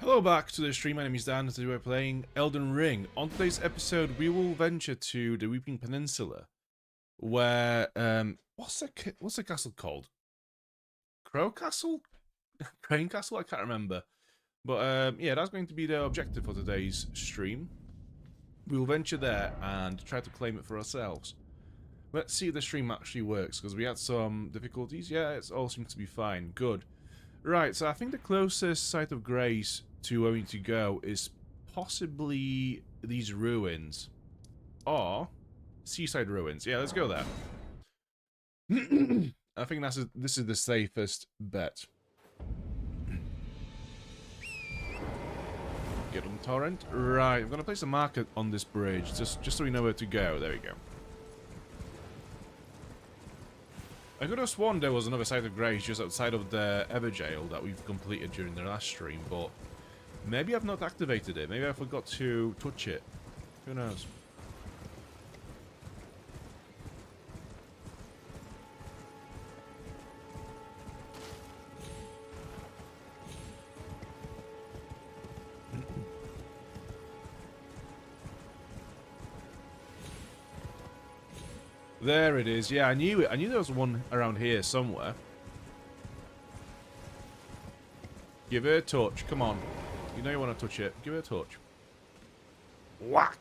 Hello back to the stream. My name is Dan. Today we're playing Elden Ring. On today's episode, we will venture to the Weeping Peninsula, where what's the castle called? Crow Castle, Crane Castle. I can't remember, but yeah, that's going to be the objective for today's stream. We will venture there and try to claim it for ourselves. Let's see if the stream actually works, because we had some difficulties. Yeah, it all seems to be fine. Good. Right, so I think the closest site of grace to where we need to go is possibly these ruins. Or seaside ruins. Yeah, let's go there. I think this is the safest bet. Get on torrent. Right, I'm going to place a marker on this bridge, just so we know where to go. There we go. I could have sworn there was another site of grace just outside of the Everjail that we've completed during the last stream, but maybe I've not activated it. Maybe I forgot to touch it. Who knows? There it is. Yeah, I knew it. I knew there was one around here somewhere. Give it a touch. Come on. You know you want to touch it. Give it a touch. Whack!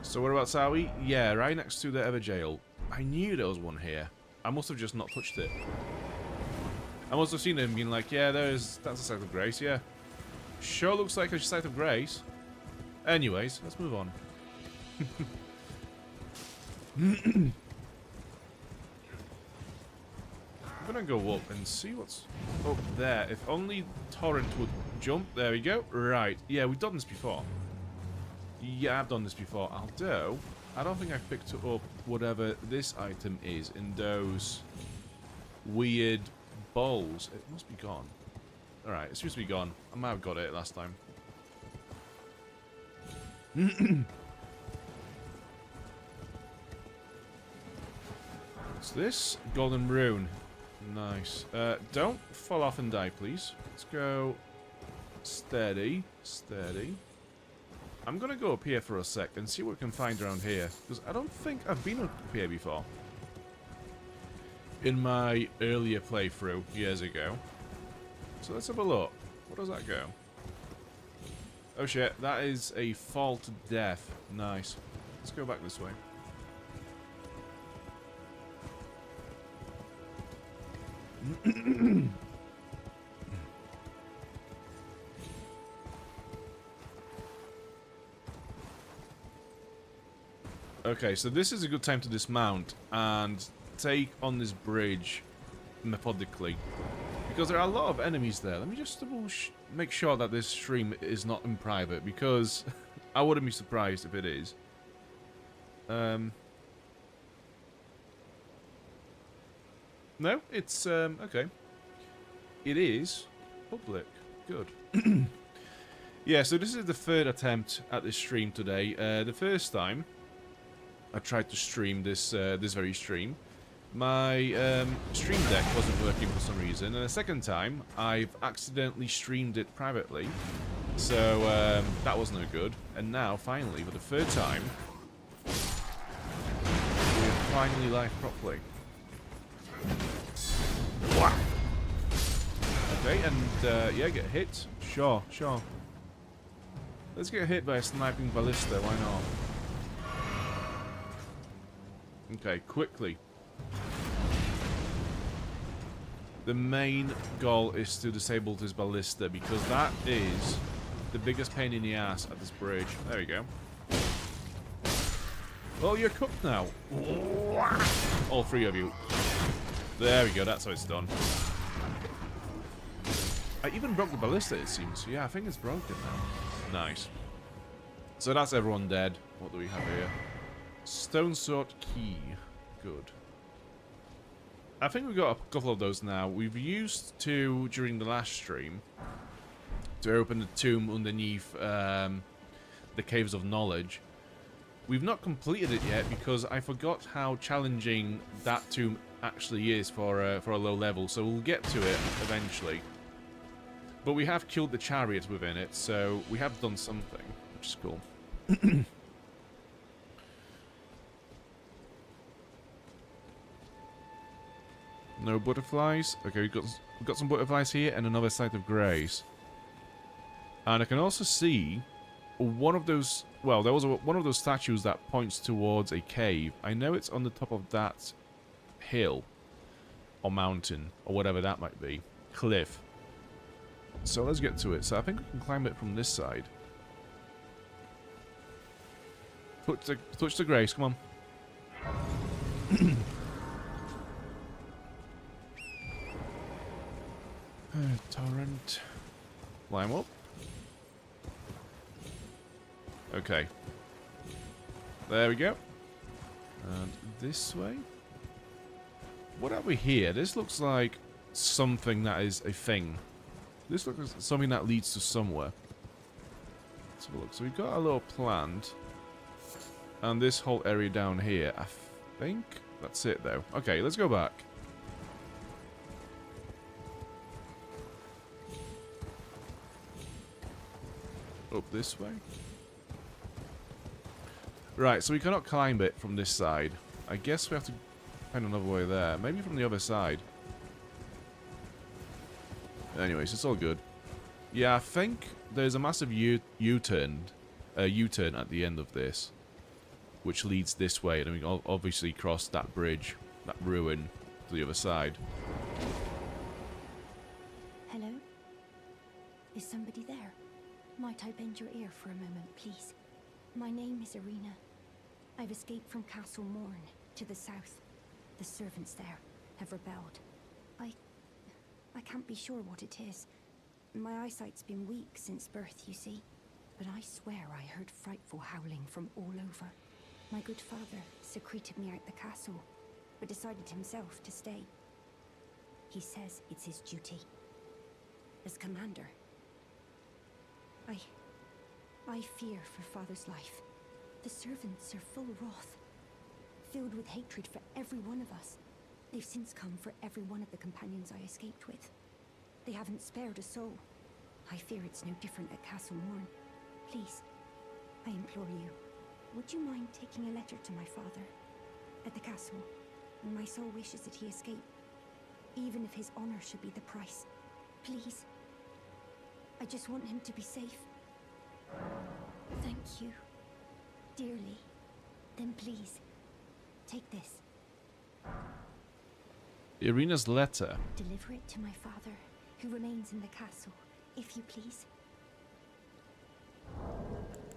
So whereabouts are we? Yeah, right next to the Everjail. I knew there was one here. I must have just not touched it. I must have seen him being like, yeah, that's a site of grace, yeah. Sure looks like a site of grace. Anyways, let's move on. I'm gonna go up and see what's up there. If only Torrent would jump. There we go. Right. Yeah, we've done this before. Yeah, I've done this before. Although, I don't think I've picked up whatever this item is in those weird bowls. It must be gone. Alright, it seems to be gone. I might have got it last time. What's this? Golden rune. Nice. Don't fall off and die, please. Let's go steady. Steady. I'm gonna go up here for a sec and see what we can find around here, because I don't think I've been up here before. In my earlier playthrough years ago. So let's have a look. Where does that go? Oh shit, that is a fall to death. Nice. Let's go back this way. Okay, so this is a good time to dismount and take on this bridge methodically, because there are a lot of enemies there. Let me just make sure that this stream is not in private, because I wouldn't be surprised if it is. No, it's, okay. It is public. Good. Yeah, so this is the third attempt at this stream today. The first time I tried to stream this this very stream, my stream deck wasn't working for some reason, and the second time I've accidentally streamed it privately, so that was no good. And now, finally, for the third time, we're finally live properly. Okay, and yeah, get hit. Sure, sure. Let's get hit by a sniping ballista, why not? Okay, quickly. The main goal is to disable this ballista, because that is the biggest pain in the ass at this bridge. There we go. Well, you're cooked now. All three of you. There we go, that's how it's done. I even broke the ballista, it seems. Yeah, I think it's broken now. Nice. So that's everyone dead. What do we have here? Stone Sword Key. Good. I think we've got a couple of those now. We've used two during the last stream to open the tomb underneath the Caves of Knowledge. We've not completed it yet because I forgot how challenging that tomb actually is for a low level, so we'll get to it eventually. But we have killed the chariot within it, so we have done something, which is cool. No butterflies. Okay, we've got some butterflies here and another site of grace. And I can also see one of those... Well, there was one of those statues that points towards a cave. I know it's on the top of that hill. Or mountain. Or whatever that might be. Cliff. So let's get to it. So I think we can climb it from this side. Touch the grace, come on. Torrent. Climb up. Okay. There we go. And this way. What have we here? This looks like something that is a thing. This looks like something that leads to somewhere. Let's have a look. So we've got a little plant. And this whole area down here. I think that's it though. Okay, let's go back. Up this way. Right, so we cannot climb it from this side. I guess we have to find another way there. Maybe from the other side. Anyways, it's all good. Yeah, I think there's a massive U-turn at the end of this, which leads this way, and we can obviously cross that bridge, that ruin, to the other side. Hello? Is somebody there? Might I bend your ear for a moment, please? My name is Irina. I've escaped from Castle Morne to the south. The servants there have rebelled. I can't be sure what it is. My eyesight's been weak since birth, you see. But I swear I heard frightful howling from all over. My good father secreted me out the castle, but decided himself to stay. He says it's his duty. As commander, I fear for father's life. The servants are full wrath, filled with hatred for every one of us. They've since come for every one of the companions I escaped with. They haven't spared a soul. I fear it's no different at Castle Morne. Please, I implore you, would you mind taking a letter to my father at the castle? My soul wishes that he escape, even if his honor should be the price. Please. I just want him to be safe. Thank you, dearly. Then please, take this. Irina's letter. Deliver it to my father, who remains in the castle, if you please.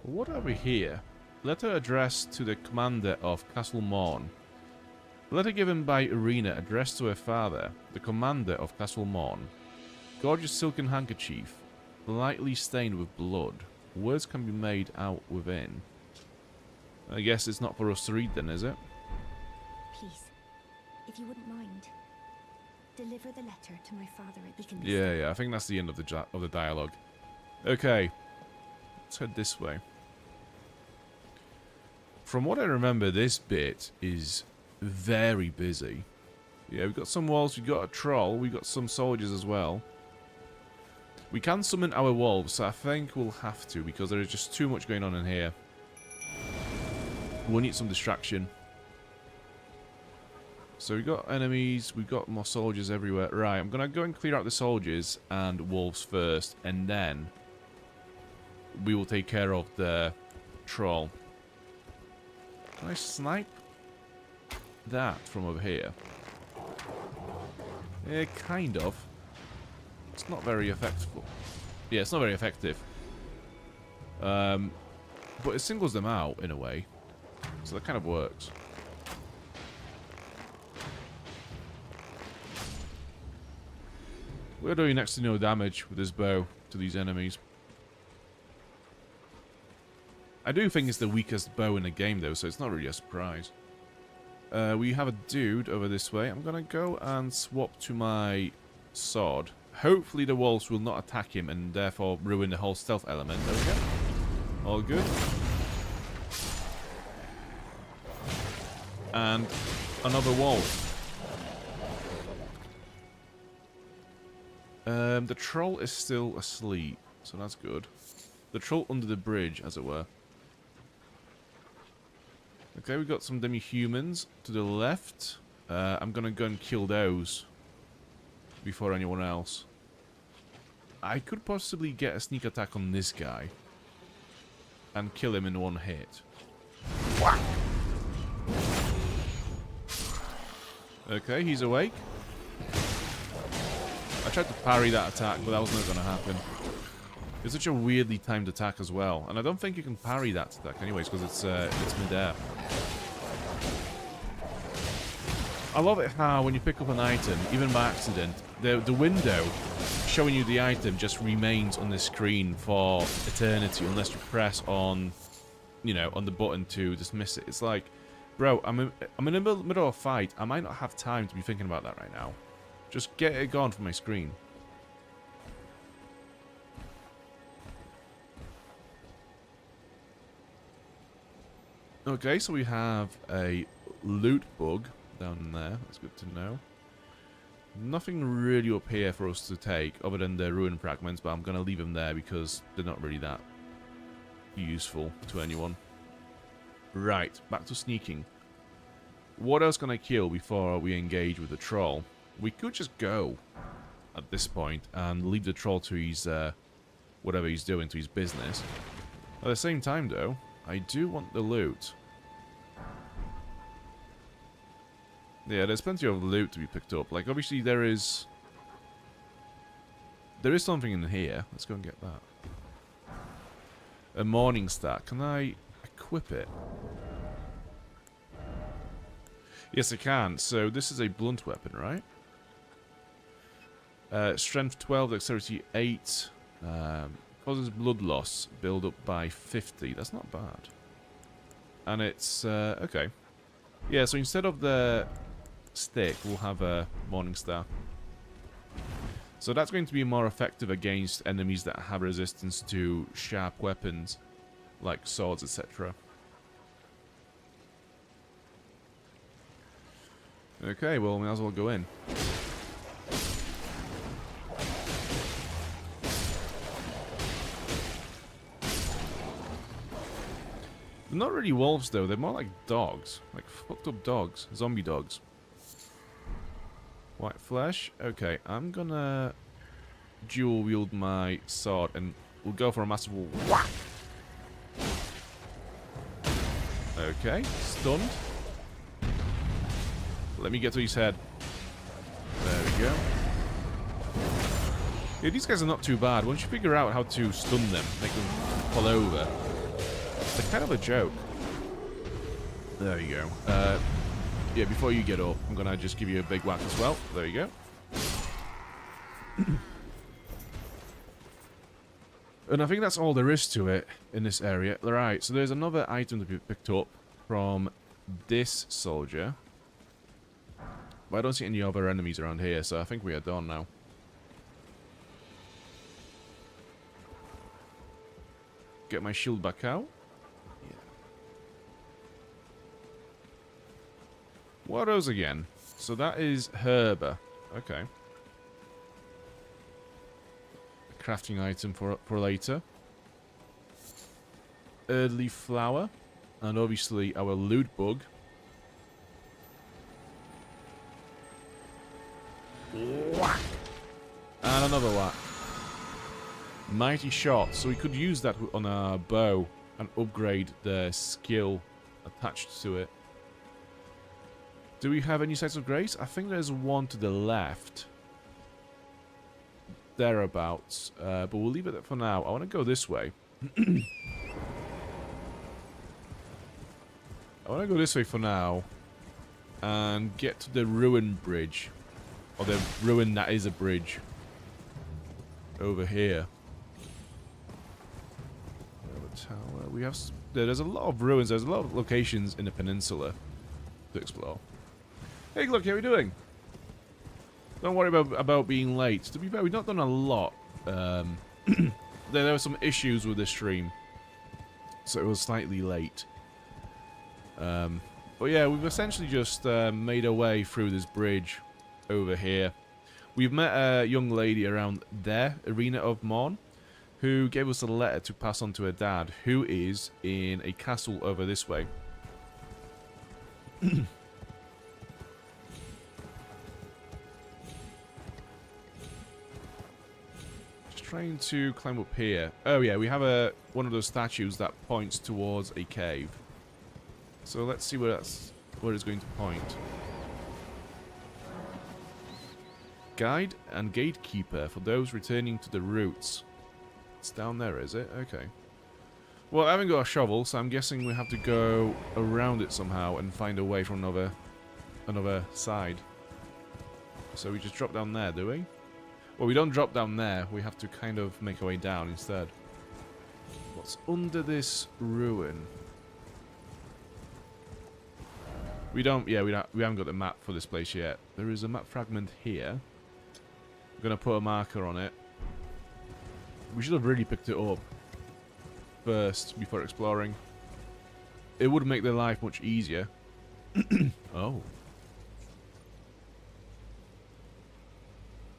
What are we here? Letter addressed to the commander of Castle Morne. Letter given by Irina addressed to her father, the commander of Castle Morne. Gorgeous silken handkerchief, lightly stained with blood. Words can be made out within. I guess it's not for us to read then, is it? Please, if you wouldn't mind, deliver the letter to my father at the Beacon. Yeah, I think that's the end of the dialogue. Okay, let's head this way. From what I remember, this bit is very busy. Yeah, we've got some wolves, we've got a troll, we've got some soldiers as well. We can summon our wolves, so I think we'll have to, because there is just too much going on in here. We'll need some distraction. So we've got enemies, we've got more soldiers everywhere. Right, I'm going to go and clear out the soldiers and wolves first, and then we will take care of the troll. Can I snipe that from over here? Yeah, kind of. It's not very effective. Yeah, it's not very effective. But it singles them out, in a way. So that kind of works. We're doing next to no damage with this bow to these enemies. I do think it's the weakest bow in the game, though, so it's not really a surprise. We have a dude over this way. I'm going to go and swap to my sword. Hopefully the wolves will not attack him and therefore ruin the whole stealth element. There we go. All good. And another wolf. The troll is still asleep, so that's good. The troll under the bridge, as it were. Okay, we've got some demi-humans to the left. I'm gonna go and kill those before anyone else. I could possibly get a sneak attack on this guy and kill him in one hit. Whack! Okay, he's awake. I tried to parry that attack, but that was not going to happen. It's such a weirdly timed attack as well, and I don't think you can parry that attack anyways because it's mid-air. I love it how when you pick up an item, even by accident, the window showing you the item just remains on the screen for eternity unless you press on, you know, on the button to dismiss it. It's like, bro, I'm in the middle of a fight. I might not have time to be thinking about that right now. Just get it gone from my screen. Okay, so we have a loot bug down there. That's good to know. Nothing really up here for us to take other than the ruin fragments, but I'm going to leave them there because they're not really that useful to anyone. Right, back to sneaking. What else can I kill before we engage with the troll? We could just go at this point and leave the troll to his whatever he's doing, to his business. At the same time, though, I do want the loot. Yeah, there's plenty of loot to be picked up. Like, obviously, there is something in here. Let's go and get that. A morning star. Can I equip it? Yes, I can. So, this is a blunt weapon, right? Strength 12, dexterity 8. Causes blood loss. Build up by 50. That's not bad. And it's... okay. Yeah, so instead of the stick, we'll have a morning star. So that's going to be more effective against enemies that have resistance to sharp weapons, like swords, etc. Okay, well, we might as well go in. They're not really wolves, though. They're more like dogs. Like fucked up dogs. Zombie dogs. White flesh. Okay, I'm gonna dual wield my sword and we'll go for a massive whack. Okay, stunned. Let me get to his head. There we go. Yeah, these guys are not too bad. Once you figure out how to stun them, make them fall over, they're kind of a joke. There you go. Yeah, before you get up, I'm gonna just give you a big whack as well. There you go. And I think that's all there is to it in this area. Right, so there's another item to be picked up from this soldier. But I don't see any other enemies around here, so I think we are done now. Get my shield back out. Yeah. What are those again? So that is herba. Okay. A crafting item for later. Erdtree flower. And obviously our loot bug. Whack! And another whack. Mighty shot. So we could use that on our bow and upgrade the skill attached to it. Do we have any sites of grace? I think there's one to the left. Thereabouts. But we'll leave it for now. I want to go this way. I want to go this way for now. And get to the ruin bridge. Or the ruin that is a bridge. Over here. Tower. We have... There's a lot of ruins. There's a lot of locations in the peninsula to explore. Hey, look, how are we doing? Don't worry about being late. To be fair, we've not done a lot. There were some issues with the stream. So it was slightly late. But yeah, we've essentially just made our way through this bridge over here. We've met a young lady around there, Irina of Morne, who gave us a letter to pass on to her dad, who is in a castle over this way. Just trying to climb up here. Oh yeah, we have one of those statues that points towards a cave. So let's see where it's going to point. Guide and gatekeeper for those returning to the roots. It's down there, is it? Okay. Well, I haven't got a shovel, so I'm guessing we have to go around it somehow and find a way from another side. So we just drop down there, do we? Well, we don't drop down there. We have to kind of make our way down instead. What's under this ruin? We haven't got the map for this place yet. There is a map fragment here. I'm gonna put a marker on it. We should have really picked it up first before exploring. It would make their life much easier. Oh.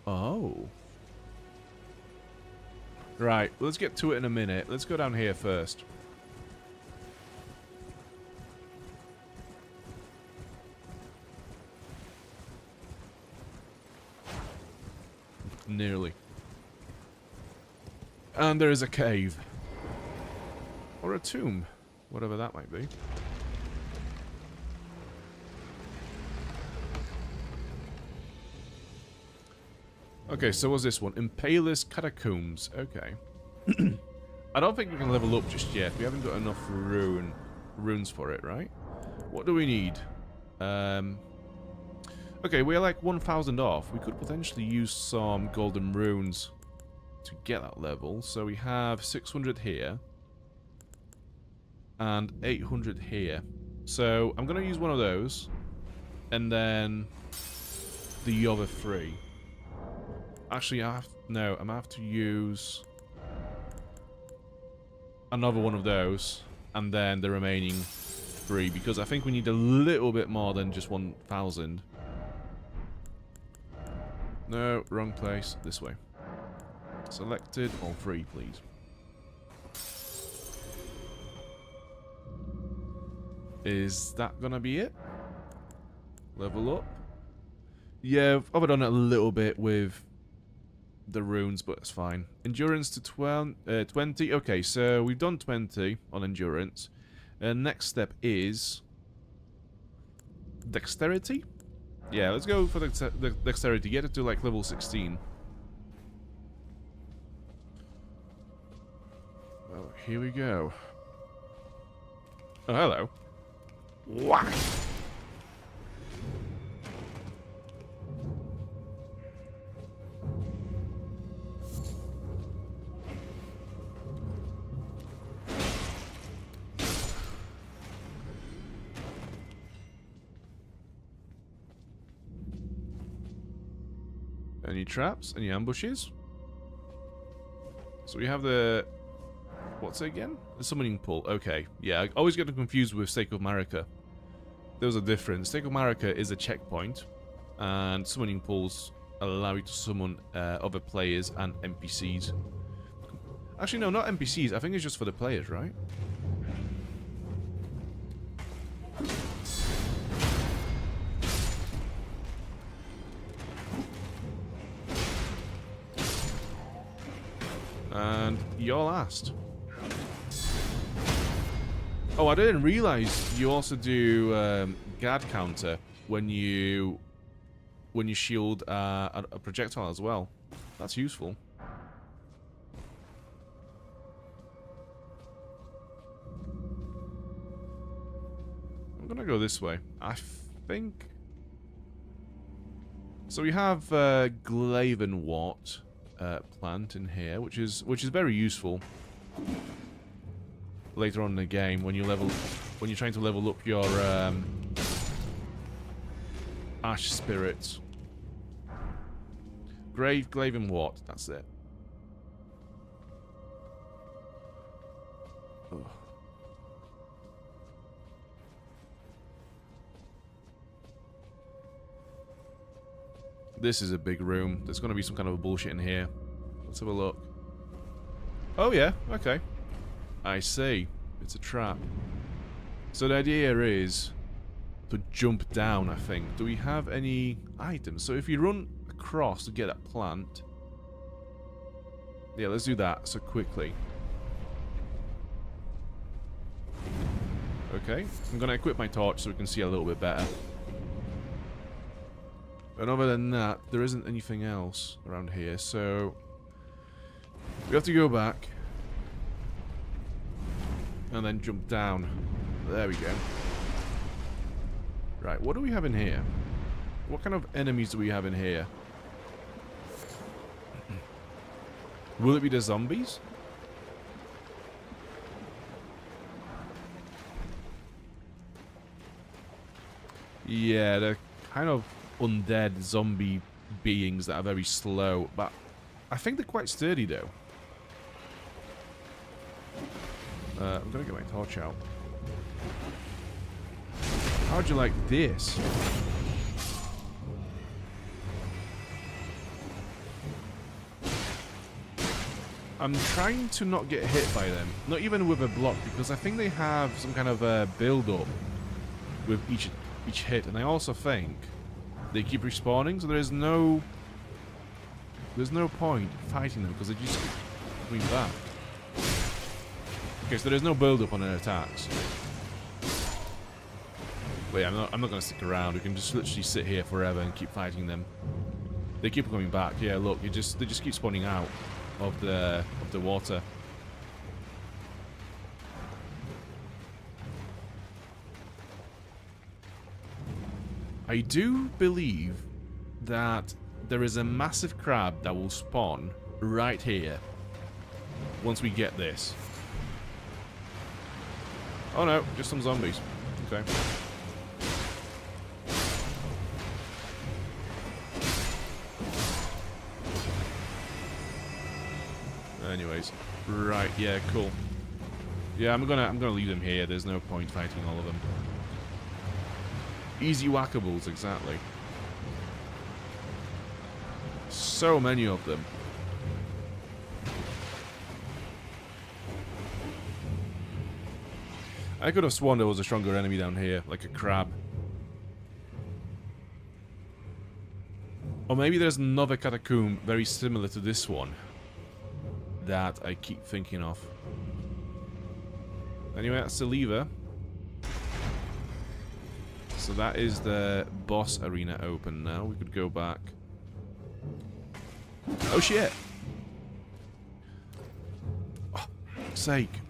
Oh. Right, let's get to it in a minute. Let's go down here first. Nearly. And there is a cave. Or a tomb. Whatever that might be. Okay, so what's this one? Impaler's Catacombs. Okay. I don't think we can level up just yet. We haven't got enough runes for it, right? What do we need? Okay, we're like 1,000 off. We could potentially use some golden runes to get that level. So we have 600 here. And 800 here. So I'm going to use one of those. And then the other 3. Actually, I'm going to have to use another one of those. And then the remaining 3. Because I think we need a little bit more than just 1,000. No, wrong place. This way. Selected. All 3, please. Is that gonna be it? Level up? Yeah, I've overdone it a little bit with the runes, but it's fine. Endurance to 20. Okay, so we've done 20 on endurance. Next step is dexterity? Yeah, let's go for the dexterity. Get it to like level 16. Well, here we go. Oh, hello. Whack! Any traps? Any ambushes? So we have the... What's it again? The summoning pool. Okay. Yeah, I always get confused with Stake of Marika. There's a difference. Stake of Marika is a checkpoint, and summoning pools allow you to summon other players and NPCs. Actually, no, not NPCs. I think it's just for the players, right? And you're last. Oh, I didn't realize you also do guard counter when you shield a projectile as well. That's useful. I'm gonna go this way. I think. So we have Glavenwort plant in here, which is very useful later on in the game when you're trying to level up your ash spirits. Glavenwort, that's it. Ugh. This is a big room. There's going to be some kind of bullshit in here. Let's have a look. Oh yeah, okay. I see. It's a trap. So the idea is to jump down, I think. Do we have any items? So if you run across to get that plant... Yeah, let's do that, so quickly. Okay, I'm going to equip my torch so we can see a little bit better. And other than that, there isn't anything else around here, so... We have to go back. And then jump down. There we go. Right, what do we have in here? What kind of enemies do we have in here? Will it be the zombies? Yeah, they're kind of undead zombie beings that are very slow, but I think they're quite sturdy though. I'm gonna get my torch out. How'd you like this? I'm trying to not get hit by them, not even with a block, because I think they have some kind of build-up with each hit, and I also think they keep respawning, so there's no point fighting them because they just keep coming back. Okay, so there's no build-up on their attacks. Wait, I'm not gonna stick around. We can just literally sit here forever and keep fighting them. They keep coming back. Yeah, look, they just keep spawning out of the water. I do believe that there is a massive crab that will spawn right here once we get this. Oh no, just some zombies. Okay. Anyways, right, yeah, cool. Yeah, I'm gonna leave them here. There's no point fighting all of them. Easy whackables, exactly. So many of them. I could have sworn there was a stronger enemy down here, like a crab. Or maybe there's another catacomb very similar to this one that I keep thinking of. Anyway, that's the lever. So that is the boss arena open now. We could go back. Oh shit! Oh, fuck's sake.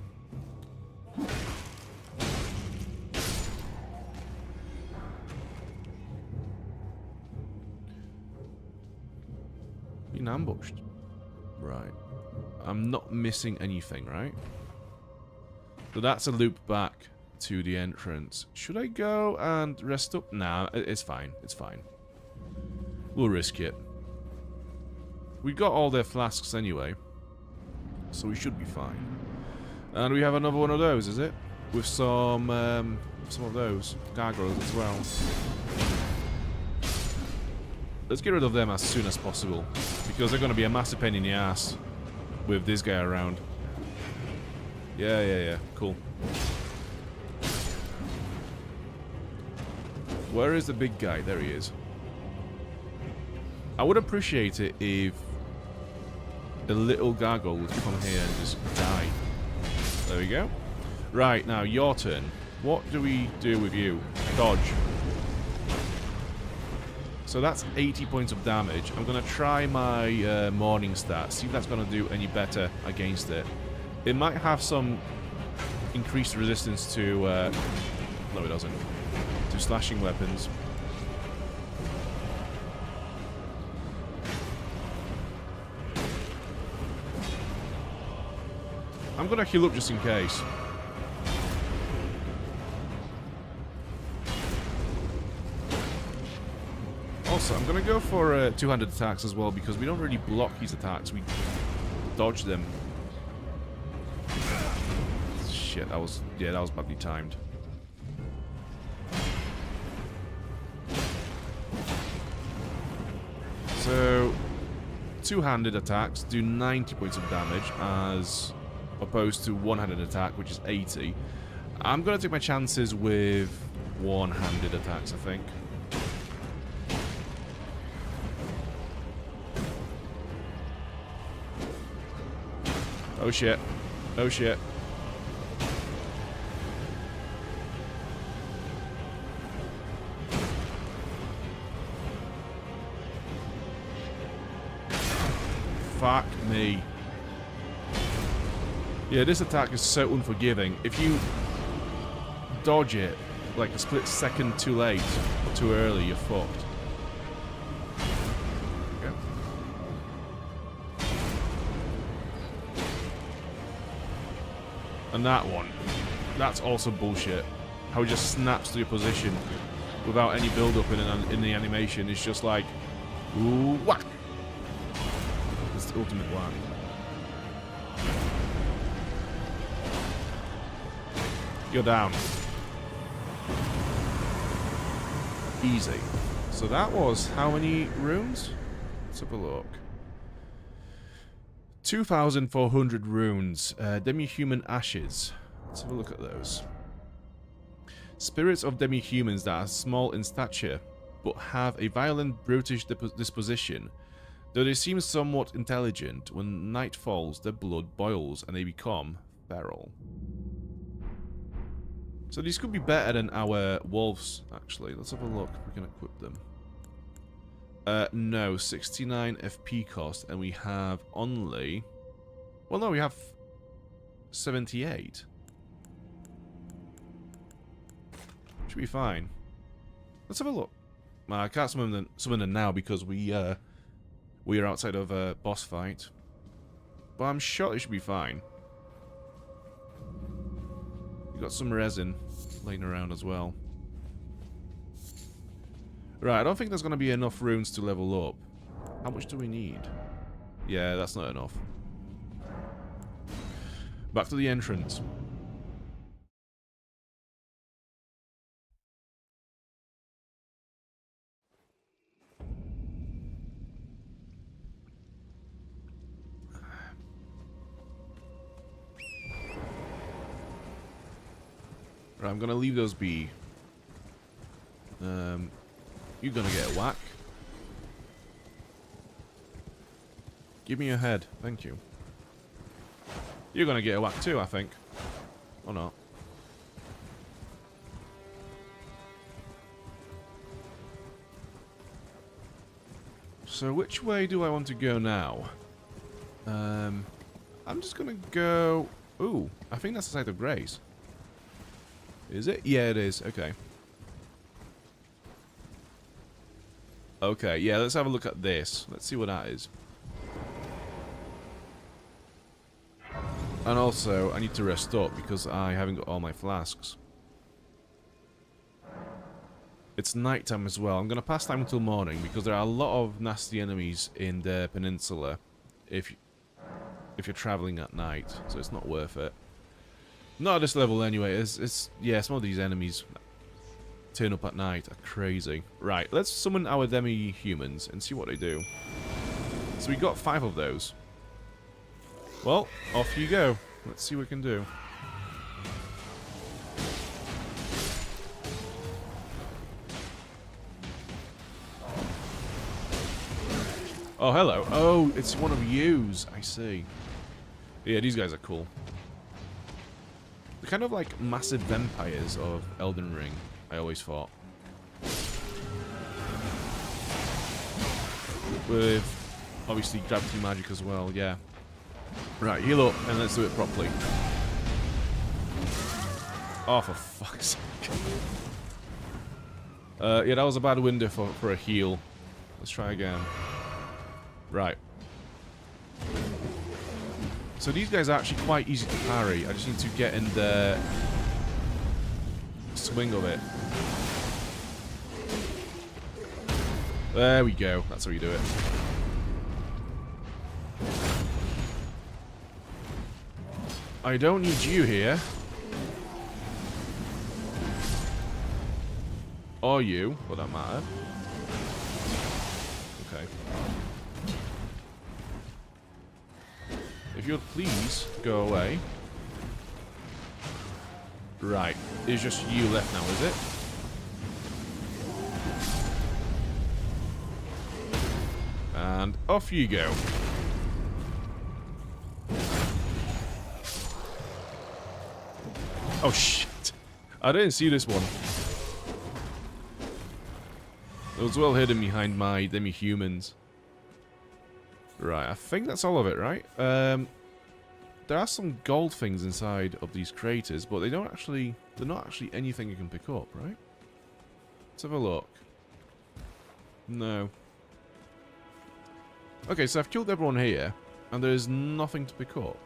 Being ambushed. Right. I'm not missing anything, right? So that's a loop back to the entrance. Should I go and rest up? Nah, it's fine. It's fine. We'll risk it. We got all their flasks anyway, so we should be fine. And we have another one of those, is it? With some of those gargoyles as well. Let's get rid of them as soon as possible, because they're going to be a massive pain in the ass with this guy around. Yeah, cool. Where is the big guy? There he is. I would appreciate it if a little gargoyle would come here and just die. There we go. Right, now your turn. What do we do with you? Dodge. So that's 80 points of damage. I'm going to try my morning stat, see if that's going to do any better against it. It might have some increased resistance to... no, it doesn't. To slashing weapons. I'm going to heal up just in case. Also, I'm going to go for two-handed attacks as well, because we don't really block his attacks, we dodge them. Shit, that was badly timed. So, two-handed attacks do 90 points of damage as opposed to one-handed attack, which is 80. I'm going to take my chances with one-handed attacks, I think. Oh shit. Oh shit. Fuck me. Yeah, this attack is so unforgiving. If you dodge it like a split second too late or too early, you're fucked. Okay. And that one. That's also bullshit. How it just snaps to your position without any build-up in the animation. It's just like, ooh, whack. It's the ultimate whack. You're down. Easy. So that was how many runes? Let's have a look. 2,400 runes. Demi-Human ashes. Let's have a look at those. Spirits of demi-humans that are small in stature, but have a violent, brutish disposition. Though they seem somewhat intelligent, when night falls, their blood boils and they become feral. So these could be better than our wolves, actually. Let's have a look if we can equip them. No, 69 FP cost, and we have only... Well, no, we have 78. Should be fine. Let's have a look. I can't summon them now because we are outside of a boss fight. But I'm sure it should be fine. We've got some resin laying around as well. Right, I don't think there's going to be enough runes to level up. How much do we need? Yeah, that's not enough. Back to the entrance. Right, I'm going to leave those be. You're going to get a whack. Give me your head. Thank you. You're going to get a whack too, I think. Or not. So which way do I want to go now? I'm just going to go... Ooh, I think that's the site of grace. Is it? Yeah, it is. Okay. Okay, yeah, let's have a look at this. Let's see what that is. And also, I need to rest up because I haven't got all my flasks. It's nighttime as well. I'm going to pass time until morning because there are a lot of nasty enemies in the peninsula if you're traveling at night, so it's not worth it. Not at this level anyway. Yeah, some of these enemies turn up at night are crazy. Right, let's summon our demi-humans and see what they do. So we got 5 of those. Well, off you go. Let's see what we can do. Oh, hello. Oh, it's one of yous. I see. Yeah, these guys are cool. They're kind of like massive vampires of Elden Ring, I always thought. With, obviously, gravity magic as well, yeah. Right, heal up, and let's do it properly. Oh, for fuck's sake. Yeah, that was a bad window for a heal. Let's try again. Right. So these guys are actually quite easy to parry. I just need to get in the swing of it. There we go. That's how you do it. I don't need you here. Or you, for that matter. Okay. If you'd please go away. Right. It's just you left now, is it? And off you go. Oh shit. I didn't see this one. It was well hidden behind my Demi-Humans. Right, I think that's all of it, right? There are some gold things inside of these craters, but they're not actually anything you can pick up, right? Let's have a look. No. Okay, so I've killed everyone here, and there's nothing to pick up.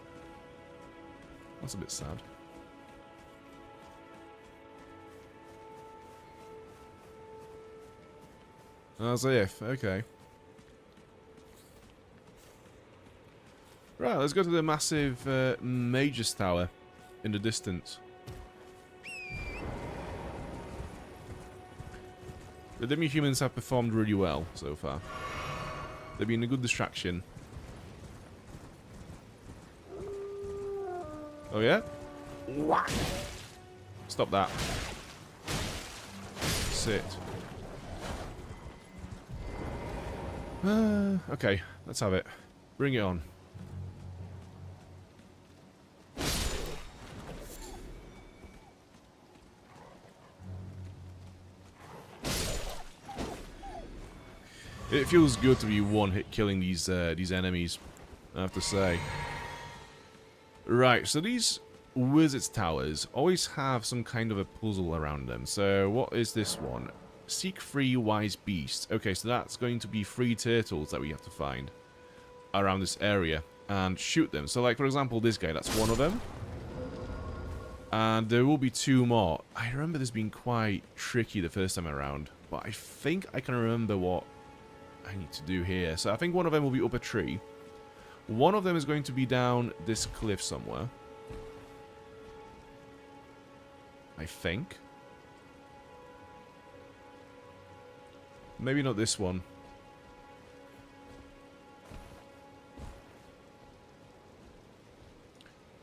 That's a bit sad. As if, okay. Right, let's go to the massive Mage's Tower in the distance. The Demi-Humans have performed really well so far. They've been a good distraction. Oh yeah? Stop that. Sit. Okay, let's have it. Bring it on. It feels good to be one-hit killing these enemies, I have to say. Right, so these Wizard's Towers always have some kind of a puzzle around them. So what is this one? Seek 3 wise beasts. Okay, so that's going to be 3 turtles that we have to find around this area and shoot them. So like, for example, this guy, that's one of them. And there will be 2 more. I remember this being quite tricky the first time around, but I think I can remember what I need to do here. So I think one of them will be up a tree. One of them is going to be down this cliff somewhere. I think. Maybe not this one.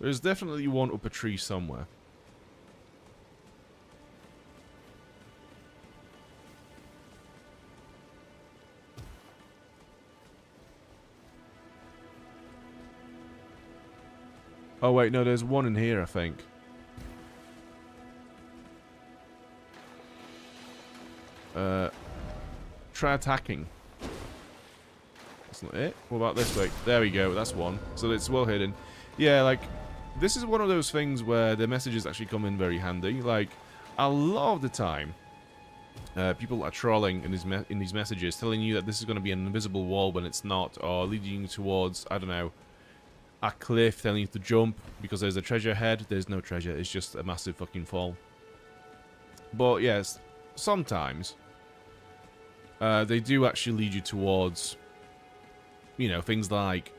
There's definitely one up a tree somewhere. Oh wait, no, there's one in here, I think. Try attacking. That's not it. What about this way? There we go, that's one. So it's well hidden. Yeah, like, this is one of those things where the messages actually come in very handy. Like, a lot of the time, people are trolling in these messages, telling you that this is going to be an invisible wall when it's not, or leading you towards, I don't know, a cliff, telling you to jump because there's a treasure ahead. There's no treasure, it's just a massive fucking fall. But yes, sometimes they do actually lead you towards, you know, things like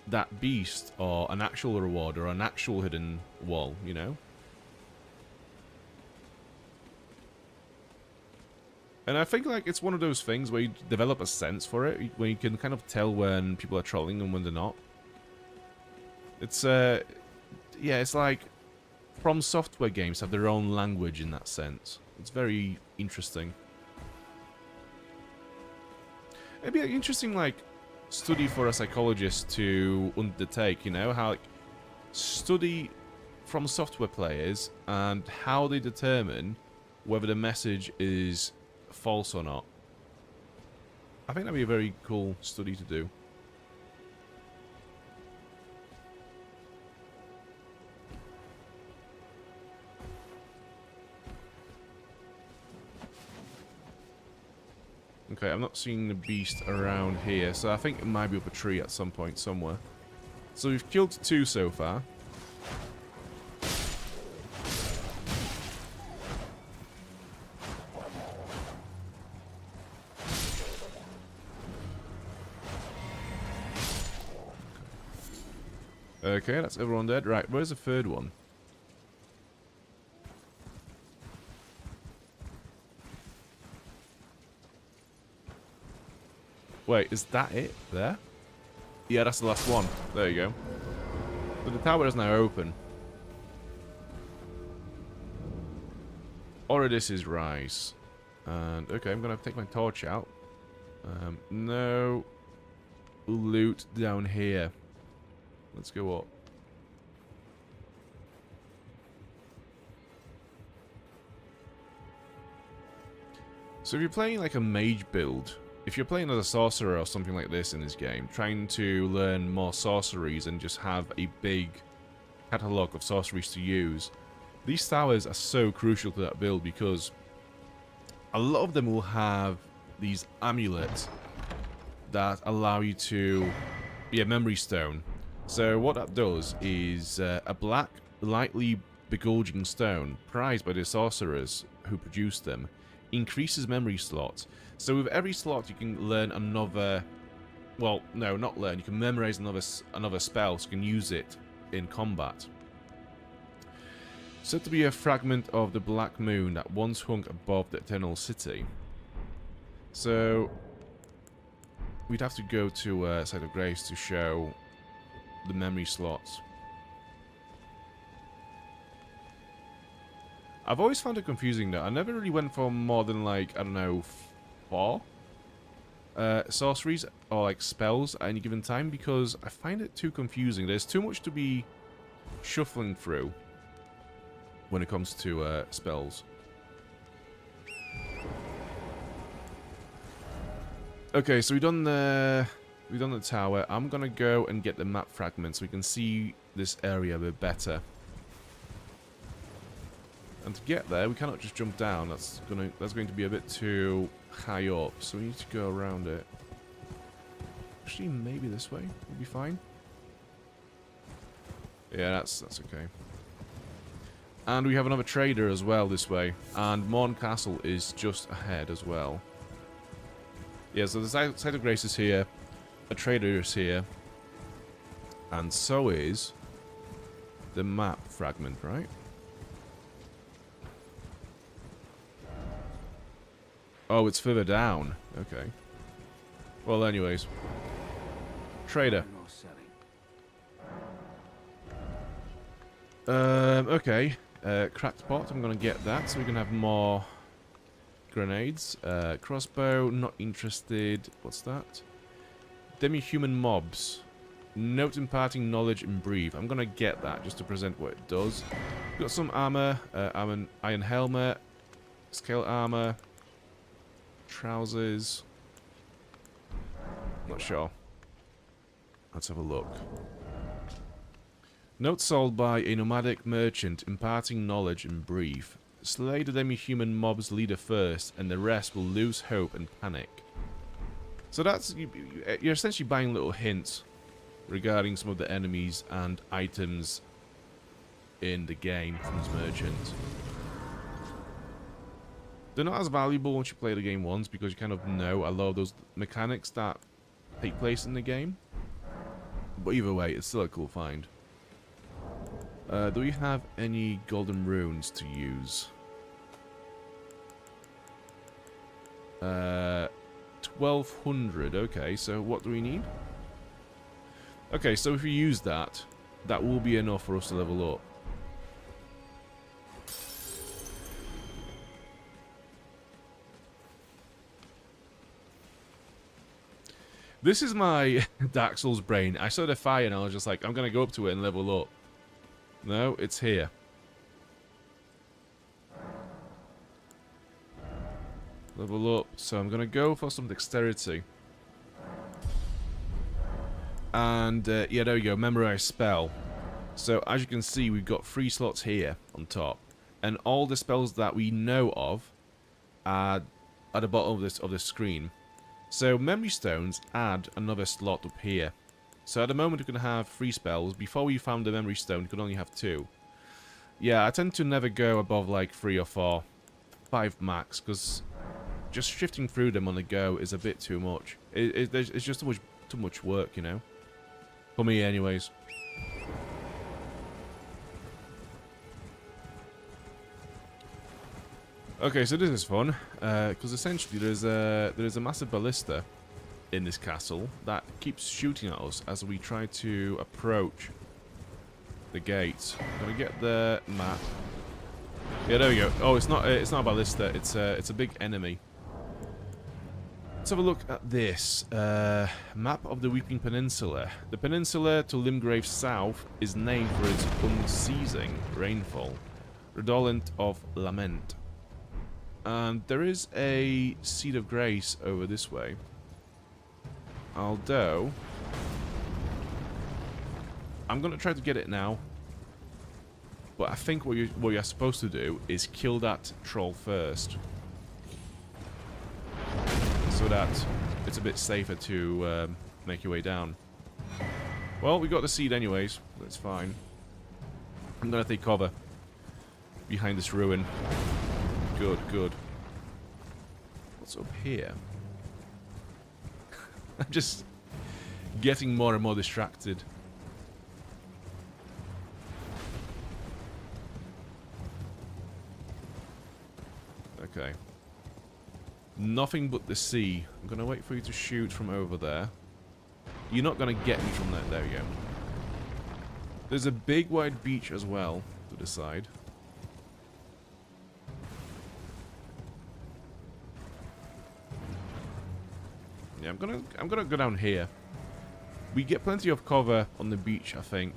that beast, or an actual reward, or an actual hidden wall, you know? And I think, like, it's one of those things where you develop a sense for it, where you can kind of tell when people are trolling and when they're not. It's, yeah, it's like From Software games have their own language in that sense. It's very interesting. It'd be an interesting, like, study for a psychologist to undertake, you know? How, like, study From Software players and how they determine whether the message is false or not. I think that'd be a very cool study to do. Okay, I'm not seeing the beast around here, so I think it might be up a tree at some point somewhere. So we've killed 2 so far. Okay, that's everyone dead. Right, where's the 3rd one? Wait, is that it there? Yeah, that's the last one. There you go. So the tower is now open. Oridys' Rise. And, okay, I'm going to take my torch out. No loot down here. Let's go up. So if you're playing like a mage build, if you're playing as a sorcerer or something like this in this game, trying to learn more sorceries and just have a big catalogue of sorceries to use, these towers are so crucial to that build because a lot of them will have these amulets that allow you to be a memory stone. So what that does is a black, lightly begulging stone prized by the sorcerers who produce them increases memory slots. So with every slot you can learn another, well, no, not learn, you can memorize another spell so you can use it in combat. Said to be a fragment of the Black Moon that once hung above the Eternal City. So we'd have to go to Site of Grace to show the memory slots. I've always found it confusing though. I never really went for more than like, I don't know, 4 sorceries or like spells at any given time because I find it too confusing. There's too much to be shuffling through when it comes to spells. Okay, so we've done the tower. I'm gonna go and get the map fragment so we can see this area a bit better. And to get there, we cannot just jump down. That's going to be a bit too high up. So we need to go around it. Actually, maybe this way will be fine. Yeah, that's okay. And we have another trader as well this way. And Morne Castle is just ahead as well. Yeah, so the site of Grace is here. A trader is here. And so is the map fragment, right? Oh, it's further down. Okay. Well, anyways. Trader. Okay. Cracked pot. I'm gonna get that so we can have more grenades. Crossbow. Not interested. What's that? Demi-Human mobs. Note imparting knowledge and breathe. I'm gonna get that just to present what it does. Got some armor. Iron helmet. Scale armor. Trousers. Not sure. Let's have a look. Note sold by a nomadic merchant imparting knowledge and brief. Slay the demi-human mob's leader first, and the rest will lose hope and panic. So that's you're essentially buying little hints regarding some of the enemies and items in the game from this merchant. They're not as valuable once you play the game once because you kind of know a lot of those mechanics that take place in the game. But either way, it's still a cool find. Do we have any golden runes to use? 1200, okay, so what do we need? Okay, so if we use that, that will be enough for us to level up. This is my Dark Souls brain. I saw the fire and I was just like, I'm going to go up to it and level up. No, it's here. Level up. So I'm going to go for some dexterity. And, yeah, there we go. Memorize spell. So, as you can see, we've got 3 slots here on top. And all the spells that we know of are at the bottom of this screen. So memory stones add another slot up here. So at the moment we can have 3 spells. Before we found the memory stone, we could only have 2. Yeah, I tend to never go above like 3 or 4. 5 max, because just shifting through them on the go is a bit too much. It's just too much work, you know? For me anyways. Okay, so this is fun, because essentially there is a massive ballista in this castle that keeps shooting at us as we try to approach the gates. I'm gonna get the map. Yeah, there we go. Oh, it's not a ballista. It's a big enemy. Let's have a look at this map of the Weeping Peninsula. The peninsula to Limgrave's south is named for its unceasing rainfall, redolent of lament. And there is a Seed of Grace over this way. Although, I'm going to try to get it now. But I think what you're supposed to do is kill that troll first. So that it's a bit safer to make your way down. Well, we got the seed anyways. That's fine. I'm going to take cover behind this ruin. Good, good. What's up here? I'm just getting more and more distracted. Okay. Nothing but the sea. I'm going to wait for you to shoot from over there. You're not going to get me from there. There we go. There's a big wide beach as well to the side. Yeah, I'm gonna go down here. We get plenty of cover on the beach, I think.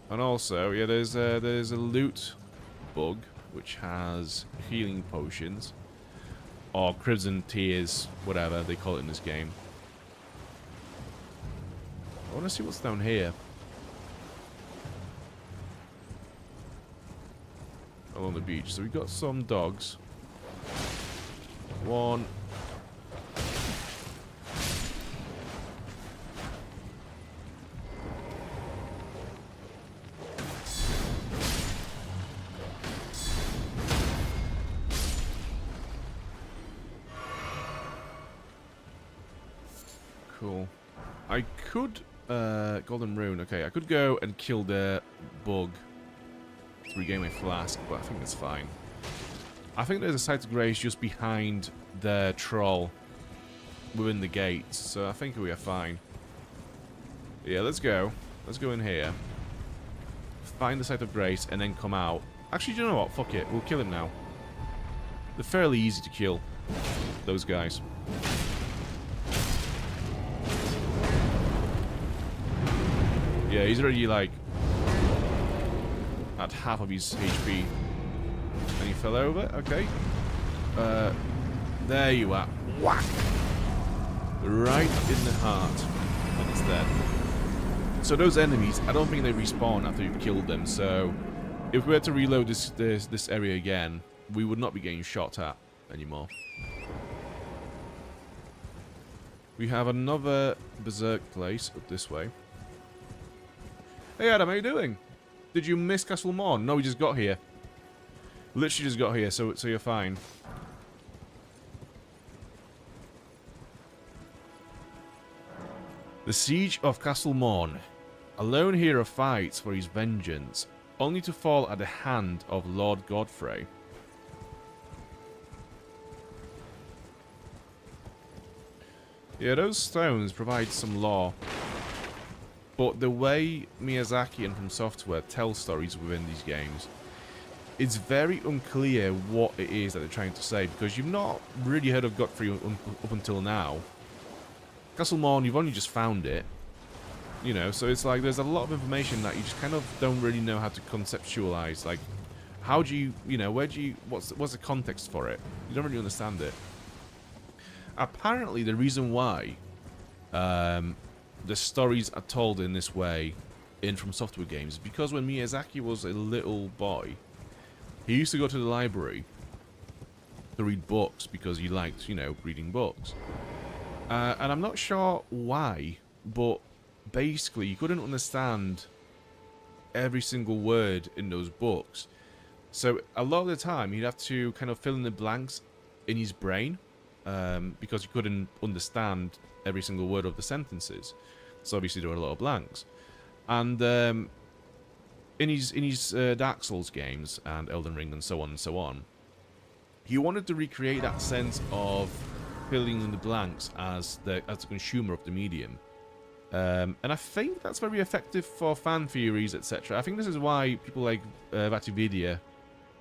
And also, yeah, there's a loot bug which has healing potions or crimson tears, whatever they call it in this game. I want to see what's down here. Along the beach. So we got some dogs. One. Cool. I could, Golden Rune, okay, I could go and kill the bug to regain my flask, but I think that's fine. I think there's a site of grace just behind the troll within the gates, so I think we are fine. Yeah, let's go. Let's go in here. Find the site of grace and then come out. Actually, do you know what? Fuck it. We'll kill him now. They're fairly easy to kill, those guys. Yeah, he's already, like, at half of his HP. And he fell over. Okay. There you are. Whack! Right in the heart. And it's dead. So those enemies, I don't think they respawn after you've killed them. So if we were to reload this area again, we would not be getting shot at anymore. We have another berserk place up this way. Hey Adam, how you doing? Did you miss Castle Morne? No, we just got here. Literally just got here, so you're fine. The Siege of Castle Morne. A lone hero fights for his vengeance, only to fall at the hand of Lord Godfrey. Yeah, those stones provide some lore. But the way Miyazaki and From Software tell stories within these games, it's very unclear what it is that they're trying to say, because you've not really heard of Godfrey up until now. Castle Morne, you've only just found it. You know, so it's like there's a lot of information that you just kind of don't really know how to conceptualize. Like, how do you, you know, where do you, what's the context for it? You don't really understand it. Apparently, the reason why the stories are told in this way in From Software games is because when Miyazaki was a little boy, he used to go to the library to read books because he liked, you know, reading books. And I'm not sure why, but basically you couldn't understand every single word in those books. So a lot of the time he'd have to kind of fill in the blanks in his brain because he couldn't understand every single word of the sentences. So obviously there were a lot of blanks. And in his Dark Souls games and Elden Ring and so on, he wanted to recreate that sense of filling in the blanks as the consumer of the medium. And I think that's very effective for fan theories, etc. I think this is why people like Vatividia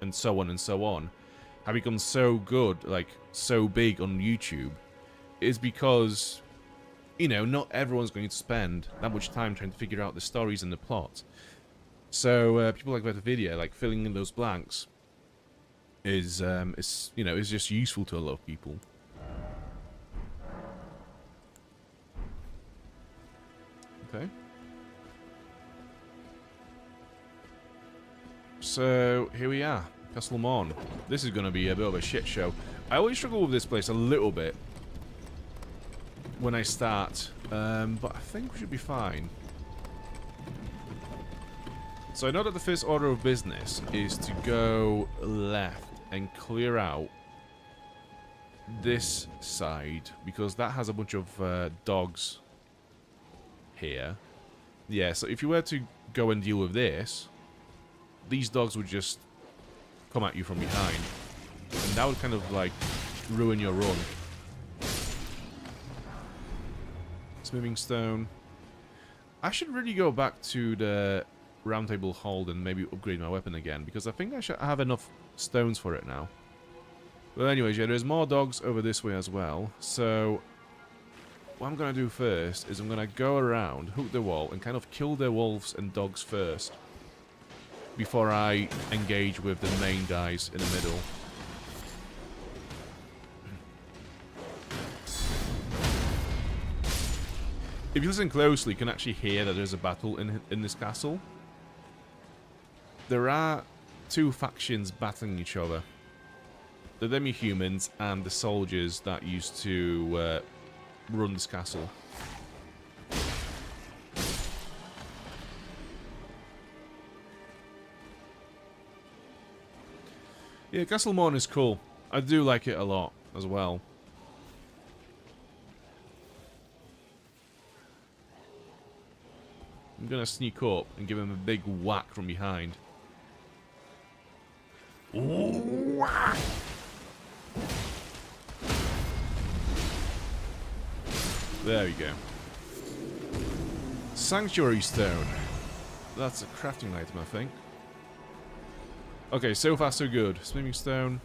and so on have become so good, like so big on YouTube, is because, you know, not everyone's going to spend that much time trying to figure out the stories and the plot. So people like Vatividia, like filling in those blanks, is just useful to a lot of people. Okay. So here we are, Castle Morne. This is going to be a bit of a shit show. I always struggle with this place a little bit when I start, but I think we should be fine. So I know that the first order of business is to go left and clear out this side, because that has a bunch of dogs here. Yeah, so if you were to go and deal with this, these dogs would just come at you from behind, and that would kind of like ruin your run. Smithing stone. I should really go back to the Roundtable Hold and maybe upgrade my weapon again, because I think I should have enough stones for it now. But anyways, yeah, there's more dogs over this way as well. So what I'm going to do first is I'm going to go around, hook the wall, and kind of kill their wolves and dogs first, before I engage with the main guys in the middle. If you listen closely, you can actually hear that there's a battle in this castle. There are two factions battling each other. The Demi-Humans and the soldiers that used to run this castle. Yeah, Castle Morne is cool. I do like it a lot as well. I'm gonna sneak up and give him a big whack from behind. Whack! There we go. Sanctuary Stone. That's a crafting item, I think. Okay, so far so good. Smithing Stone.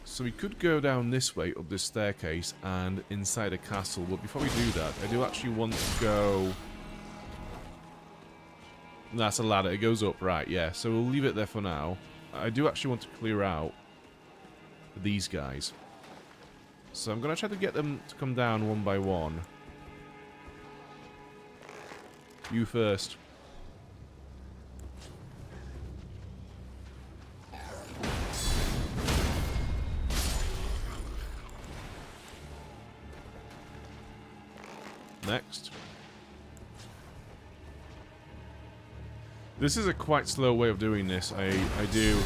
So we could go down this way, up this staircase, and inside a castle. But before we do that, I do actually want to go... That's a ladder. It goes up, right, yeah. So we'll leave it there for now. I do actually want to clear out these guys. So I'm going to try to get them to come down one by one. You first. Next. This is a quite slow way of doing this. I do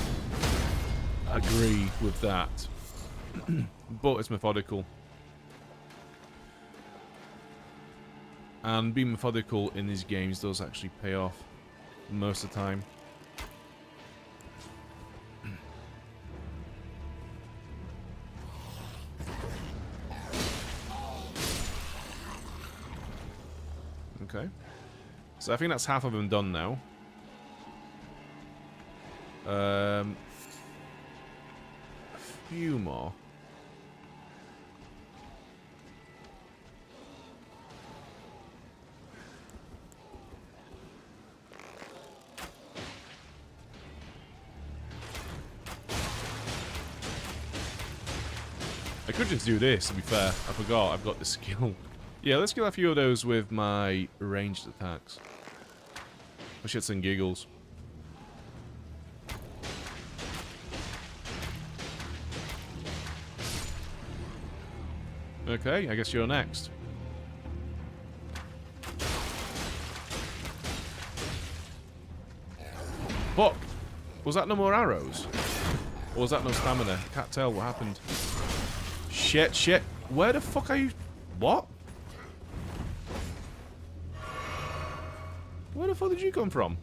agree with that. But it's methodical. And being methodical in these games does actually pay off most of the time. Okay. So I think that's half of them done now. A few more. I could just do this, to be fair. I forgot I've got the skill. Yeah, let's kill a few of those with my ranged attacks. For shits and giggles. Okay, I guess you're next. Fuck! Was that no more arrows? Or was that no stamina? I can't tell what happened. Shit, shit. Where the fuck are you? What? Where the fuck did you come from?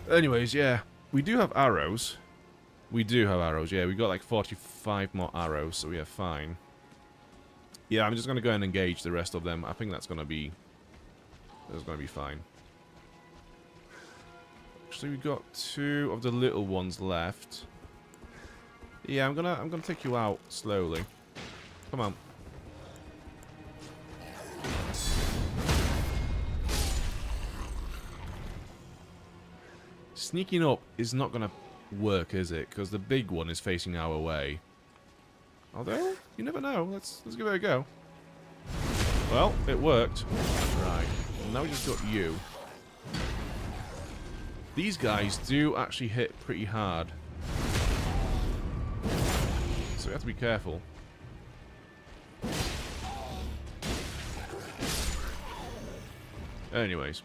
Anyways, yeah. We do have arrows. We do have arrows, yeah. We got like 45 more arrows, so we are fine. Yeah, I'm just going to go and engage the rest of them. I think that's going to be... That's going to be fine. Actually, we've got 2 of the little ones left. Yeah, I'm gonna take you out slowly. Come on. Sneaking up is not gonna work, is it? Because the big one is facing our way. Although, you never know. Let's give it a go. Well, it worked. Right. Now we just got you. These guys do actually hit pretty hard. So we have to be careful. Anyways.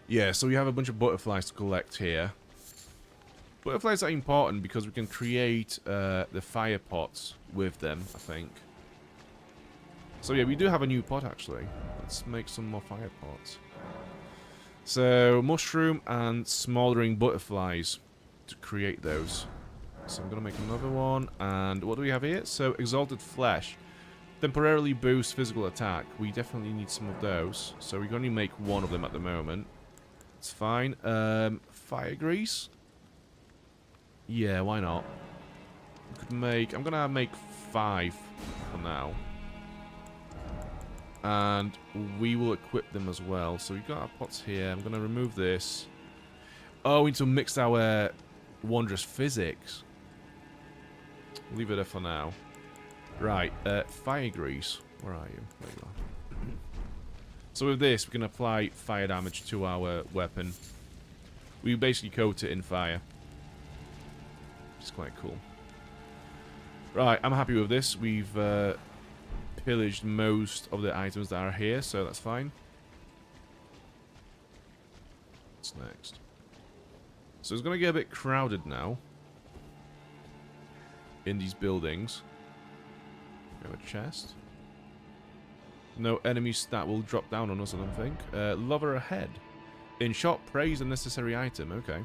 Yeah, so we have a bunch of butterflies to collect here. Butterflies are important because we can create the fire pots with them, I think. So yeah, we do have a new pot actually. Let's make some more fire pots. So, mushroom and smoldering butterflies to create those. So I'm going to make another one. And what do we have here? So, exalted flesh. Temporarily boost physical attack. We definitely need some of those. So we can only make one of them at the moment. It's fine. Fire grease? Yeah, why not? We could make... I'm going to make 5 for now. And we will equip them as well. So we've got our pots here. I'm going to remove this. Oh, we need to mix our wondrous physics. Leave it there for now. Right, fire grease. Where are you? There you are. So with this, we can apply fire damage to our weapon. We basically coat it in fire. Which is quite cool. Right, I'm happy with this. We've pillaged most of the items that are here, so that's fine. What's next? So it's going to get a bit crowded now. In these buildings. We have a chest. No enemy stat will drop down on us, I don't think. Lover ahead. In shop, praise a necessary item. Okay.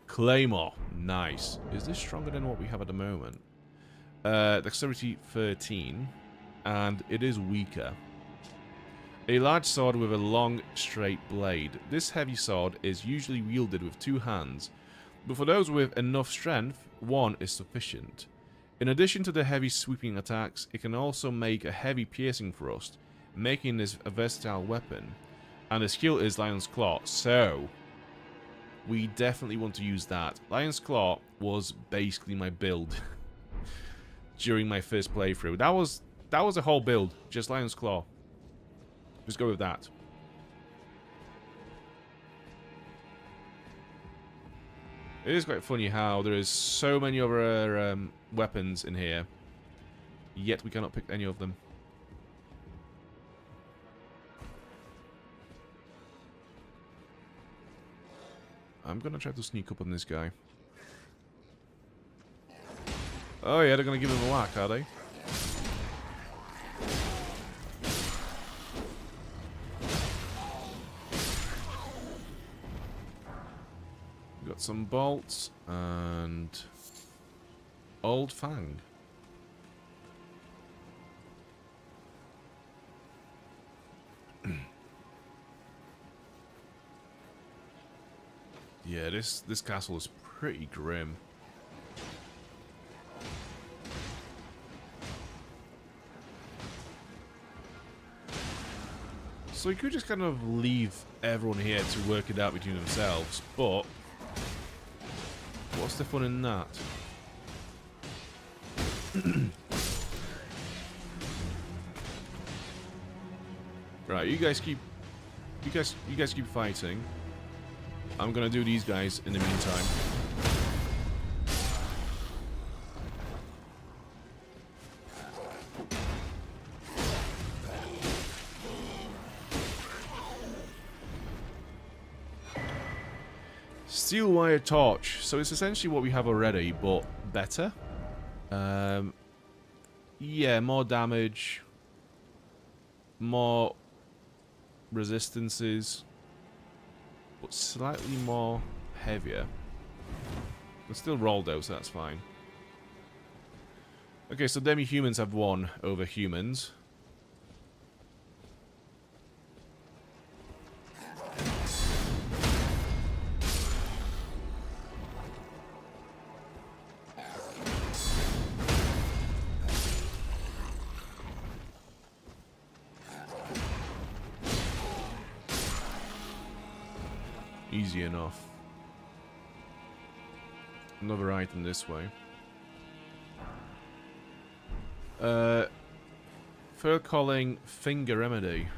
Claymore. Nice. Is this stronger than what we have at the moment? Dexterity 13. And it is weaker. A large sword with a long, straight blade. This heavy sword is usually wielded with 2 hands. But for those with enough strength, 1 is sufficient. In addition to the heavy sweeping attacks, it can also make a heavy piercing thrust, making this a versatile weapon. And the skill is Lion's Claw, so we definitely want to use that. Lion's Claw was basically my build during my first playthrough. That was a whole build, just Lion's Claw. Just go with that. It is quite funny how there is so many other weapons in here, yet we cannot pick any of them. I'm gonna try to sneak up on this guy. Oh yeah, they're gonna give him a whack, are they? Got some bolts and Old Fang. Yeah, this castle is pretty grim. So we could just kind of leave everyone here to work it out between themselves, but what's the fun in that? Right, you guys keep fighting. I'm gonna do these guys in the meantime. Steel wire torch. So it's essentially what we have already, but better. Yeah, more damage. More resistances, but slightly more heavier. It's still roll though, so that's fine. Okay, so demi-humans have won over humans. Easy enough. Another item this way. Fur calling finger remedy.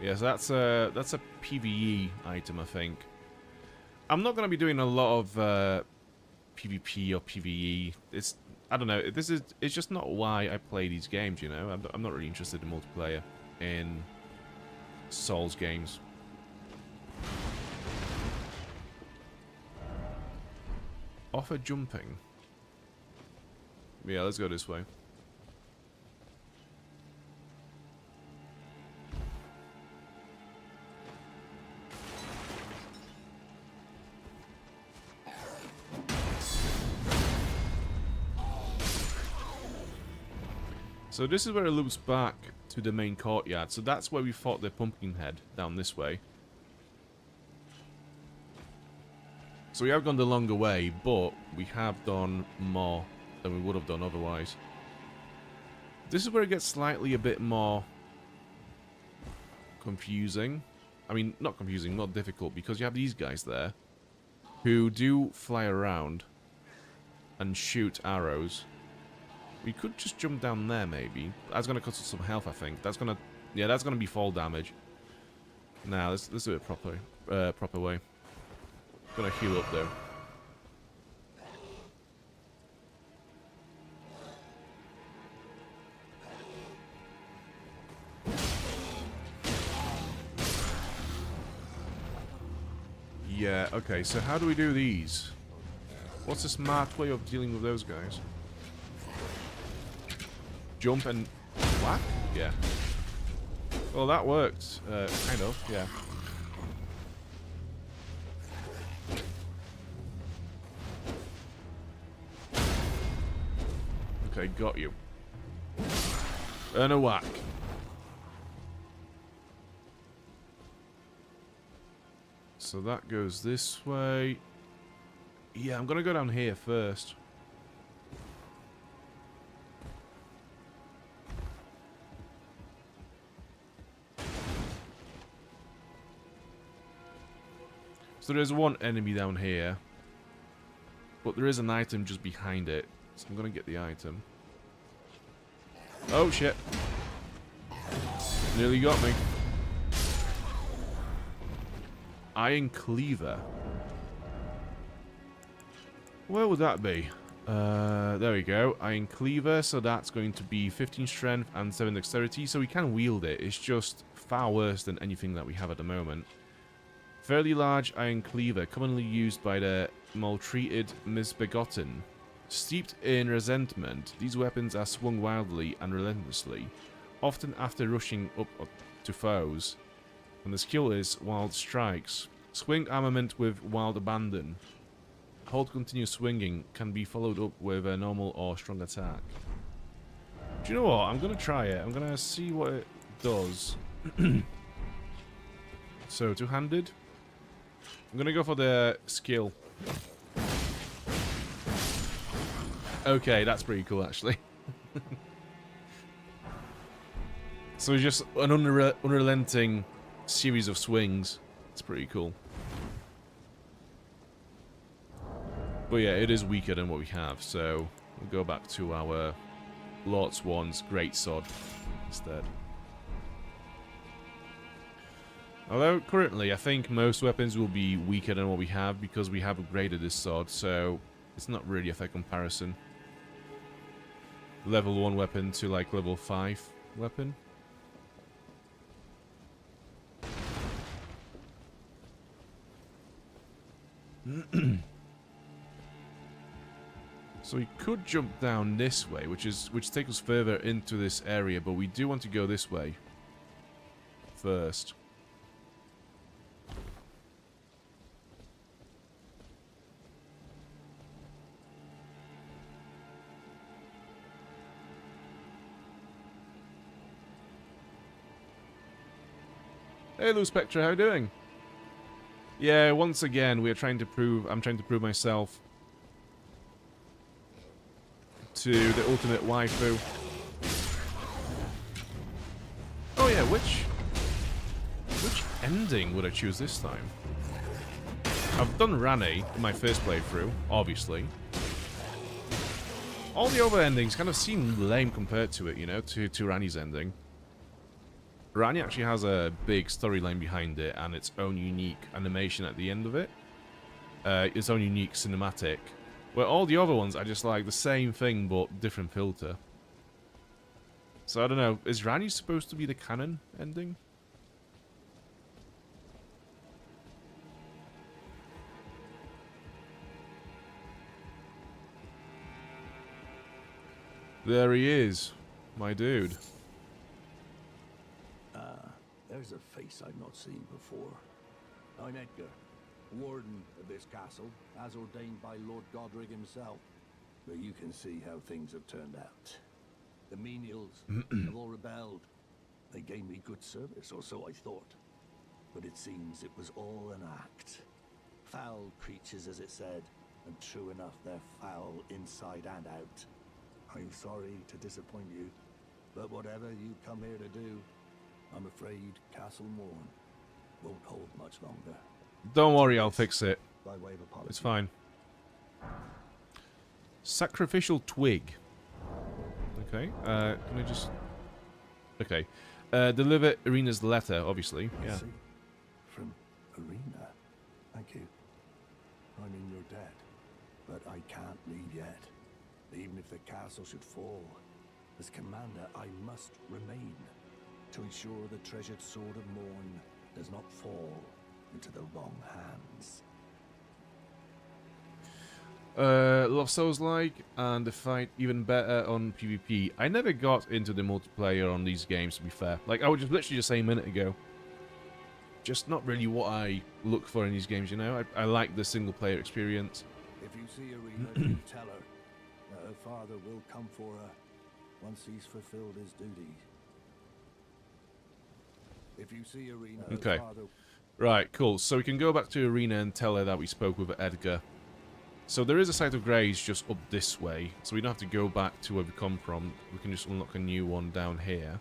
Yes, that's a PvE item, I think. I'm not going to be doing a lot of PvP or PvE. I don't know. It's just not why I play these games. You know, I'm not really interested in multiplayer in Souls games. Offer jumping. Yeah, let's go this way. So this is where it loops back to the main courtyard. So that's where we fought the Pumpkinhead, down this way. So we have gone the longer way, but we have done more than we would have done otherwise. This is where it gets slightly a bit more confusing. I mean, not confusing, not difficult, because you have these guys there who do fly around and shoot arrows. We could just jump down there, maybe. That's going to cost us some health, I think. That's going to... Yeah, that's going to be fall damage. Nah, let's do it proper way. Gonna heal up, though. Yeah, okay, so how do we do these? What's a smart way of dealing with those guys? Jump and whack? Yeah. Well, that worked. Kind of, yeah. Okay, got you. And a whack. So that goes this way. Yeah, I'm gonna go down here first. So there's one enemy down here, but there is an item just behind it, so I'm gonna get the item. Oh shit. Nearly got me. Iron Cleaver. Where would that be? There we go. Iron Cleaver, so that's going to be 15 strength and 7 dexterity, so we can wield it. It's just far worse than anything that we have at the moment. Fairly large iron cleaver, commonly used by the maltreated Misbegotten. Steeped in resentment, these weapons are swung wildly and relentlessly, often after rushing up to foes. And the skill is Wild Strikes. Swing armament with Wild Abandon. Hold continuous swinging, can be followed up with a normal or strong attack. Do you know what? I'm going to try it. I'm going to see what it does. So, two-handed. I'm going to go for the skill. Okay, that's pretty cool, actually. So just an unrelenting series of swings. It's pretty cool. But yeah, it is weaker than what we have, so we'll go back to our Lord Swan's greatsword instead. Although, currently, I think most weapons will be weaker than what we have because we have upgraded this sword, so it's not really a fair comparison. Level 1 weapon to, like, level 5 weapon. So we could jump down this way, which takes us further into this area, but we do want to go this way first. Hey, Lou Spectre, how you doing? Yeah, once again, I'm trying to prove myself to the ultimate waifu. Oh yeah, which ending would I choose this time? I've done Rani in my first playthrough, obviously. All the other endings kind of seem lame compared to it, you know, to Rani's ending. Rani actually has a big storyline behind it and its own unique animation at the end of it. Its own unique cinematic. Where all the other ones are just like the same thing but different filter. So I don't know, is Rani supposed to be the canon ending? There he is, my dude. There's a face I've not seen before. I'm Edgar, warden of this castle, as ordained by Lord Godric himself. But you can see how things have turned out. The menials have all rebelled. They gave me good service, or so I thought. But it seems it was all an act. Foul creatures, as it said, and true enough, they're foul inside and out. I'm sorry to disappoint you, but whatever you come here to do, I'm afraid Castle Morne won't hold much longer. Don't worry, I'll fix it. By way of apology. It's fine. Sacrificial twig. Okay, can I just... Okay. Deliver Irina's letter, obviously. Yeah. See? From Irina. Thank you. I mean, you're dead. But I can't leave yet. Even if the castle should fall, as commander, I must remain to ensure the treasured sword of Morne does not fall into the wrong hands. Lost Souls-like, and the fight even better on PvP. I never got into the multiplayer on these games, to be fair. Like, I was just literally just saying a minute ago. Just not really what I look for in these games, you know? I like the single-player experience. If you see Irina, you tell her that her father will come for her once he's fulfilled his duty. If you see Irina, Okay. her father... Right, cool. So we can go back to Irina and tell her that we spoke with Edgar. So there is a site of graves just up this way, so we don't have to go back to where we come from. We can just unlock a new one down here.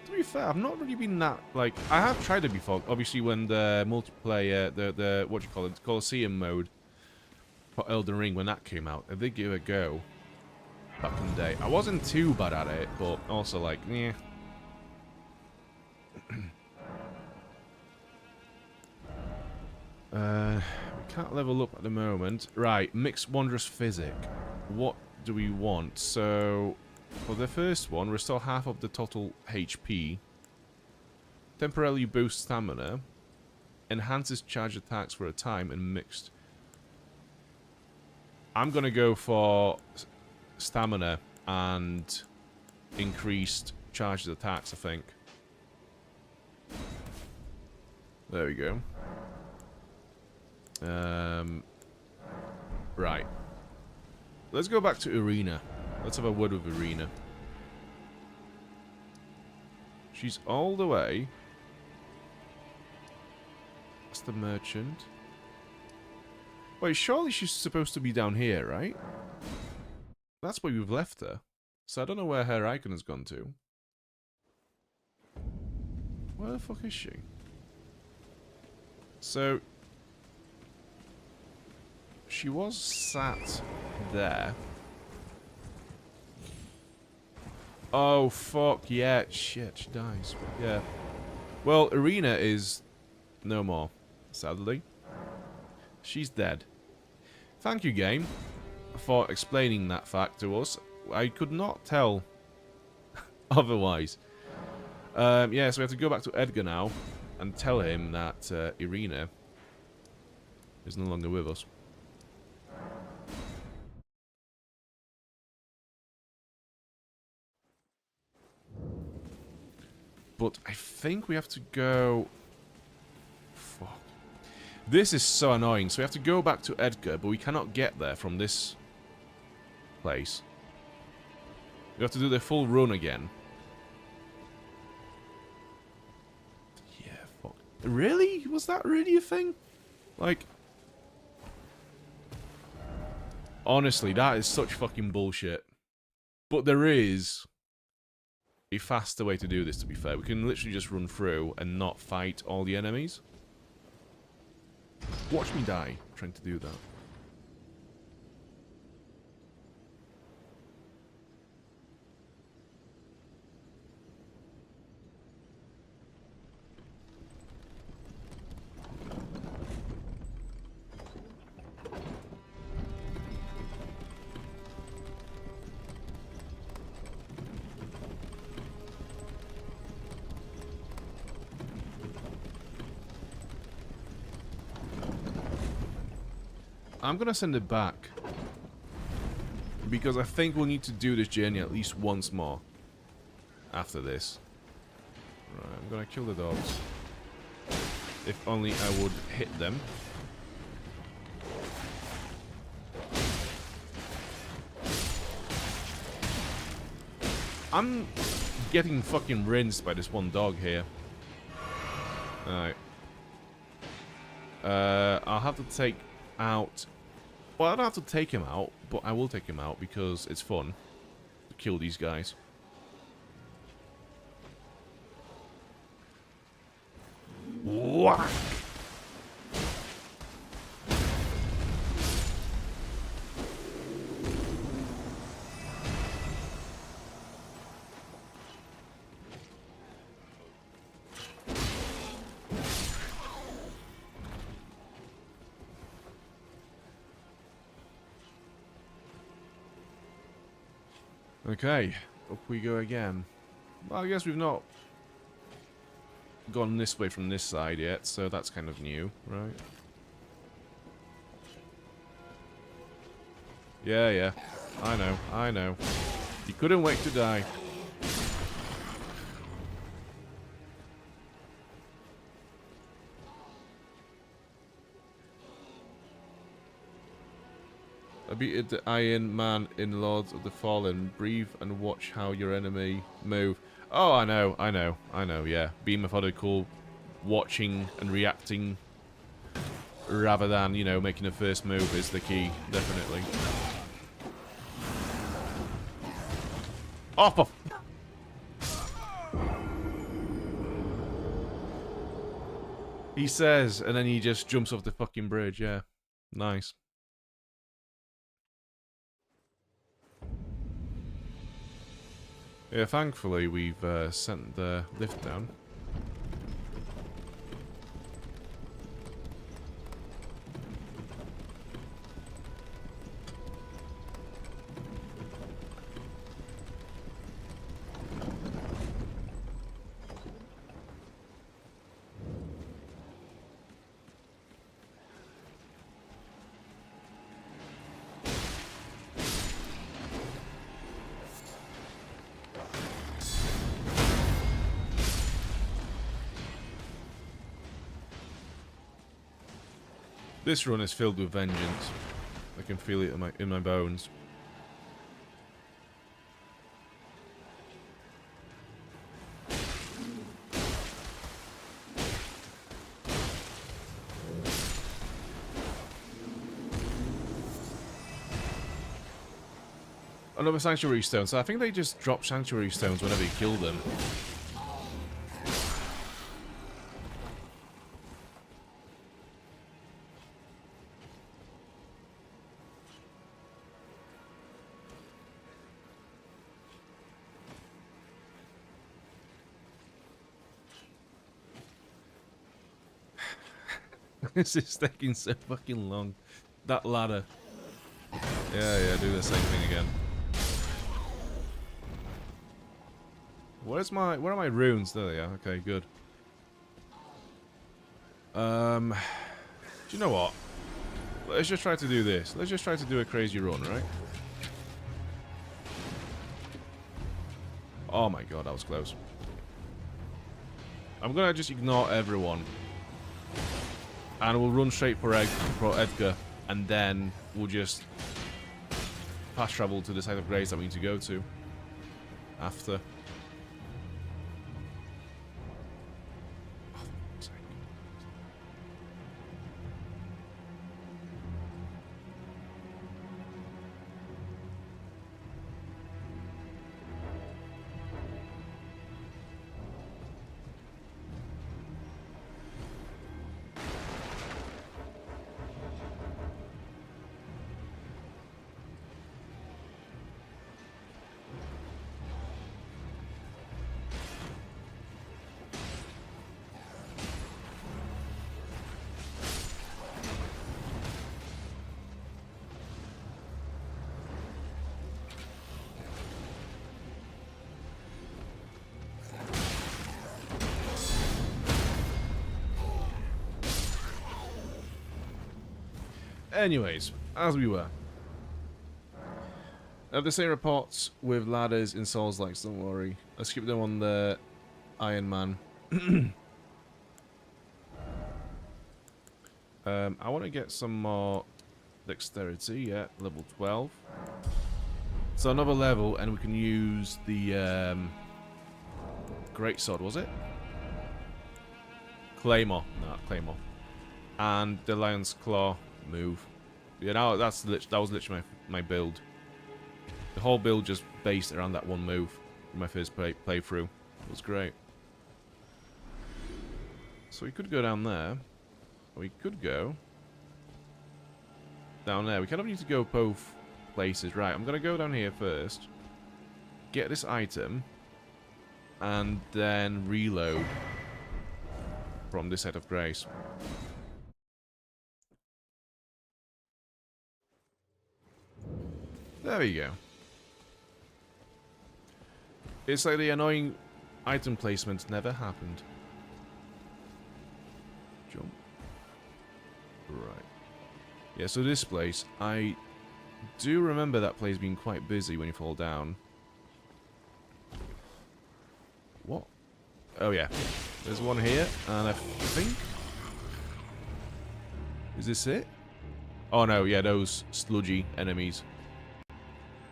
To be fair, I've not really been that, like, I have tried it before, obviously when the multiplayer, the what do you call it, Colosseum mode for Elden Ring, when that came out, I did give it a go back in the day. I wasn't too bad at it, but also like, yeah. We can't level up at the moment. Right, mixed wondrous physic. What do we want? So, for the first one, restore half of the total HP. Temporarily boost stamina. Enhances charge attacks for a time, and mixed. I'm gonna go for stamina and increased charged attacks, I think. There we go. Right. Let's go back to Irina. Let's have a word with Irina. She's all the way. That's the merchant. Wait, surely she's supposed to be down here, right? That's where we've left her. So I don't know where her icon has gone to. Where the fuck is she? So, she was sat there. Oh, fuck, yeah, shit, she dies. Yeah. Well, Irina is no more, sadly. She's dead. Thank you, game, for explaining that fact to us. I could not tell otherwise. Yeah, so we have to go back to Edgar now and tell him that Irina is no longer with us. But I think we have to go... Fuck. This is so annoying. So we have to go back to Edgar, but we cannot get there from this place. We have to do the full run again. Yeah, fuck. Really? Was that really a thing? Like... Honestly, that is such fucking bullshit. But there is a faster way to do this, to be fair. We can literally just run through and not fight all the enemies. Watch me die trying to do that. I'm gonna send it back because I think we'll need to do this journey at least once more after this. Right, I'm gonna kill the dogs. If only I would hit them. I'm getting fucking rinsed by this one dog here. Alright. I'll have to take out... Well, I don't have to take him out, but I will take him out because it's fun to kill these guys. Whack! Okay, up we go again. Well, I guess we've not gone this way from this side yet, so that's kind of new, right? Yeah, I know. You couldn't wait to die. I beat the Iron Man in Lords of the Fallen. Breathe and watch how your enemy move. Oh, I know, yeah. Be methodical, watching and reacting rather than, you know, making the first move is the key, definitely. Oh, for... He says, and then he just jumps off the fucking bridge, yeah. Nice. Yeah, thankfully we've sent the lift down. This run is filled with vengeance. I can feel it in my bones. Another sanctuary stone. So I think they just drop sanctuary stones whenever you kill them. This is taking so fucking long. That ladder. Yeah, do the same thing again. Where are my runes? There they are. Okay, good. Do you know what? Let's just try to do this. Let's just try to do a crazy run, right? Oh my god, that was close. I'm gonna just ignore everyone. And we'll run straight for Edgar, and then we'll just fast travel to the side of grace that we need to go to after. Anyways, as we were. I have the same reports with ladders in Souls like, don't worry. I skipped them on the Iron Man. I want to get some more dexterity, yeah, level 12. So another level, and we can use the greatsword, was it? Claymore, no, Claymore. And the Lion's Claw move. Yeah, now that was literally my build. The whole build just based around that one move in my first playthrough. It was great. So we could go down there. We could go down there. We kind of need to go both places. Right, I'm going to go down here first. Get this item. And then reload from this side of grace. There we go. It's like the annoying item placement never happened. Jump. Right. Yeah, so this place, I do remember that place being quite busy when you fall down. What? Oh yeah. There's one here, and I think... Is this it? Oh no, yeah, those sludgy enemies.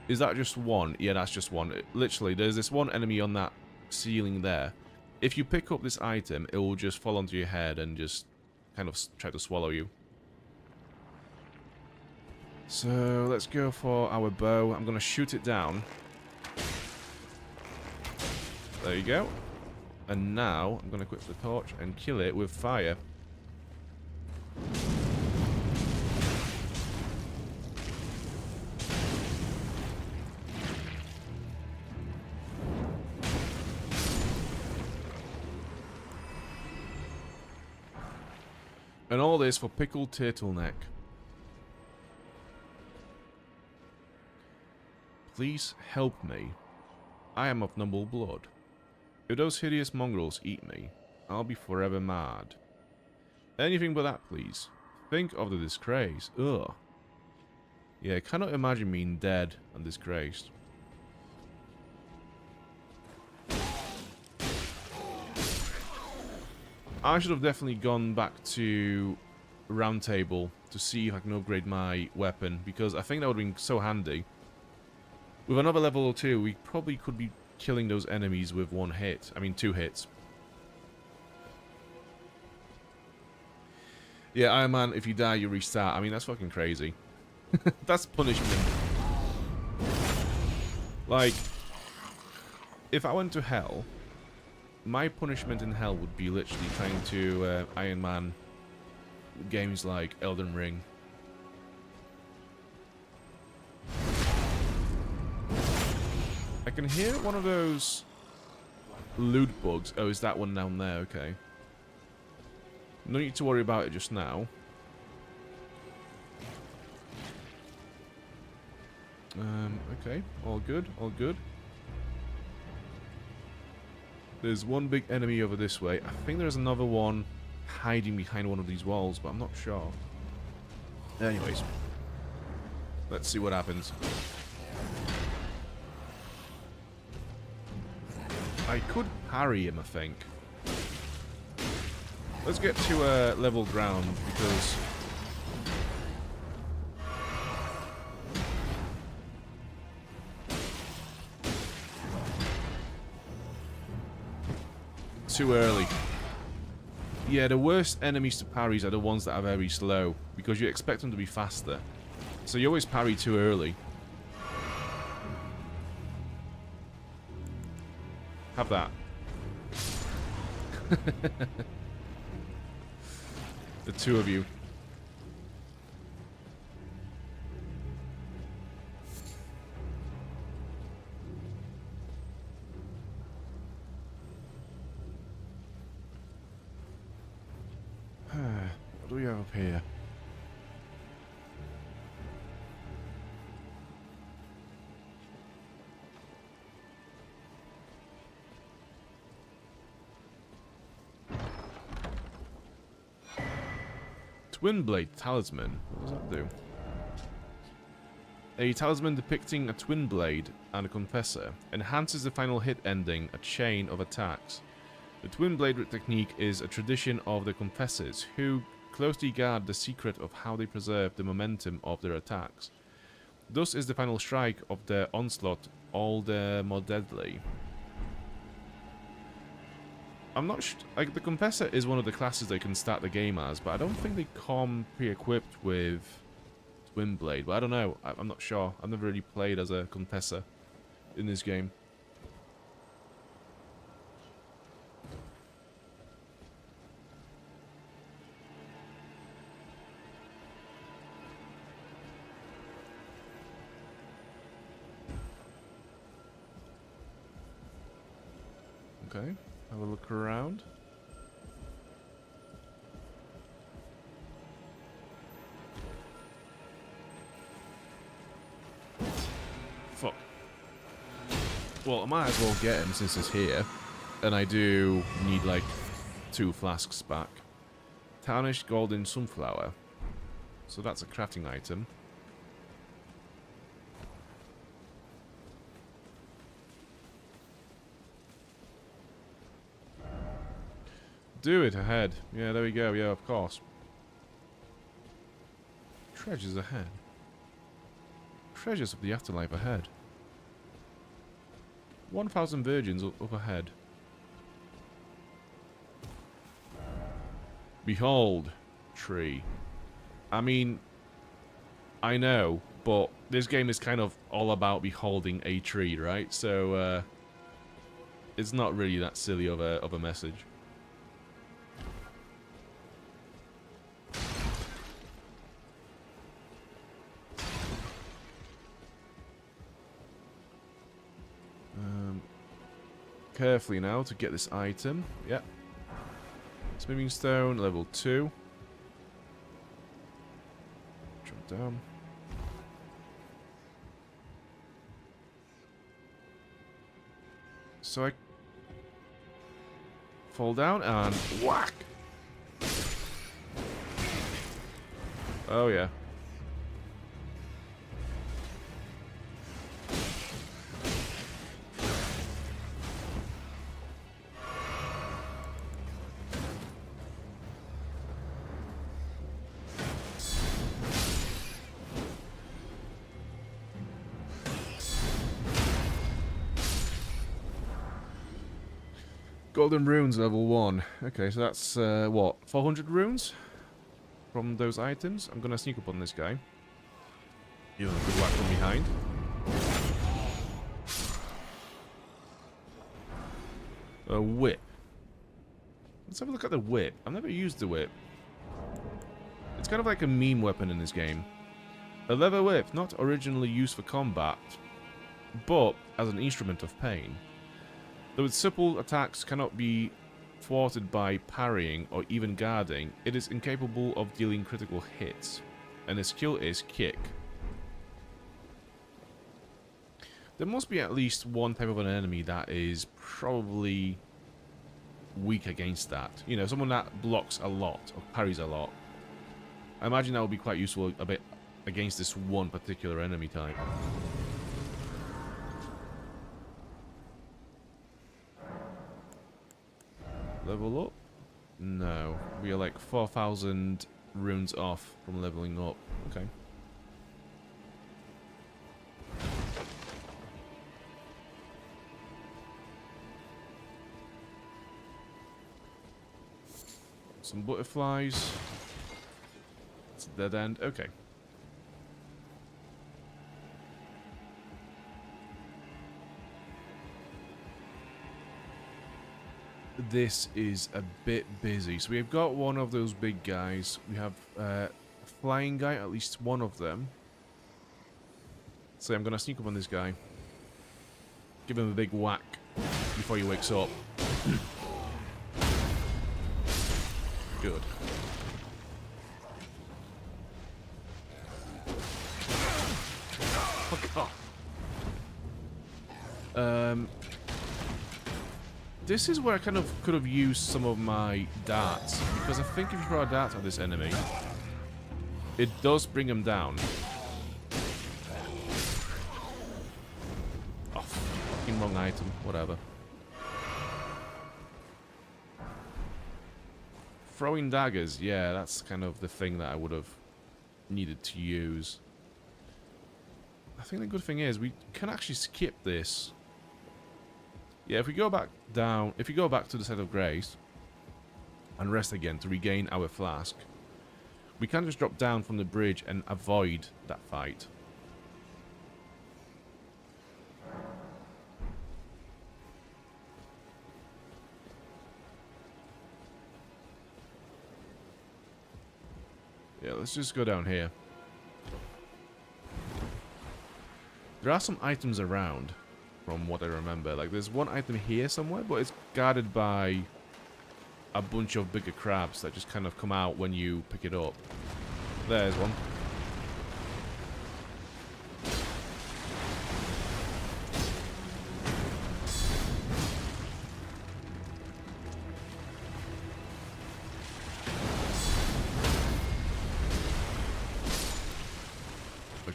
Is that just one? Yeah, that's just one. Literally, there's this one enemy on that ceiling there. If you pick up this item, it will just fall onto your head and just kind of try to swallow you. So, let's go for our bow. I'm going to shoot it down. There you go. And now, I'm going to equip the torch and kill it with fire. And all this for pickled turtleneck. Please help me. I am of noble blood. If those hideous mongrels eat me, I'll be forever mad. Anything but that, please. Think of the disgrace. Ugh. Yeah, I cannot imagine being dead and disgraced. I should have definitely gone back to Roundtable to see if I can upgrade my weapon, because I think that would have been so handy. With another level or two, we probably could be killing those enemies with one hit. I mean, 2 hits. Yeah, Iron Man, if you die, you restart. I mean, that's fucking crazy. That's punishment. Like, if I went to hell... My punishment in hell would be literally trying to Iron Man games like Elden Ring. I can hear one of those loot bugs. Oh, is that one down there? Okay. No need to worry about it just now. Okay. All good. All good. There's one big enemy over this way. I think there's another one hiding behind one of these walls, but I'm not sure. Anyways. Let's see what happens. I could parry him, I think. Let's get to level ground, because... too early. Yeah, the worst enemies to parries are the ones that are very slow, because you expect them to be faster. So you always parry too early. Have that. The two of you. What do we have up here? Twin Blade Talisman. What does that do? A talisman depicting a twin blade and a confessor enhances the final hit ending a chain of attacks. The twin blade technique is a tradition of the confessors, who closely guard the secret of how they preserve the momentum of their attacks. Thus is the final strike of their onslaught all the more deadly. I'm not like, the confessor is one of the classes they can start the game as, but I don't think they come pre-equipped with twin blade. But I don't know. I'm not sure. I've never really played as a confessor in this game. Okay, have a look around. Fuck. Well, I might as well get him since he's here. And I do need, like, 2 flasks back. Tarnished golden sunflower. So that's a crafting item. Do it ahead. Yeah, there we go. Yeah, of course. Treasures ahead. Treasures of the afterlife ahead. 1,000 virgins up ahead. Behold, tree. I mean, I know, but this game is kind of all about beholding a tree, right? So, it's not really that silly of a message. Carefully now to get this item. Yep. Smithing stone, level 2. Jump down. So I fall down and whack. Oh yeah. Golden runes level 1. Okay, so that's what, 400 runes from those items. I'm gonna sneak up on this guy. Give him a good whack from behind. A whip. Let's have a look at the whip. I've never used the whip. It's kind of like a meme weapon in this game. A leather whip, not originally used for combat, but as an instrument of pain. Though its simple attacks cannot be thwarted by parrying or even guarding, it is incapable of dealing critical hits, and its skill is kick. There must be at least one type of an enemy that is probably weak against that. You know, someone that blocks a lot or parries a lot. I imagine that would be quite useful a bit against this one particular enemy type. Level up? No. We are like 4,000 runes off from leveling up. Okay. Some butterflies. It's a dead end. Okay. This is a bit busy. So we've got one of those big guys. We have a flying guy, at least one of them. So I'm going to sneak up on this guy. Give him a big whack before he wakes up. Good. Fuck off. This is where I kind of could have used some of my darts, because I think if you throw a dart at this enemy, it does bring him down. Oh, fucking wrong item. Whatever. Throwing daggers, yeah, that's kind of the thing that I would have needed to use. I think the good thing is we can actually skip this. Yeah, if we go back down, if we go back to the Site of Grace and rest again to regain our flask, we can just drop down from the bridge and avoid that fight. Yeah, let's just go down here. There are some items around, from what I remember. Like, there's one item here somewhere, but it's guarded by a bunch of bigger crabs that just kind of come out when you pick it up. There's one.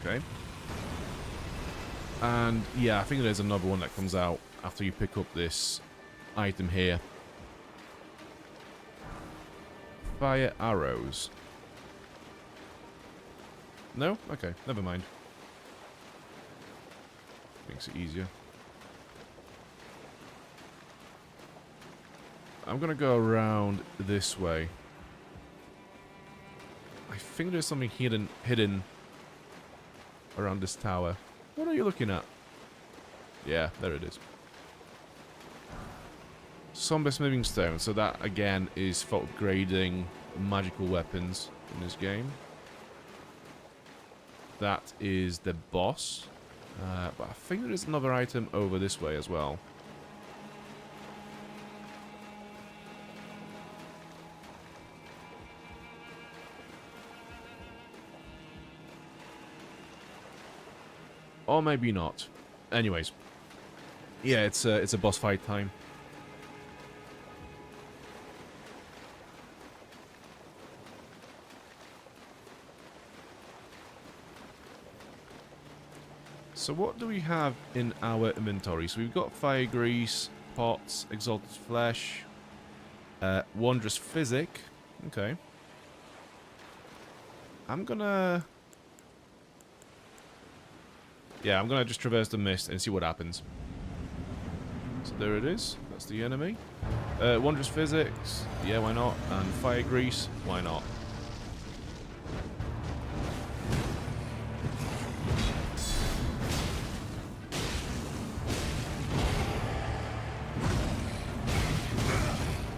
Okay. And yeah, I think there's another one that comes out after you pick up this item here. Fire arrows. No? Okay, never mind. Makes it easier. I'm gonna go around this way. I think there's something hidden around this tower. What are you looking at? Yeah, there it is. Somber smithing stone. So that again is for upgrading magical weapons in this game. That is the boss. But I think there is another item over this way as well. Or maybe not. Anyways. Yeah, it's a boss fight time. So what do we have in our inventory? So we've got fire grease, pots, exalted flesh, wondrous physic. Okay. I'm gonna just traverse the mist and see what happens. So there it is. That's the enemy. Wondrous physics. Yeah, why not? And fire grease. Why not?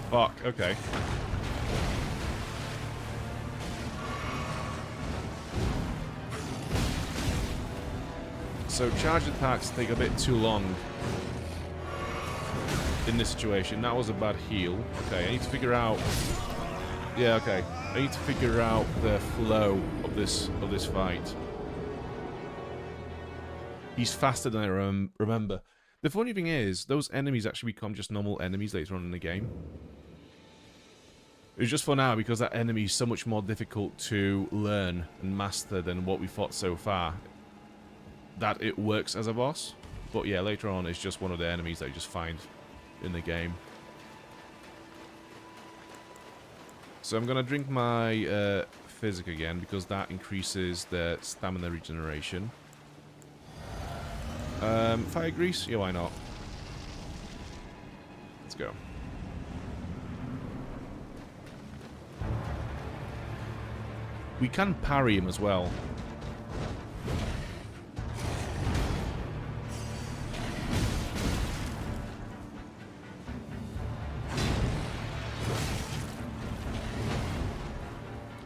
Fuck, okay. So charged attacks take a bit too long in this situation. That was a bad heal. Okay, I need to figure out... Yeah, okay. I need to figure out the flow of this fight. He's faster than I remember. The funny thing is, those enemies actually become just normal enemies later on in the game. It's just for now because that enemy is so much more difficult to learn and master than what we fought so far, that it works as a boss. But yeah, later on it's just one of the enemies that you just find in the game. So I'm gonna drink my physic again because that increases the stamina regeneration. Fire grease? Yeah, why not? Let's go. We can parry him as well.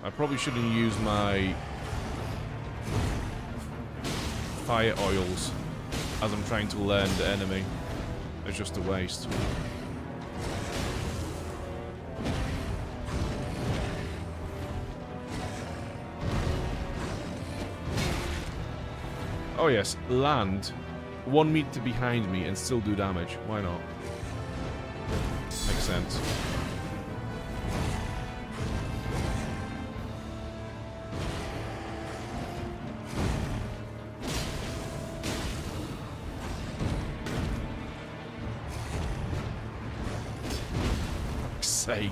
I probably shouldn't use my fire oils as I'm trying to learn the enemy. It's just a waste. Oh yes, land 1 meter behind me and still do damage. Why not? Makes sense. For fuck's sake.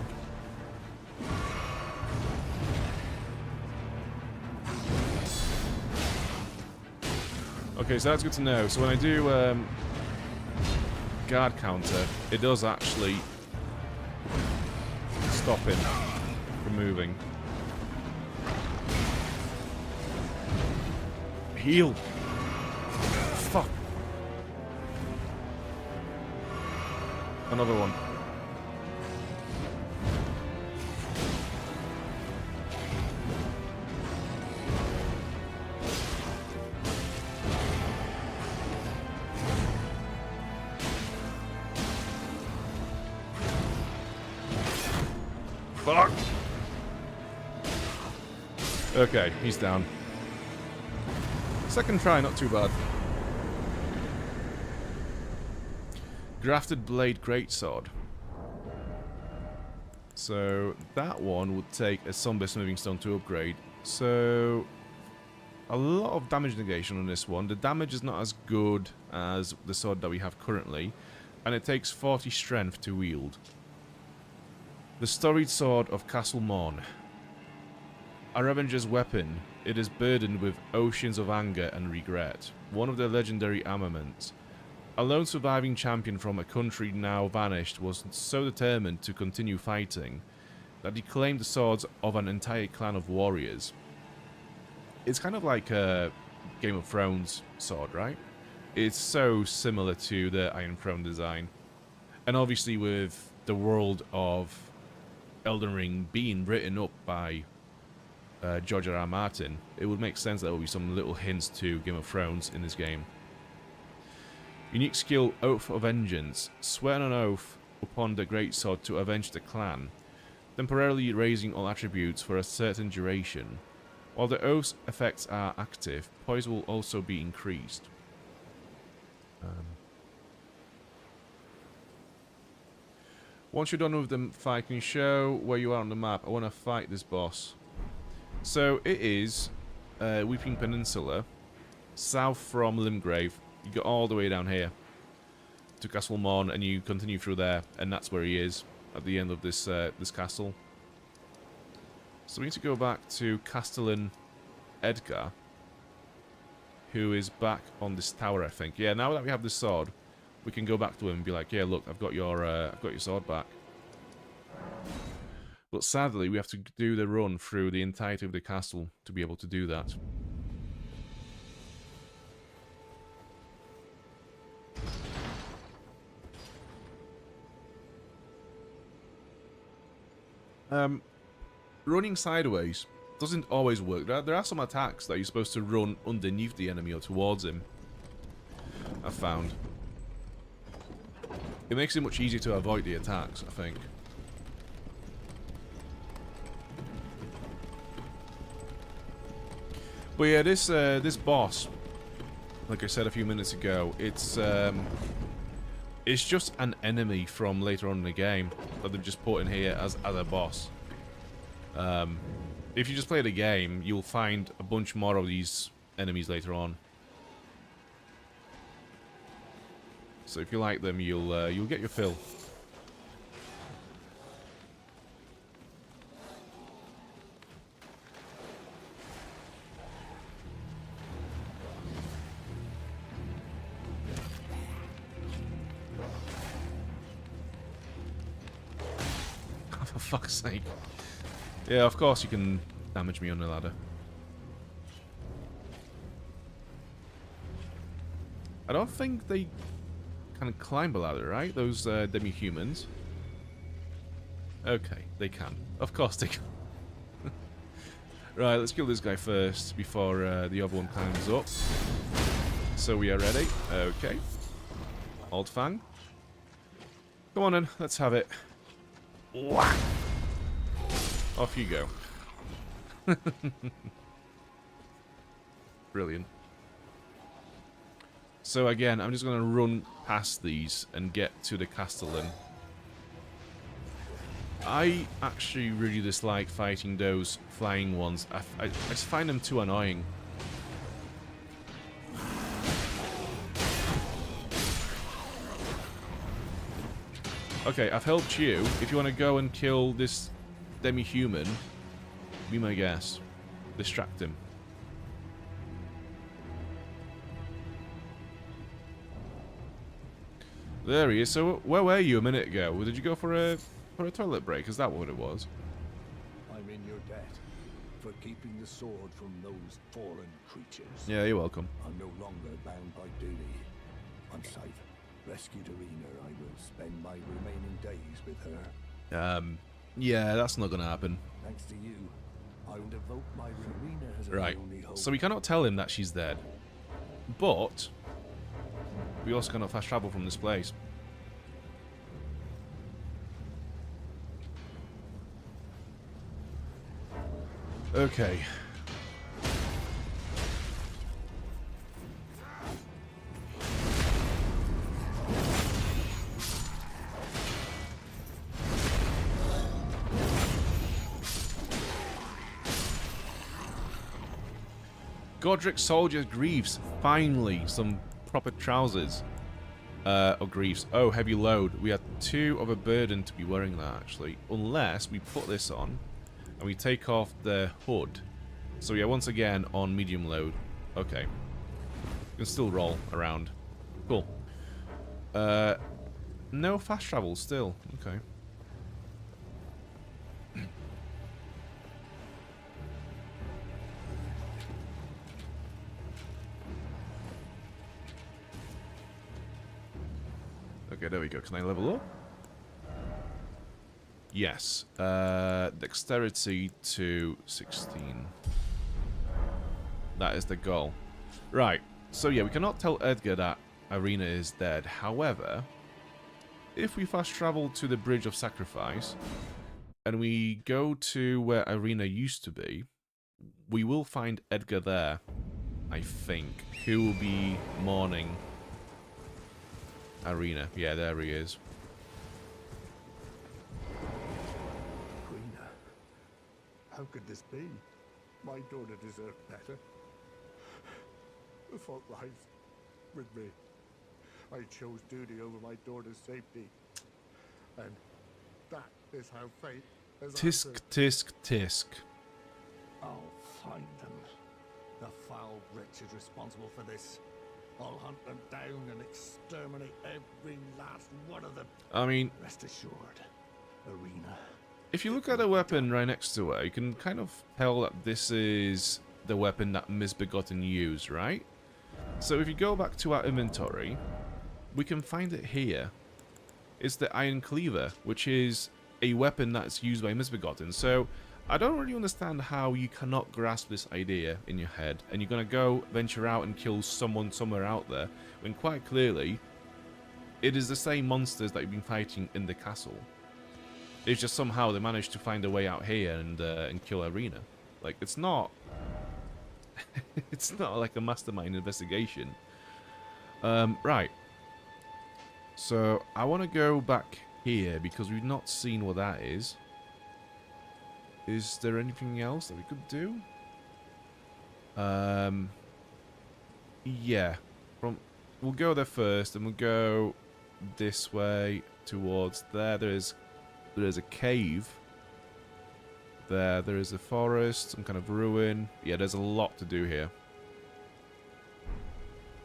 Okay, so that's good to know. So when I do guard counter, it does actually stop him from moving. Heal! Fuck! Another one. Fuck! Okay, he's down. Second try, not too bad. Grafted Blade Greatsword. So, that one would take a Sunburst Moving Stone to upgrade. So, a lot of damage negation on this one. The damage is not as good as the sword that we have currently. And it takes 40 strength to wield. The Storied Sword of Castle Morne. A Revenger's weapon, it is burdened with oceans of anger and regret. One of their legendary armaments. A lone surviving champion from a country now vanished was so determined to continue fighting that he claimed the swords of an entire clan of warriors. It's kind of like a Game of Thrones sword, right? It's so similar to the Iron Throne design. And obviously with the world of Elden Ring being written up by George R.R. Martin, it would make sense that there will be some little hints to Game of Thrones in this game. Unique skill, Oath of Vengeance. Swear an oath upon the greatsword to avenge the clan, temporarily raising all attributes for a certain duration. While the oath's effects are active, poise will also be increased. Once you're done with the fight, can you show where you are on the map? I want to fight this boss. So it is Weeping Peninsula, south from Limgrave. You go all the way down here to Castle Morne, and you continue through there, and that's where he is at the end of this this castle. So we need to go back to Castellan Edgar, who is back on this tower, I think. Yeah, now that we have the sword, we can go back to him and be like, "Yeah, look, I've got your sword back." But sadly, we have to do the run through the entirety of the castle to be able to do that. Running sideways doesn't always work. There are some attacks that you're supposed to run underneath the enemy or towards him, I've found. It makes it much easier to avoid the attacks, I think. But yeah, this boss, like I said a few minutes ago, it's just an enemy from later on in the game that they've just put in here as a boss. If you just play the game, you'll find a bunch more of these enemies later on. So if you like them, you'll get your fill. For fuck's sake. Yeah, of course you can damage me on the ladder. I don't think they can climb a ladder, right? Those Demi-Humans. Okay, they can. Of course they can. Right, let's kill this guy first before the other one climbs up. So we are ready. Okay. Old Fang. Come on then, let's have it. Whack! Off you go. Brilliant. So again, I'm just going to run past these and get to the castle then. I actually really dislike fighting those flying ones. I just find them too annoying. Okay, I've helped you. If you want to go and kill this Demi-Human, be my guest. Distract him. There he is. So where were you a minute ago? Did you go for a toilet break? Is that what it was? I'm in your debt for keeping the sword from those fallen creatures. Yeah, you're welcome. I'm no longer bound by duty. Once I've rescued Irina, I will spend my remaining days with her. Yeah, that's not gonna happen. Thanks to you, I will devote my Irina as our Right. only hope. So we cannot tell him that she's dead. But we also cannot fast travel from this place. Okay. Godric Soldier Greaves. Finally, some proper trousers. Or Greaves. Oh, heavy load. We had too of a burden to be wearing that, actually. Unless we put this on and we take off the hood. So yeah, once again on medium load. Okay. We can still roll around. Cool. No fast travel still. Okay. Okay, there we go. Can I level up? Yes. Dexterity to 16. That is the goal. Right. So yeah, we cannot tell Edgar that Irina is dead. However, if we fast travel to the Bridge of Sacrifice and we go to where Irina used to be, we will find Edgar there, I think, who will be mourning Irina. Yeah, there he is. Irina, how could this be? My daughter deserved better. The fault lies with me. I chose duty over my daughter's safety. And that is how fate has Tisk, answered. tisk, tisk. I'll find them. The foul wretch is responsible for this. I'll hunt them down and exterminate every last one of them. I mean, Rest assured, Irina. if you look at the weapon right next to her, you can kind of tell that this is the weapon that Misbegotten used, right? So if you go back to our inventory, we can find it here. It's the Iron Cleaver, which is a weapon that's used by Misbegotten. So I don't really understand how you cannot grasp this idea in your head and you're going to go venture out and kill someone somewhere out there when quite clearly it is the same monsters that you've been fighting in the castle. It's just somehow they managed to find a way out here and kill Irina. Like, it's not it's not like a mastermind investigation. Right. So I want to go back here because we've not seen what that is. Is there anything else that we could do? Yeah. We'll go there first, and we'll go this way towards there. There is a cave. There is a forest, some kind of ruin. Yeah, there's a lot to do here.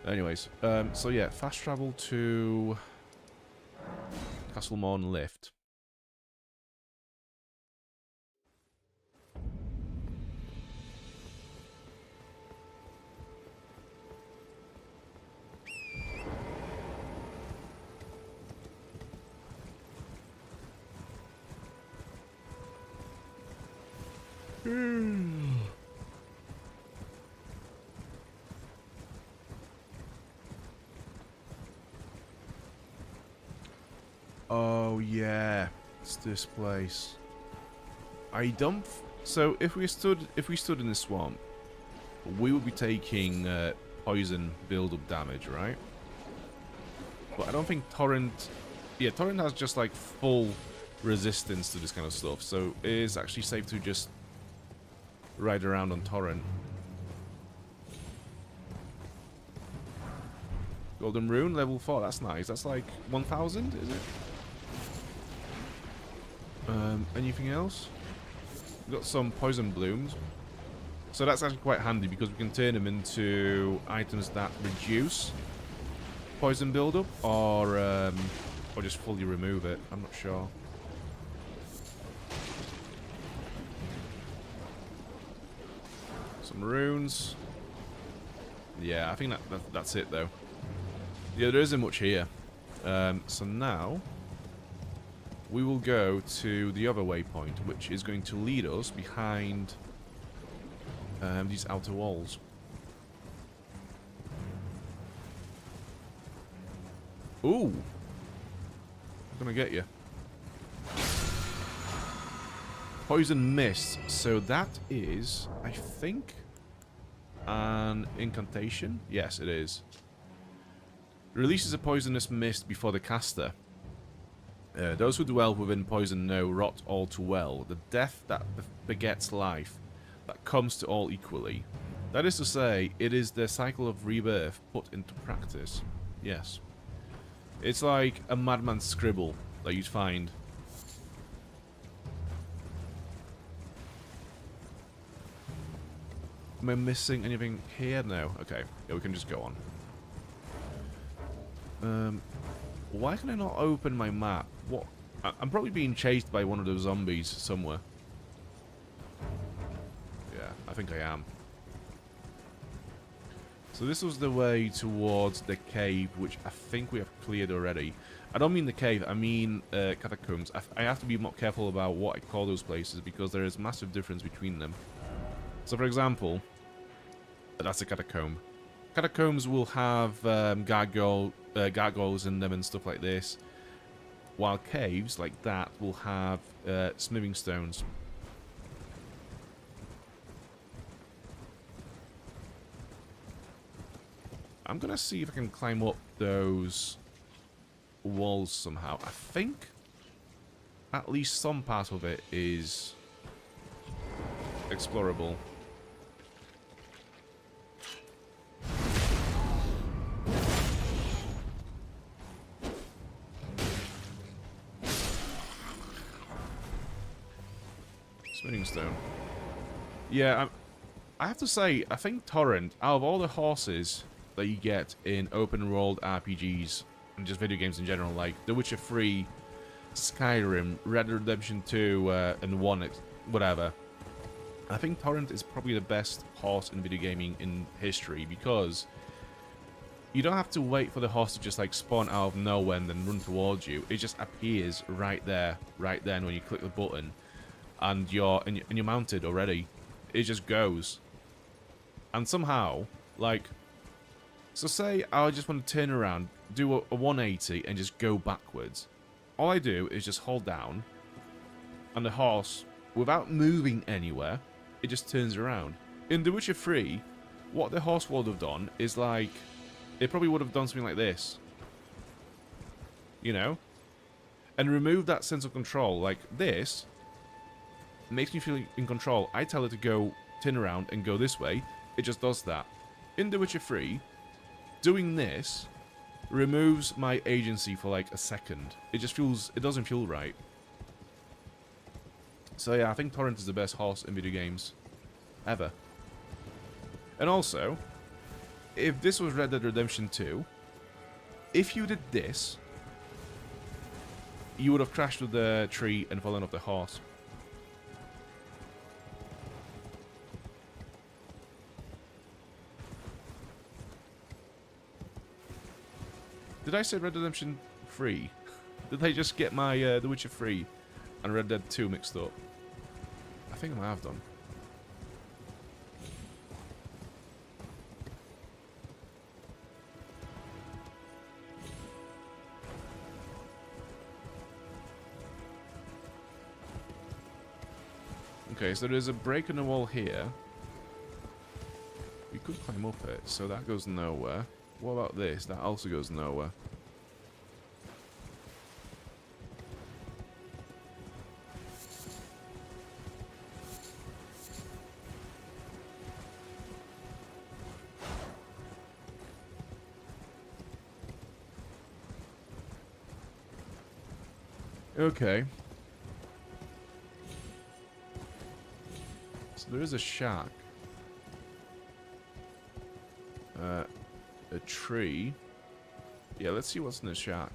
Anyways, so yeah, fast travel to Castle Morne lift. Oh yeah, it's this place. I don't. So if we stood in the swamp, we would be taking poison build-up damage, right? But I don't think Torrent. Yeah, Torrent has just like full resistance to this kind of stuff, so it is actually safe to just ride around on Torrent. Golden Rune, level 4, that's nice. That's like 1,000, is it? Anything else? We've got some poison blooms. So that's actually quite handy because we can turn them into items that reduce poison buildup or just fully remove it. I'm not sure. Some runes. Yeah, I think that's it though. Yeah, there isn't much here. So now we will go to the other waypoint, which is going to lead us behind these outer walls. Ooh! I'm gonna get you. Poison Mist. So that is, I think, an incantation? Yes, it is. Releases a poisonous mist before the caster. Those who dwell within poison know rot all too well. The death that begets life, that comes to all equally. That is to say, it is the cycle of rebirth put into practice. Yes. It's like a madman's scribble that you'd find. Am I missing anything here? No. Okay. Yeah, we can just go on. Why can I not open my map? What? I'm probably being chased by one of those zombies somewhere. Yeah, I think I am. So this was the way towards the cave, which I think we have cleared already. I don't mean the cave, I mean catacombs. I have to be more careful about what I call those places because there is massive difference between them. So for example, that's a catacomb. Catacombs will have gargoyles in them and stuff like this, while caves like that will have smithing stones. I'm gonna see if I can climb up those walls somehow. I think at least some part of it is explorable. Smithing stone. Yeah, I have to say, I think Torrent, out of all the horses that you get in open world RPGs and just video games in general, like The Witcher 3, Skyrim, Red Dead Redemption 2, and 1, whatever, I think Torrent is probably the best horse in video gaming in history because you don't have to wait for the horse to just like spawn out of nowhere and then run towards you. It just appears right there, and when you click the button, and you're mounted already. It just goes. And somehow, like, so say I just want to turn around, do a 180 and just go backwards. All I do is just hold down, and the horse, without moving anywhere, it just turns around. In The Witcher 3, what the horse would have done is like, it probably would have done something like this. You know? And remove that sense of control. Like this makes me feel in control. I tell it to go, turn around and go this way. It just does that. In The Witcher 3, doing this removes my agency for like a second. It just feels, it doesn't feel right. So yeah, I think Torrent is the best horse in video games ever. And also, if this was Red Dead Redemption 2, if you did this, you would have crashed with the tree and fallen off the horse. Did I say Red Dead Redemption 3? Did I just get my The Witcher 3 and Red Dead 2 mixed up? I think I might have done. Okay, so there's a break in the wall here. We could climb up it, so that goes nowhere. What about this? That also goes nowhere. Okay. So there is a shack. A tree. Yeah, let's see what's in the shack.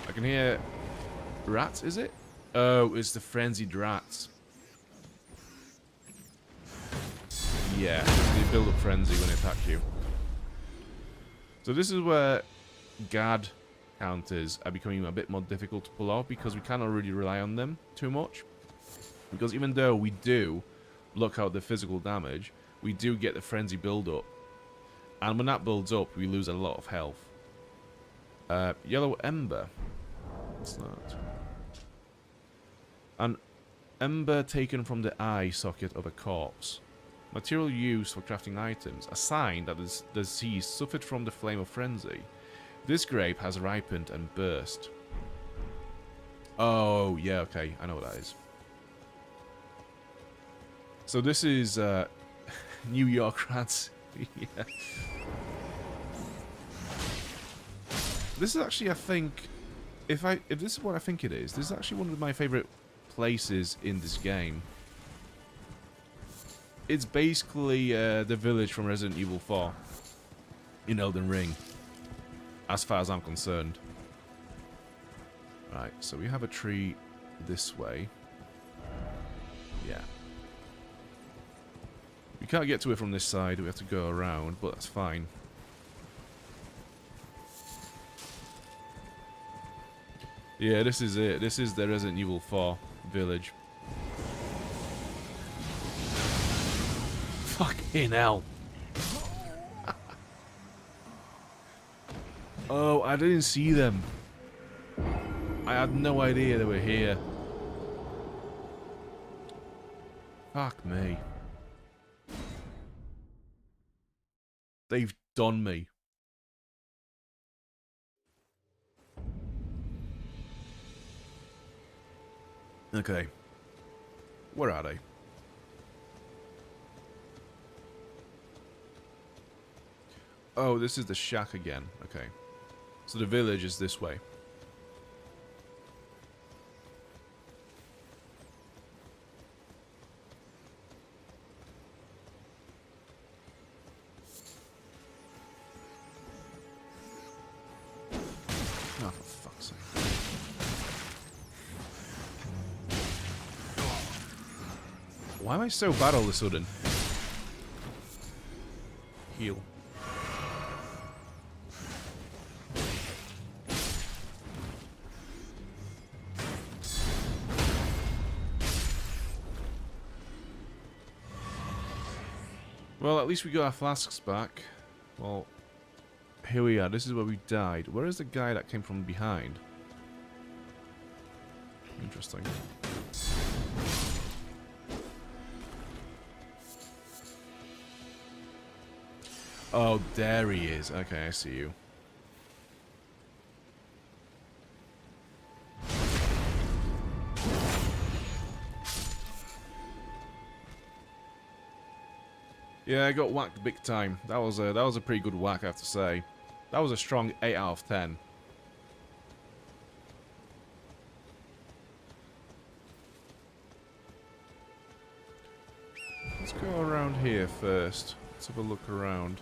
I can hear rats, is it? Oh, it's the frenzied rats. Yeah, they build up frenzy when they attack you. So this is where guard counters are becoming a bit more difficult to pull off because we cannot really rely on them too much. Because even though we do block out the physical damage, we do get the frenzy build up. And when that builds up, we lose a lot of health. Yellow ember. What's that? An ember taken from the eye socket of a corpse. Material used for crafting items. A sign that the deceased suffered from the flame of frenzy. This grape has ripened and burst. Oh, yeah, okay. I know what that is. So this is New York rats. Yeah. This is actually, I think, if this is what I think it is, this is actually one of my favorite places in this game. It's basically the village from Resident Evil 4 in Elden Ring, as far as I'm concerned. Right, so we have a tree this way. Yeah. We can't get to it from this side, we have to go around, but that's fine. Yeah, this is it. This is the Resident Evil 4 village. Fucking hell. Oh, I didn't see them. I had no idea they were here. Fuck me. They've done me. Okay. Where are they? Oh, this is the shack again. Okay. So the village is this way. Oh, for fuck's sake. Why am I so bad all of a sudden? Heal. Well, at least we got our flasks back. Well, here we are. This is where we died. Where is the guy that came from behind? Interesting. Oh, there he is. Okay, I see you. Yeah, I got whacked big time. That was a pretty good whack, I have to say. That was a strong 8 out of 10. Let's go around here first. Let's have a look around.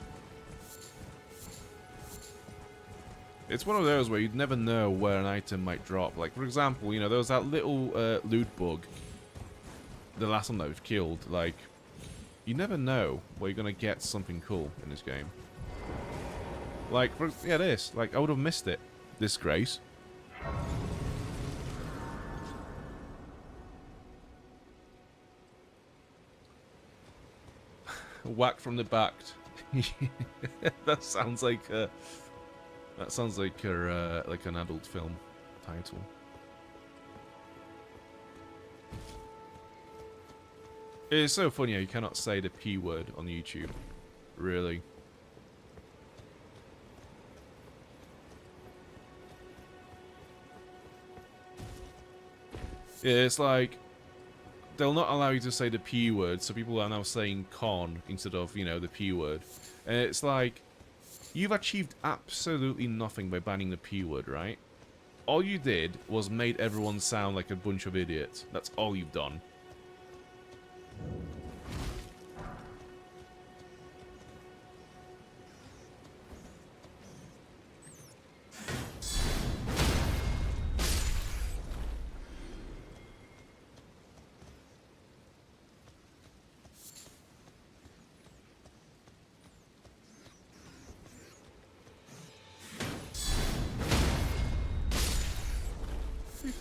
It's one of those where you'd never know where an item might drop. Like, for example, you know, there was that little loot bug. The last one that we've killed. Like, you never know where you're going to get something cool in this game. Like, yeah, this. Like, I would have missed it. Disgrace. Whack from the back. That sounds like a... That sounds like an adult film title. It's so funny how you cannot say the P word on YouTube. Really. Yeah, it's like they'll not allow you to say the P word, so people are now saying con instead of, you know, the P word. And it's like, you've achieved absolutely nothing by banning the P word, right? All you did was made everyone sound like a bunch of idiots. That's all you've done.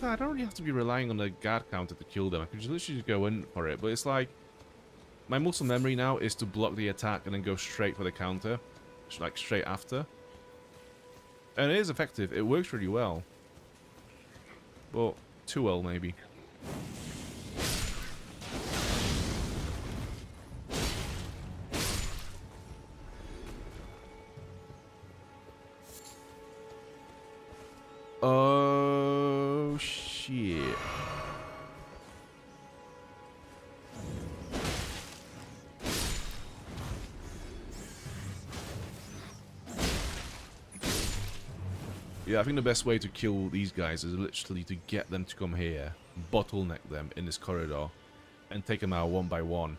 I don't really have to be relying on the guard counter to kill them. I can just literally just go in for it. But it's like, my muscle memory now is to block the attack and then go straight for the counter. Like, straight after. And it is effective. It works really well. But, too well, maybe. Oh, shit. Yeah, I think the best way to kill these guys is literally to get them to come here, bottleneck them in this corridor, and take them out one by one.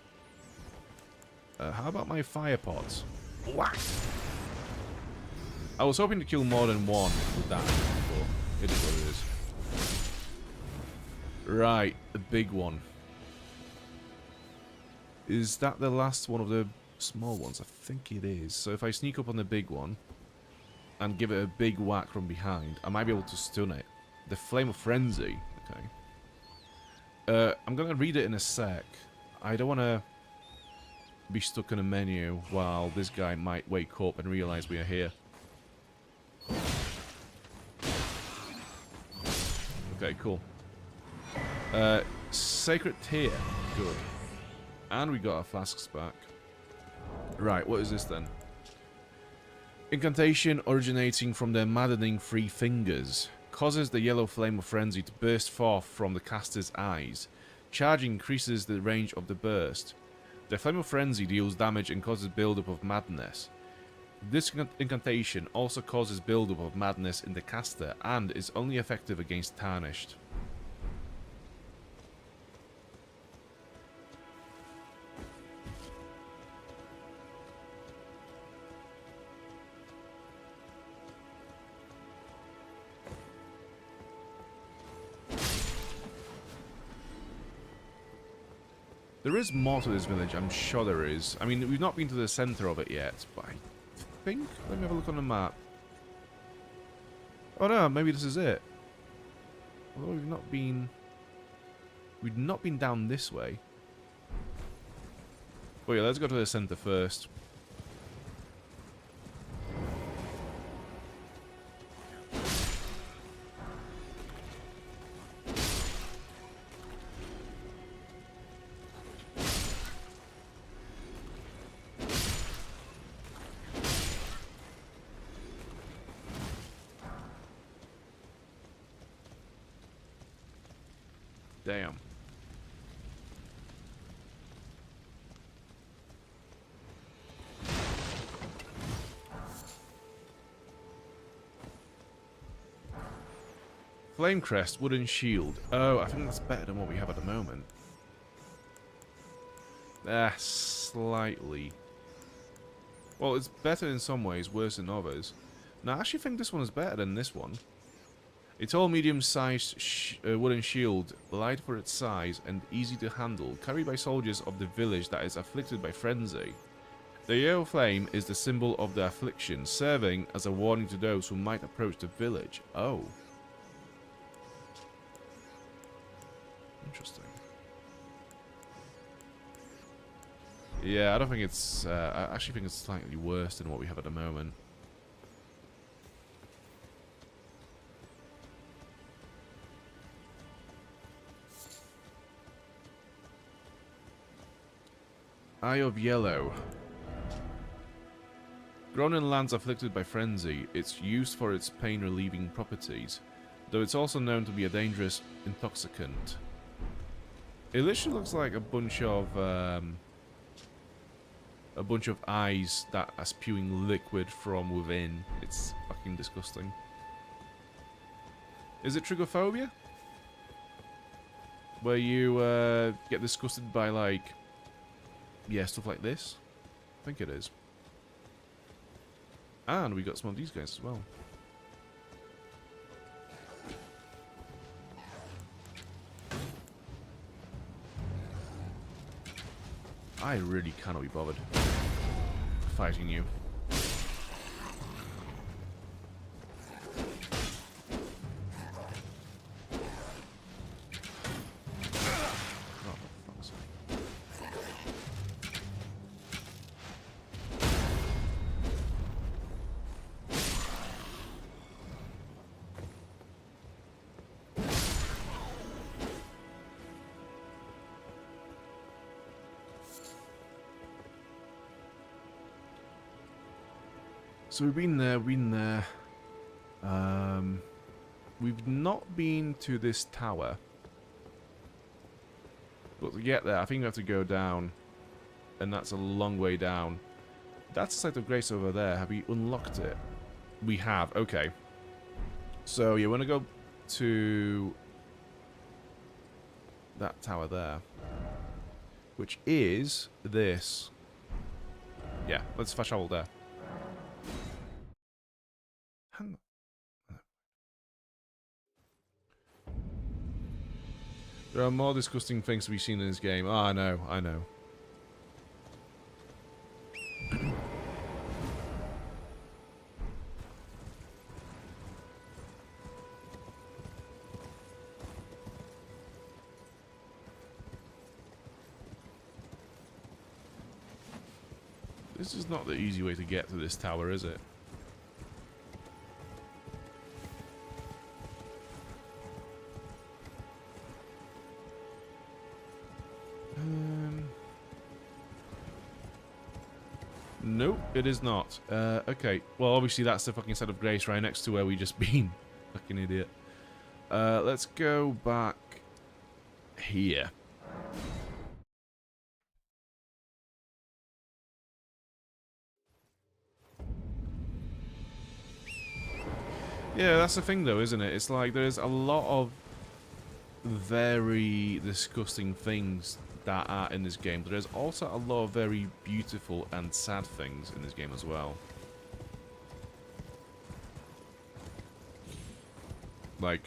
How about my fire pots? Whack! I was hoping to kill more than one with that, but it is what it is. Right, the big one. Is that the last one of the small ones? I think it is. So if I sneak up on the big one and give it a big whack from behind, I might be able to stun it. The Flame of Frenzy. Okay. I'm going to read it in a sec. I don't want to be stuck in a menu while this guy might wake up and realize we are here. Okay, cool. Sacred Tear. Good. And we got our flasks back. Right, what is this then? Incantation originating from their maddening 3 fingers. Causes the yellow flame of frenzy to burst forth from the caster's eyes. Charge increases the range of the burst. The flame of frenzy deals damage and causes buildup of madness. This incantation also causes buildup of madness in the caster and is only effective against tarnished. There is more to this village, I'm sure there is. I mean, we've not been to the center of it yet, but I think... Let me have a look on the map. Oh no, maybe this is it. Although we've not been... We've not been down this way. But yeah, let's go to the center first. Damn. Flame Crest, Wooden Shield. Oh, I think that's better than what we have at the moment. Slightly. Well, it's better in some ways, worse in others. No, I actually think this one is better than this one. A tall, medium-sized wooden shield, light for its size and easy to handle, carried by soldiers of the village that is afflicted by frenzy. The yellow flame is the symbol of the affliction, serving as a warning to those who might approach the village. Oh. Interesting. Yeah, I don't think it's... I actually think it's slightly worse than what we have at the moment. Eye of Yellow. Grown in lands afflicted by frenzy, it's used for its pain-relieving properties, though it's also known to be a dangerous intoxicant. It literally looks like a bunch of eyes that are spewing liquid from within. It's fucking disgusting. Is it trigophobia? Where you get disgusted by, like, yeah, stuff like this? I think it is. And we got some of these guys as well. I really cannot be bothered fighting you. So we've been there, we've not been to this tower. But to get there, I think we have to go down. And that's a long way down. That's the Site of Grace over there. Have we unlocked it? We have, okay. So yeah, we're gonna go to that tower there. Which is this. Yeah, let's fast travel there. Hang on. There are more disgusting things to be seen in this game. Oh, I know, I know. This is not the easy way to get to this tower, is it? Nope, it is not. Okay, well, obviously that's the fucking Site of Grace right next to where we just been. Fucking idiot. Let's go back here. Yeah, that's the thing though, isn't it? It's like there's a lot of very disgusting things that are in this game, but there's also a lot of very beautiful and sad things in this game as well. Like,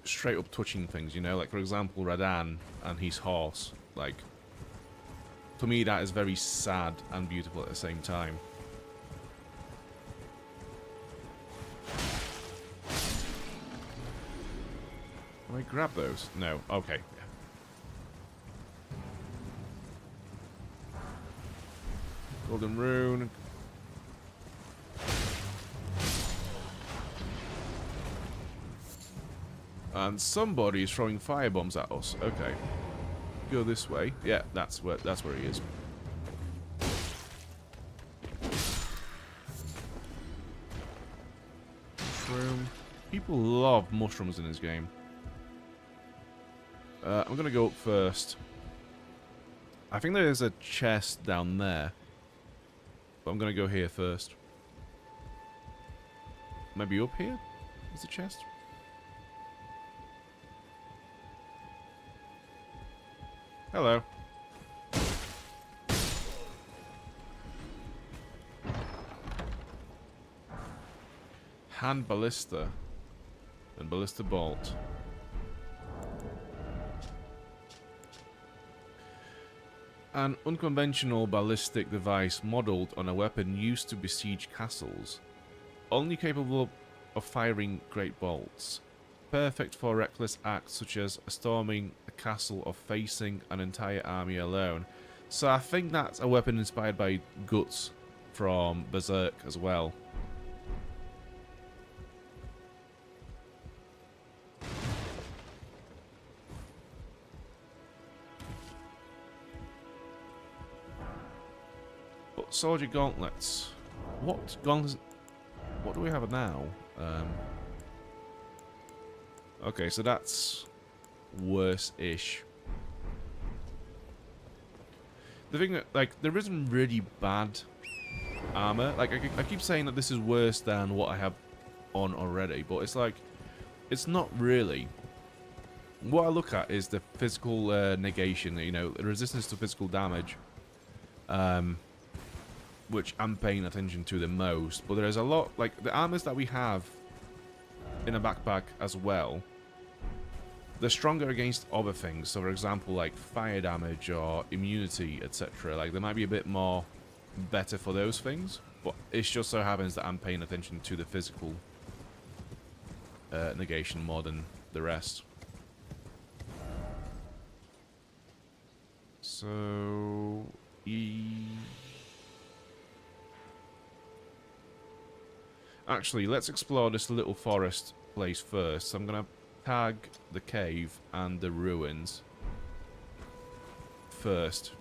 straight up touching things, you know? Like, for example, Radan and his horse. Like, to me that is very sad and beautiful at the same time. Can I grab those? No. Okay. Golden Rune. And somebody is throwing firebombs at us. Okay. Go this way. Yeah, that's where he is. Mushroom. People love mushrooms in this game. I'm gonna go up first. I think there is a chest down there. But I'm gonna go here first. Maybe up here is the chest? Hello. Hand ballista and ballista bolt. An unconventional ballistic device modeled on a weapon used to besiege castles, only capable of firing great bolts. Perfect for reckless acts such as storming a castle or facing an entire army alone. So I think that's a weapon inspired by Guts from Berserk as well. soldier gauntlets. What gauntlets? What do we have now? Okay, so that's worse-ish. The thing that, like, there isn't really bad armor. Like, I keep saying that this is worse than what I have on already, but it's like, it's not really. What I look at is the physical negation, you know, the resistance to physical damage, which I'm paying attention to the most. But there's a lot, like, the armors that we have in a backpack as well, they're stronger against other things. So, for example, like fire damage or immunity, etc. Like, they might be a bit more better for those things, but it just so happens that I'm paying attention to the physical negation more than the rest. So, actually, let's explore this little forest place first. So I'm gonna tag the cave and the ruins first.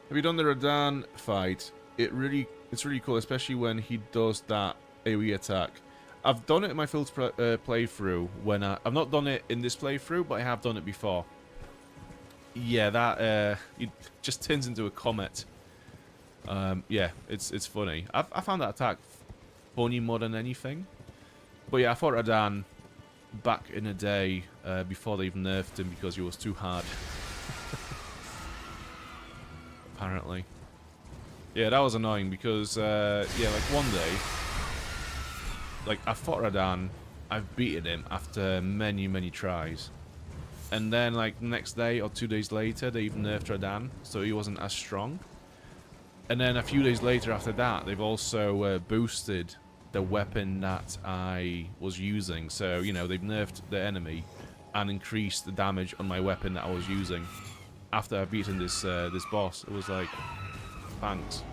Have you done the Radahn fight? It's really cool, especially when he does that AoE attack. I've done it in my field playthrough. When I've not done it in this playthrough, but I have done it before. Yeah, that it just turns into a comet. Yeah, it's funny. I found that attack funny more than anything. But yeah, I fought Radahn back in the day before they even nerfed him because he was too hard. Apparently. Yeah, that was annoying because, yeah, like one day, like I fought Radahn, I've beaten him after many, many tries. And then like the next day or 2 days later, they even nerfed Radahn, so he wasn't as strong. And then a few days later after that, they've also boosted the weapon that I was using. So, you know, they've nerfed the enemy and increased the damage on my weapon that I was using. After I've beaten this this boss, it was like, thanks.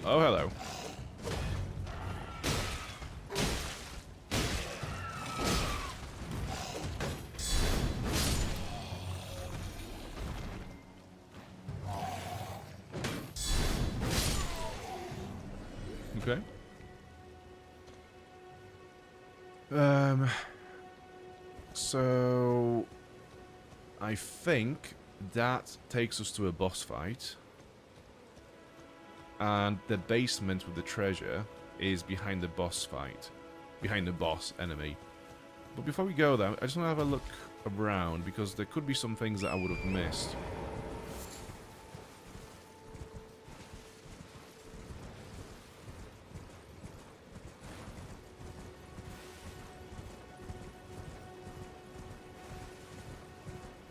Oh, hello. Okay. So I think that takes us to a boss fight. And the basement with the treasure is behind the boss fight. Behind the boss enemy. But before we go there, I just want to have a look around because there could be some things that I would have missed.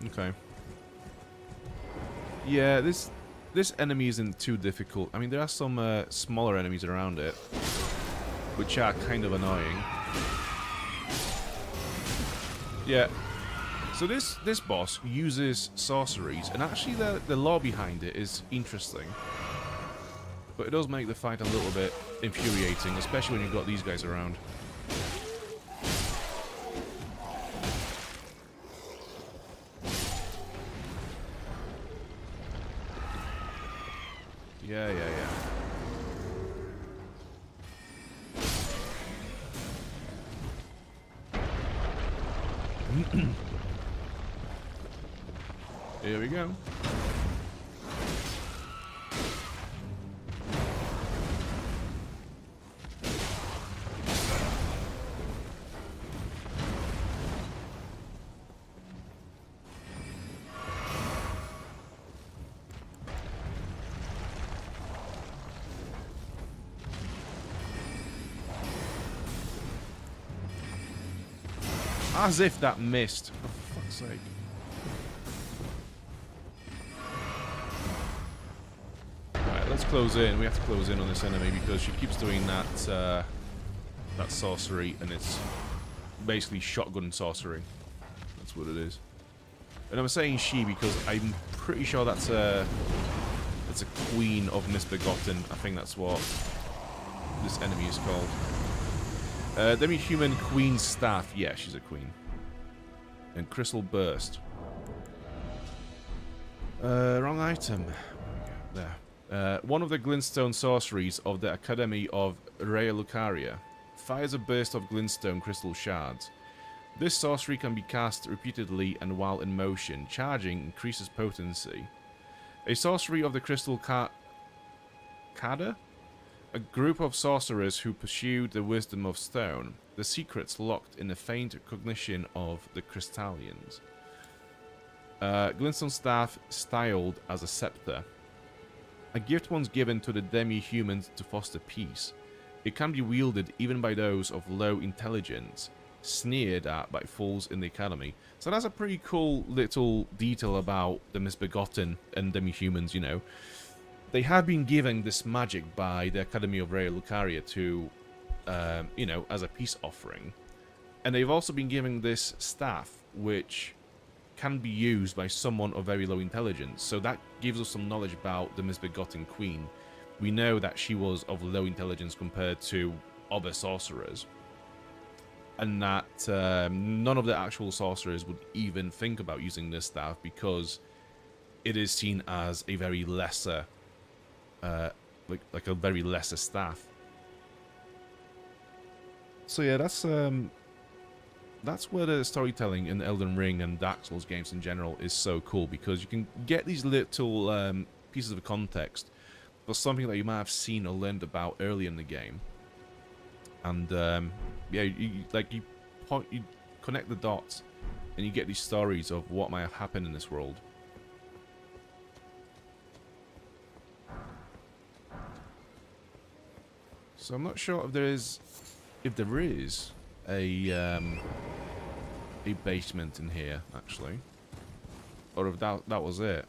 Okay. Yeah, this enemy isn't too difficult. I mean, there are some smaller enemies around it, which are kind of annoying. Yeah. So this boss uses sorceries, and actually the lore behind it is interesting. But it does make the fight a little bit infuriating, especially when you've got these guys around. Yeah. Here we go. As if that missed. For fuck's sake. Right, let's close in. We have to close in on this enemy because she keeps doing that that sorcery, and it's basically shotgun sorcery. That's what it is. And I'm saying she because I'm pretty sure that's a queen of Misbegotten. I think that's what this enemy is called. Demi-Human Queen Staff. Yeah, she's a queen. And Crystal Burst. Wrong item. There. One of the glintstone sorceries of the Academy of Rea Lucaria fires a burst of glintstone crystal shards. This sorcery can be cast repeatedly and while in motion. Charging increases potency. A sorcery of the Crystal Cada? A group of sorcerers who pursued the wisdom of stone. The secrets locked in the faint cognition of the Crystallians. Glintstone Staff styled as a scepter. A gift once given to the demi-humans to foster peace. It can be wielded even by those of low intelligence, sneered at by fools in the academy. So that's a pretty cool little detail about the Misbegotten and demi-humans, you know. They have been given this magic by the Academy of Rea Lucaria to, you know, as a peace offering. And they've also been given this staff, which can be used by someone of very low intelligence. So that gives us some knowledge about the Misbegotten Queen. We know that she was of low intelligence compared to other sorcerers. And that none of the actual sorcerers would even think about using this staff because it is seen as a very lesser, like a very lesser staff. So yeah, that's where the storytelling in Elden Ring and Dark Souls games in general is so cool, because you can get these little pieces of context for something that you might have seen or learned about early in the game. And yeah, you connect the dots, and you get these stories of what might have happened in this world. So I'm not sure if there is a basement in here actually, or if that was it.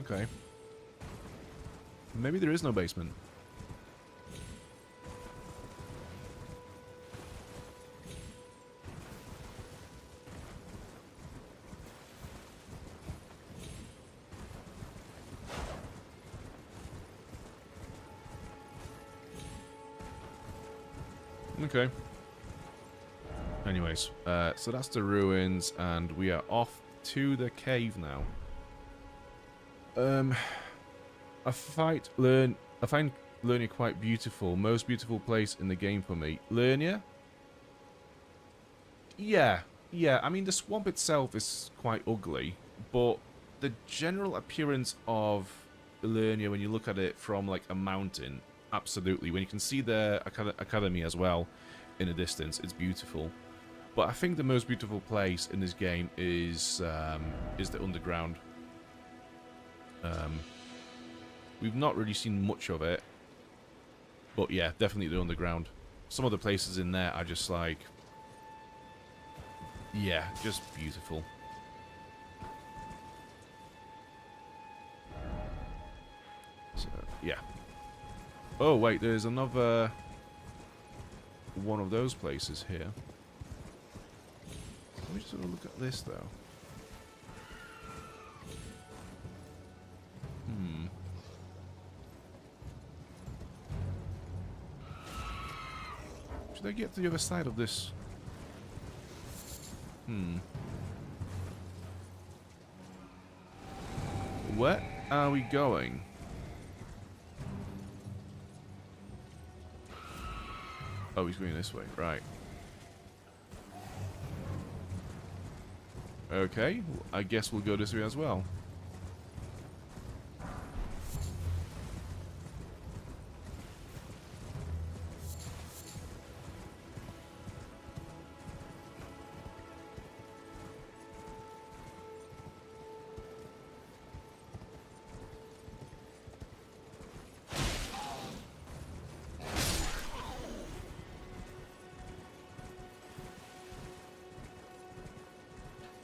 Okay. Maybe there is no basement. Okay. Anyways, so that's the ruins, and we are off to the cave now. I find Lernia quite beautiful. Most beautiful place in the game for me. Lernia? Yeah. I mean, the swamp itself is quite ugly, but the general appearance of Lernia, when you look at it from like a mountain, absolutely. When you can see the academy as well in the distance, it's beautiful. But I think the most beautiful place in this game is the underground. We've not really seen much of it, but yeah, definitely the underground. Some of the places in there are just like, yeah, just beautiful. So, yeah. Oh, wait, there's another one of those places here. Let me just have a look at this, though. Should I get to the other side of this? Where are we going? Oh, he's going this way, right. Okay, I guess we'll go this way as well.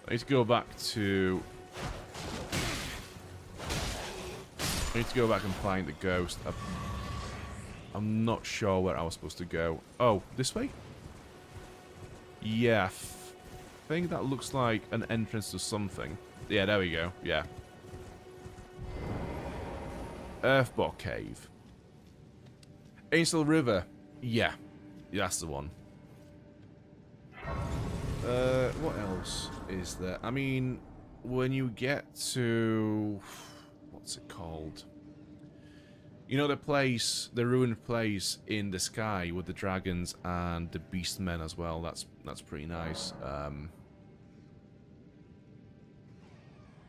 I need to go back to I need to go back and find the ghost. I'm not sure where I was supposed to go. Oh, this way? Yeah, I think that looks like an entrance to something. Yeah, there we go. Yeah. Earthbore Cave. Ailing River. Yeah. That's the one. What else is there? I mean, when you get to... What's it called? You know the place, the ruined place in the sky with the dragons and the beastmen as well. That's pretty nice.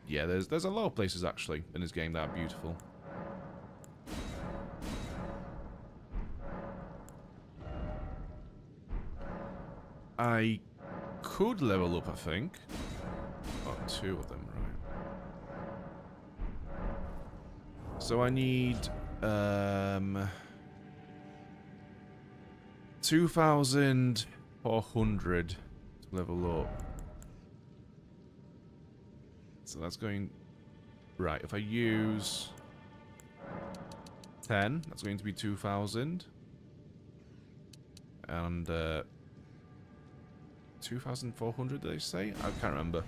Yeah, there's a lot of places actually in this game that are beautiful. I could level up, I think. Oh, 2 of them, right. So I need 2,400 to level up. So that's going... Right, if I use 10, that's going to be 2,000. And 2,400, did they say? I can't remember.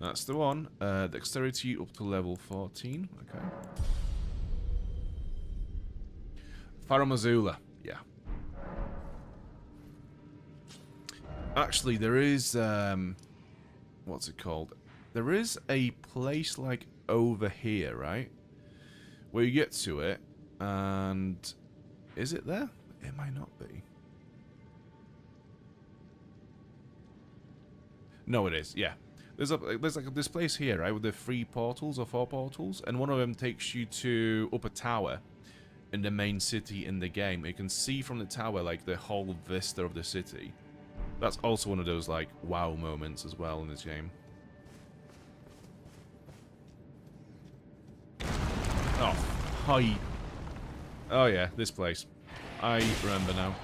That's the one. Dexterity up to level 14. Okay. Faramazula. Yeah. Actually, there is... what's it called? There is a place like over here, right? Where you get to it, and... Is it there? It might not be. No, it is. Yeah. There's like this place here, right, with the 3 portals or 4 portals, and one of them takes you to up a tower in the main city in the game. You can see from the tower like the whole vista of the city. That's also one of those like wow moments as well in this game. Oh, hi. Oh yeah, this place. I remember now.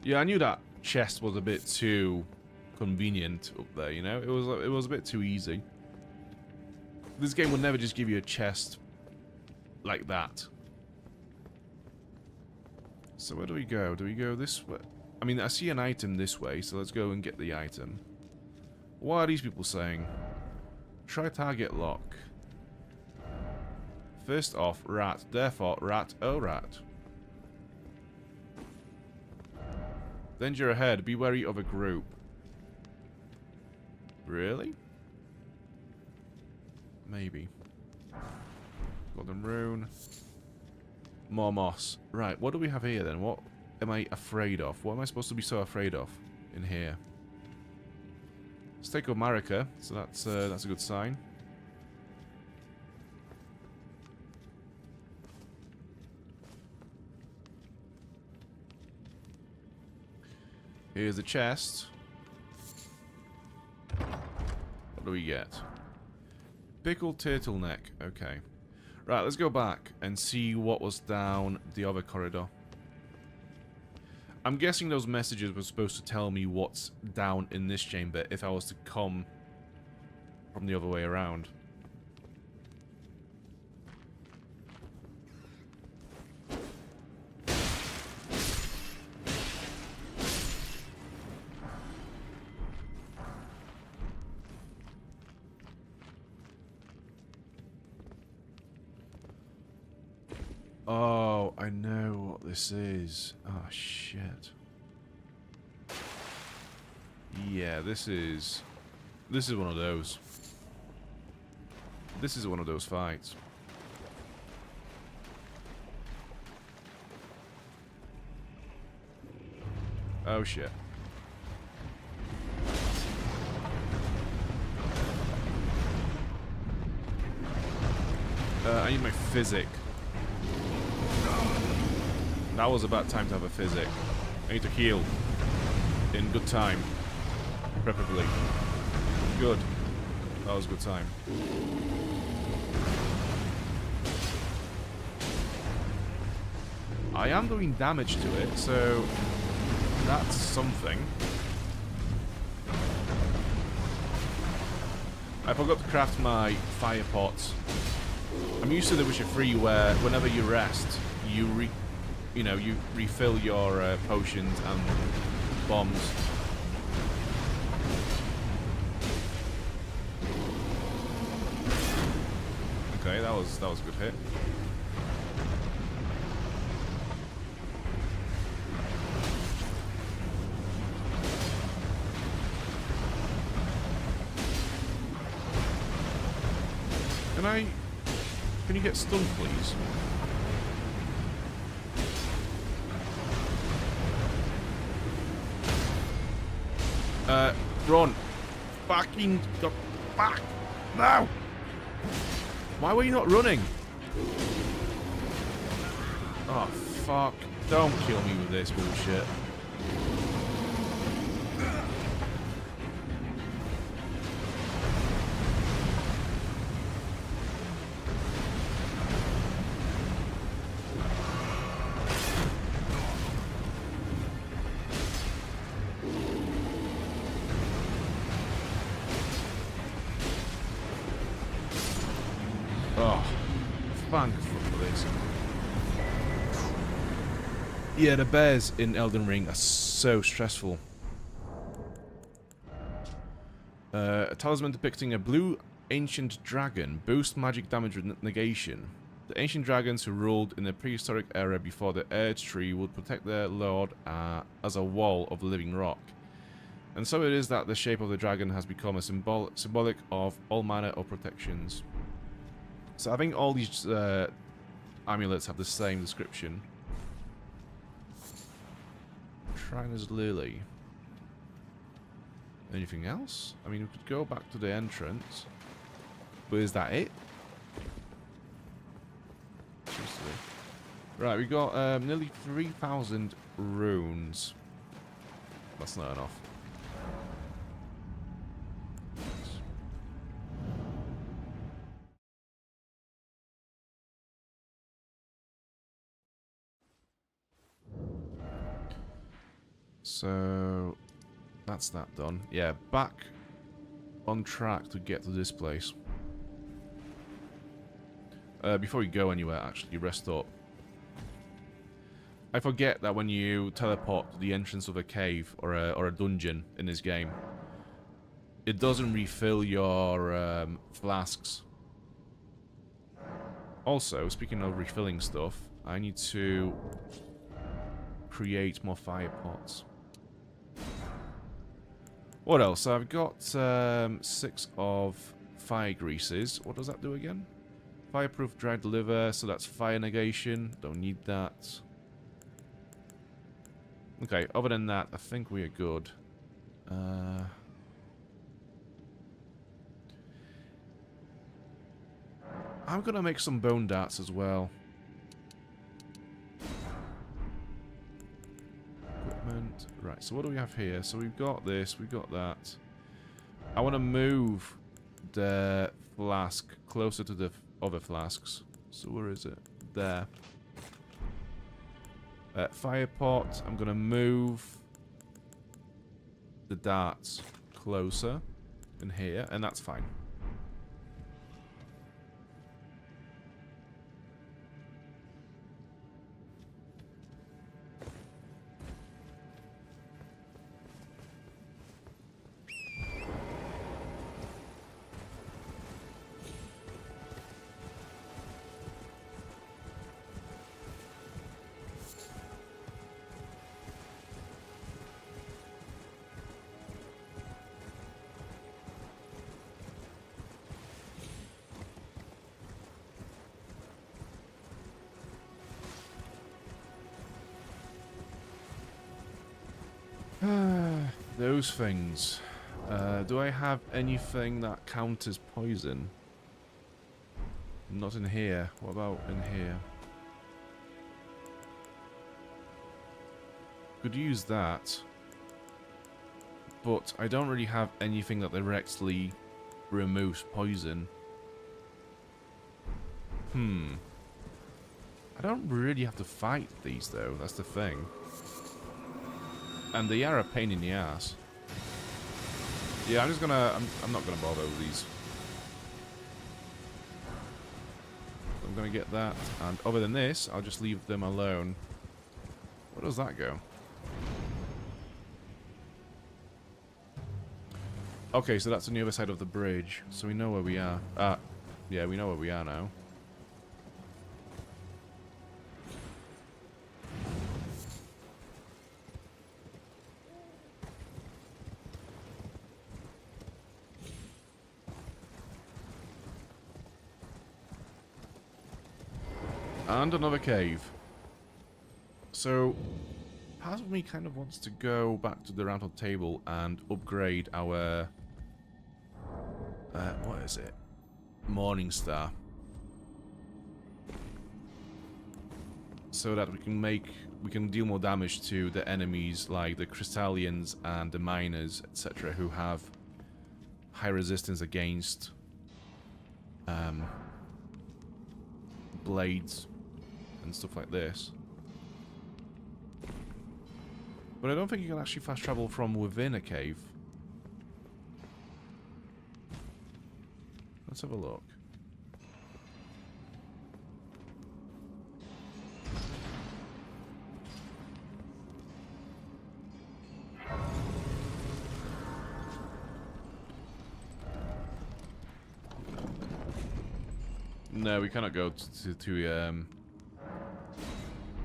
Yeah, I knew that chest was a bit too convenient up there, you know? It was a bit too easy. This game would never just give you a chest like that. So where do we go? Do we go this way? I mean, I see an item this way, so let's go and get the item. What are these people saying? Try target lock. First off, rat. Therefore, rat, oh rat. Danger ahead. Be wary of a group. Really? Maybe. Golden rune. More moss. Right, what do we have here then? What am I afraid of? What am I supposed to be so afraid of in here? Let's take up Marika, so that's a good sign. Here's the chest. What do we get? Pickled turtleneck. Okay. Right, let's go back and see what was down the other corridor. I'm guessing those messages were supposed to tell me what's down in this chamber if I was to come from the other way around. Oh, I know what this is. Oh, shit. Yeah, this is one of those. This is one of those fights. Oh, shit. I need my physic. That was about time to have a physic. I need to heal. In good time. Preferably. Good. That was a good time. I am doing damage to it, so that's something. I forgot to craft my fire pots. I'm used to the Witcher 3 where whenever you rest, you refill your potions and bombs. Okay, that was a good hit. Can you get stunned, please? Run. Fucking go back. No! Why were you not running? Oh, fuck. Don't kill me with this bullshit. Yeah, the bears in Elden Ring are so stressful. A talisman depicting a blue ancient dragon boosts magic damage negation. The ancient dragons who ruled in the prehistoric era before the Erdtree would protect their lord as a wall of living rock. And so it is that the shape of the dragon has become a symbolic of all manner of protections. So I think all these amulets have the same description. Shriner's Lily. Anything else? I mean, we could go back to the entrance. But is that it? Right, we got nearly 3,000 runes. That's not enough. So that's that done. Yeah, back on track to get to this place. Before you go anywhere, actually, rest up. I forget that when you teleport to the entrance of a cave or a dungeon in this game, it doesn't refill your flasks. Also, speaking of refilling stuff, I need to create more fire pots. What else? I've got 6 of fire greases. What does that do again? Fireproof dried liver, so that's fire negation. Don't need that. Okay, other than that, I think we are good. I'm gonna make some bone darts as well. Equipment. Right, so what do we have here? So we've got this, we've got that. I want to move the flask closer to the other flasks. So where is it? There. Fire pot. I'm gonna move the darts closer in here, and that's fine. Those things. Do I have anything that counters poison? Not in here. What about in here? Could use that. But I don't really have anything that directly removes poison. I don't really have to fight these though, that's the thing. And they are a pain in the ass. Yeah, I'm not gonna bother with these. I'm gonna get that, and other than this, I'll just leave them alone. Where does that go? Okay, so that's on the other side of the bridge, so we know where we are. Yeah, we know where we are now. And another cave. So, part of me kind of wants to go back to the Roundtable table and upgrade our... what is it? Morning Star. So that we can deal more damage to the enemies like the Crystallians and the Miners, etc., who have high resistance against blades and stuff like this. But I don't think you can actually fast travel from within a cave. Let's have a look. No, we cannot go to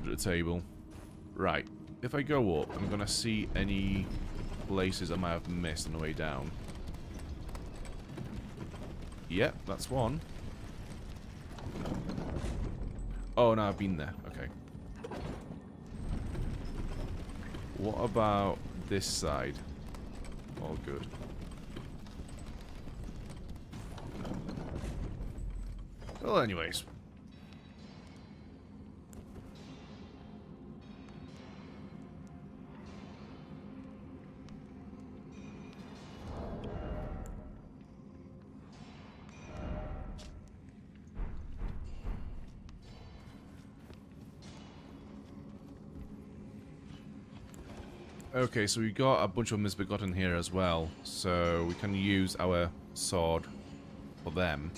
the table. Right. If I go up, I'm gonna see any places I might have missed on the way down. Yep, that's one. Oh, no, I've been there. Okay. What about this side? All good. Well, anyways. Okay, so we got a bunch of Misbegotten here as well, so we can use our sword for them.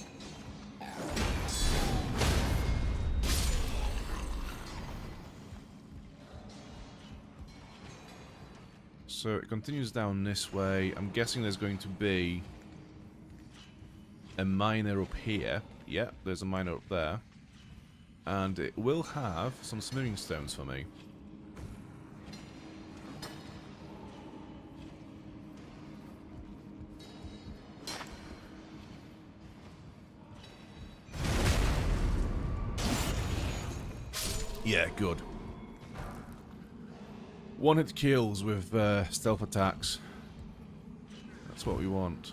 So it continues down this way. I'm guessing there's going to be a miner up here. Yep, there's a miner up there. And it will have some smithing stones for me. Yeah, good. One-hit kills with stealth attacks. That's what we want.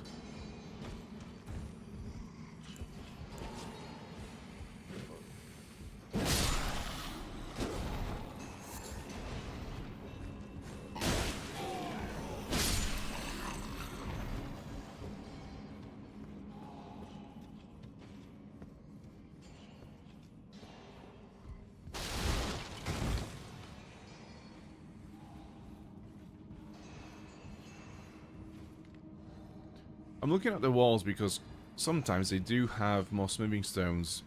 I'm looking at the walls because sometimes they do have more smithing stones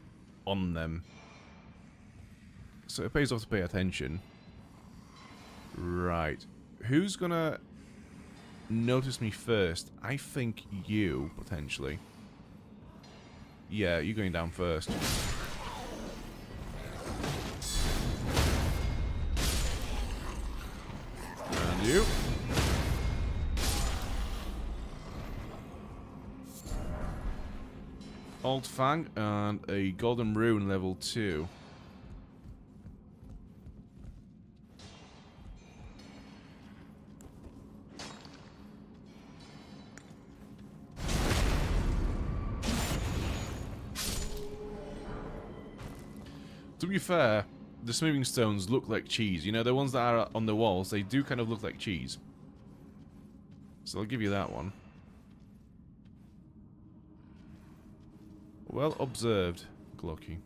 on them. So it pays off to pay attention. Right. Who's gonna notice me first? I think you, potentially. Yeah, you're going down first. And you. Old Fang and a Golden Rune level 2. To be fair, the smoothing stones look like cheese. You know, the ones that are on the walls, they do kind of look like cheese. So I'll give you that one. Well observed, Glocky.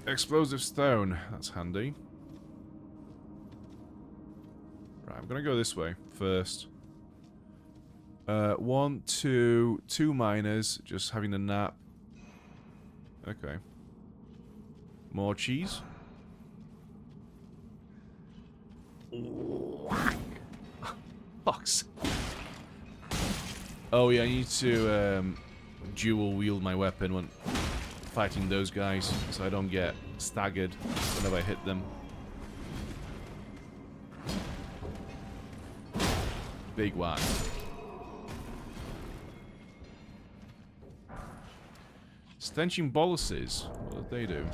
Explosive stone. That's handy. Right, I'm gonna go this way first. 1, 2, 2 miners, just having a nap. Okay. More cheese. Fucks. Oh yeah, I need to dual wield my weapon when fighting those guys, so I don't get staggered whenever I hit them. Big whack. Stenching boluses. What do they do?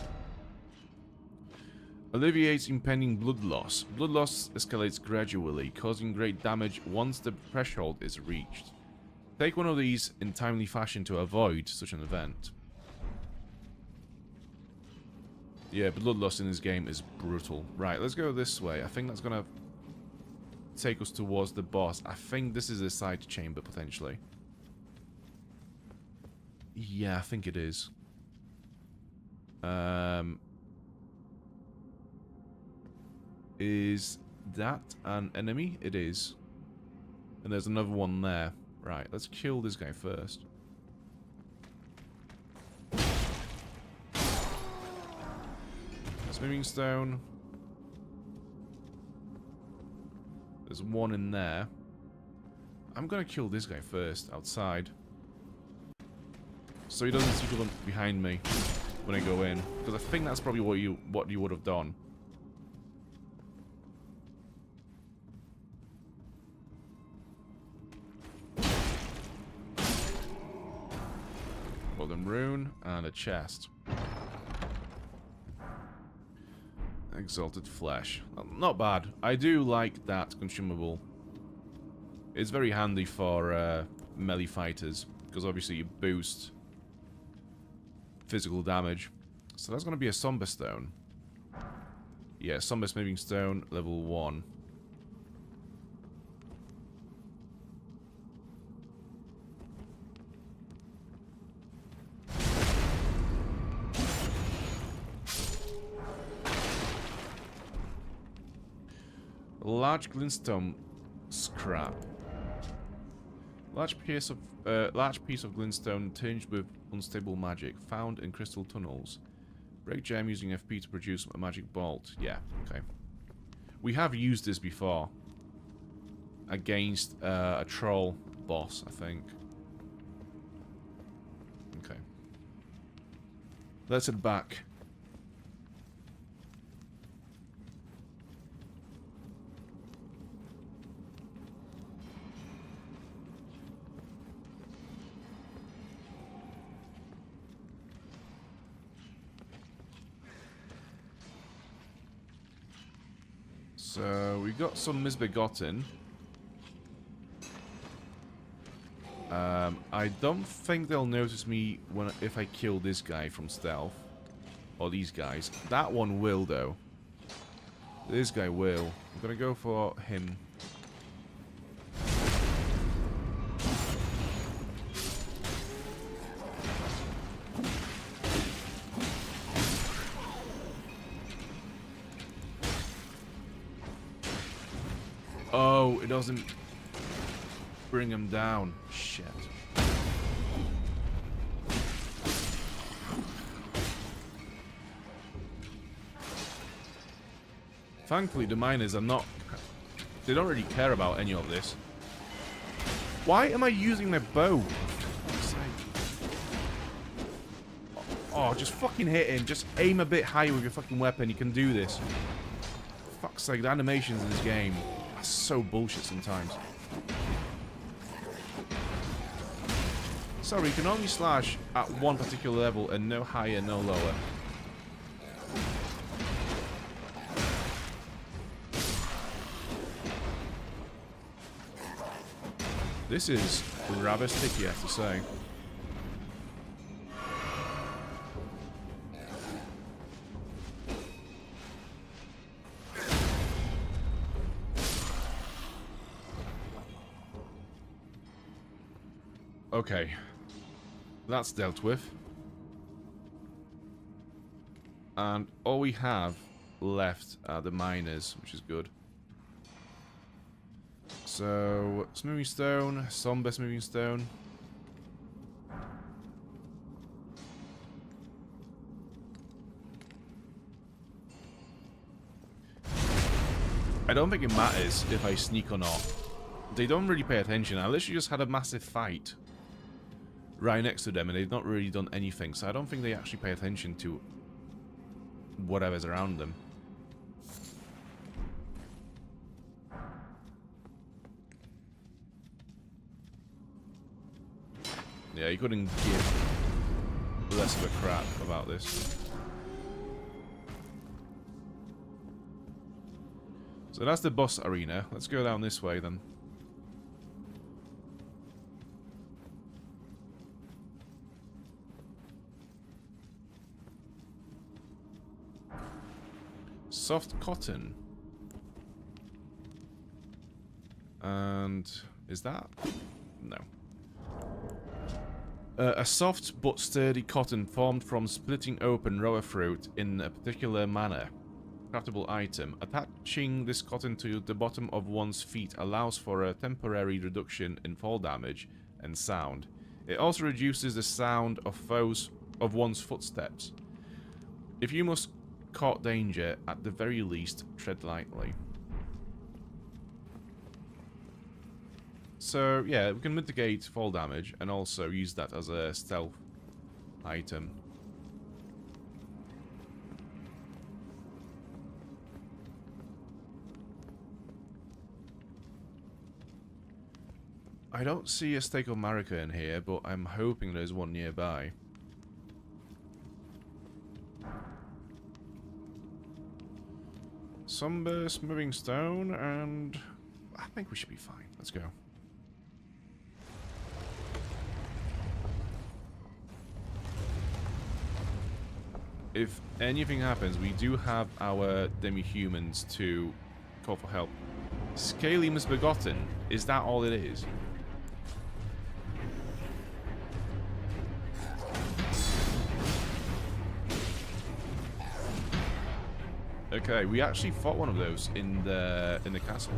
Alleviates impending blood loss. Blood loss escalates gradually, causing great damage once the threshold is reached. Take one of these in timely fashion to avoid such an event. Yeah, blood loss in this game is brutal. Right, let's go this way. I think that's gonna take us towards the boss. I think this is a side chamber, potentially. Yeah, I think it is. Is that an enemy? It is. And there's another one there. Right, let's kill this guy first. Smoothing stone. There's one in there. I'm gonna kill this guy first, outside. So he doesn't see people behind me when I go in. Because I think that's probably what you would have done. Golden rune and a chest. Exalted flesh. Not bad. I do like that consumable. It's very handy for melee fighters, because obviously you boost physical damage. So that's going to be a somber stone. Yeah, somber smoothing stone, level 1. Large glintstone scrap. Large piece of glintstone tinged with unstable magic, found in crystal tunnels. Break gem using FP to produce a magic bolt. Yeah, okay. We have used this before against a troll boss, I think. Okay. Let's head back. So we got some Misbegotten. I don't think they'll notice me if I kill this guy from stealth. Or these guys. That one will, though. This guy will. I'm gonna go for him. Oh, it doesn't bring him down. Shit. Thankfully, the miners are not... They don't really care about any of this. Why am I using my bow? Oh, just fucking hit him. Just aim a bit higher with your fucking weapon. You can do this. Fuck's sake, the animations in this game are so bullshit sometimes. Sorry, you can only slash at one particular level and no higher, no lower. This is rather sticky, I have to say. Okay. That's dealt with. And all we have left are the miners, which is good. So, smoothing stone, somber smoothing stone. I don't think it matters if I sneak or not. They don't really pay attention. I literally just had a massive fight right next to them and they've not really done anything. So I don't think they actually pay attention to whatever's around them. Yeah, you couldn't give less of a crap about this. So that's the boss arena. Let's go down this way then. Soft cotton. And is that? No. A soft but sturdy cotton formed from splitting open raw fruit in a particular manner. Craftable item. Attaching this cotton to the bottom of one's feet allows for a temporary reduction in fall damage and sound. It also reduces the sound of one's footsteps. If you must court danger, at the very least, tread lightly. So, yeah, we can mitigate fall damage and also use that as a stealth item. I don't see a stake of Marika in here, but I'm hoping there's one nearby. Somber smoothing stone, and I think we should be fine. Let's go. If anything happens, we do have our Demi-Humans to call for help. Scaly Misbegotten, is that all it is? Okay, we actually fought one of those in the castle.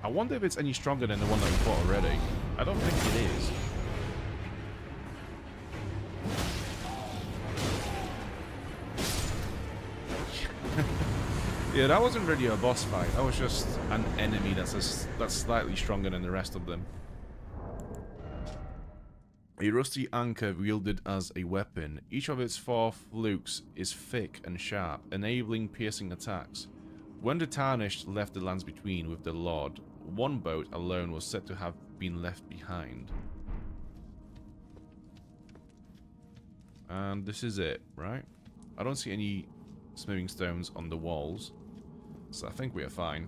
I wonder if it's any stronger than the one that we fought already. I don't think it is. Yeah, that wasn't really a boss fight. That was just an enemy that's slightly stronger than the rest of them. A rusty anchor wielded as a weapon. Each of its 4 flukes is thick and sharp, enabling piercing attacks. When the Tarnished left the lands between with the Lord, one boat alone was said to have been left behind. And this is it, right? I don't see any smoothing stones on the walls, so I think we are fine.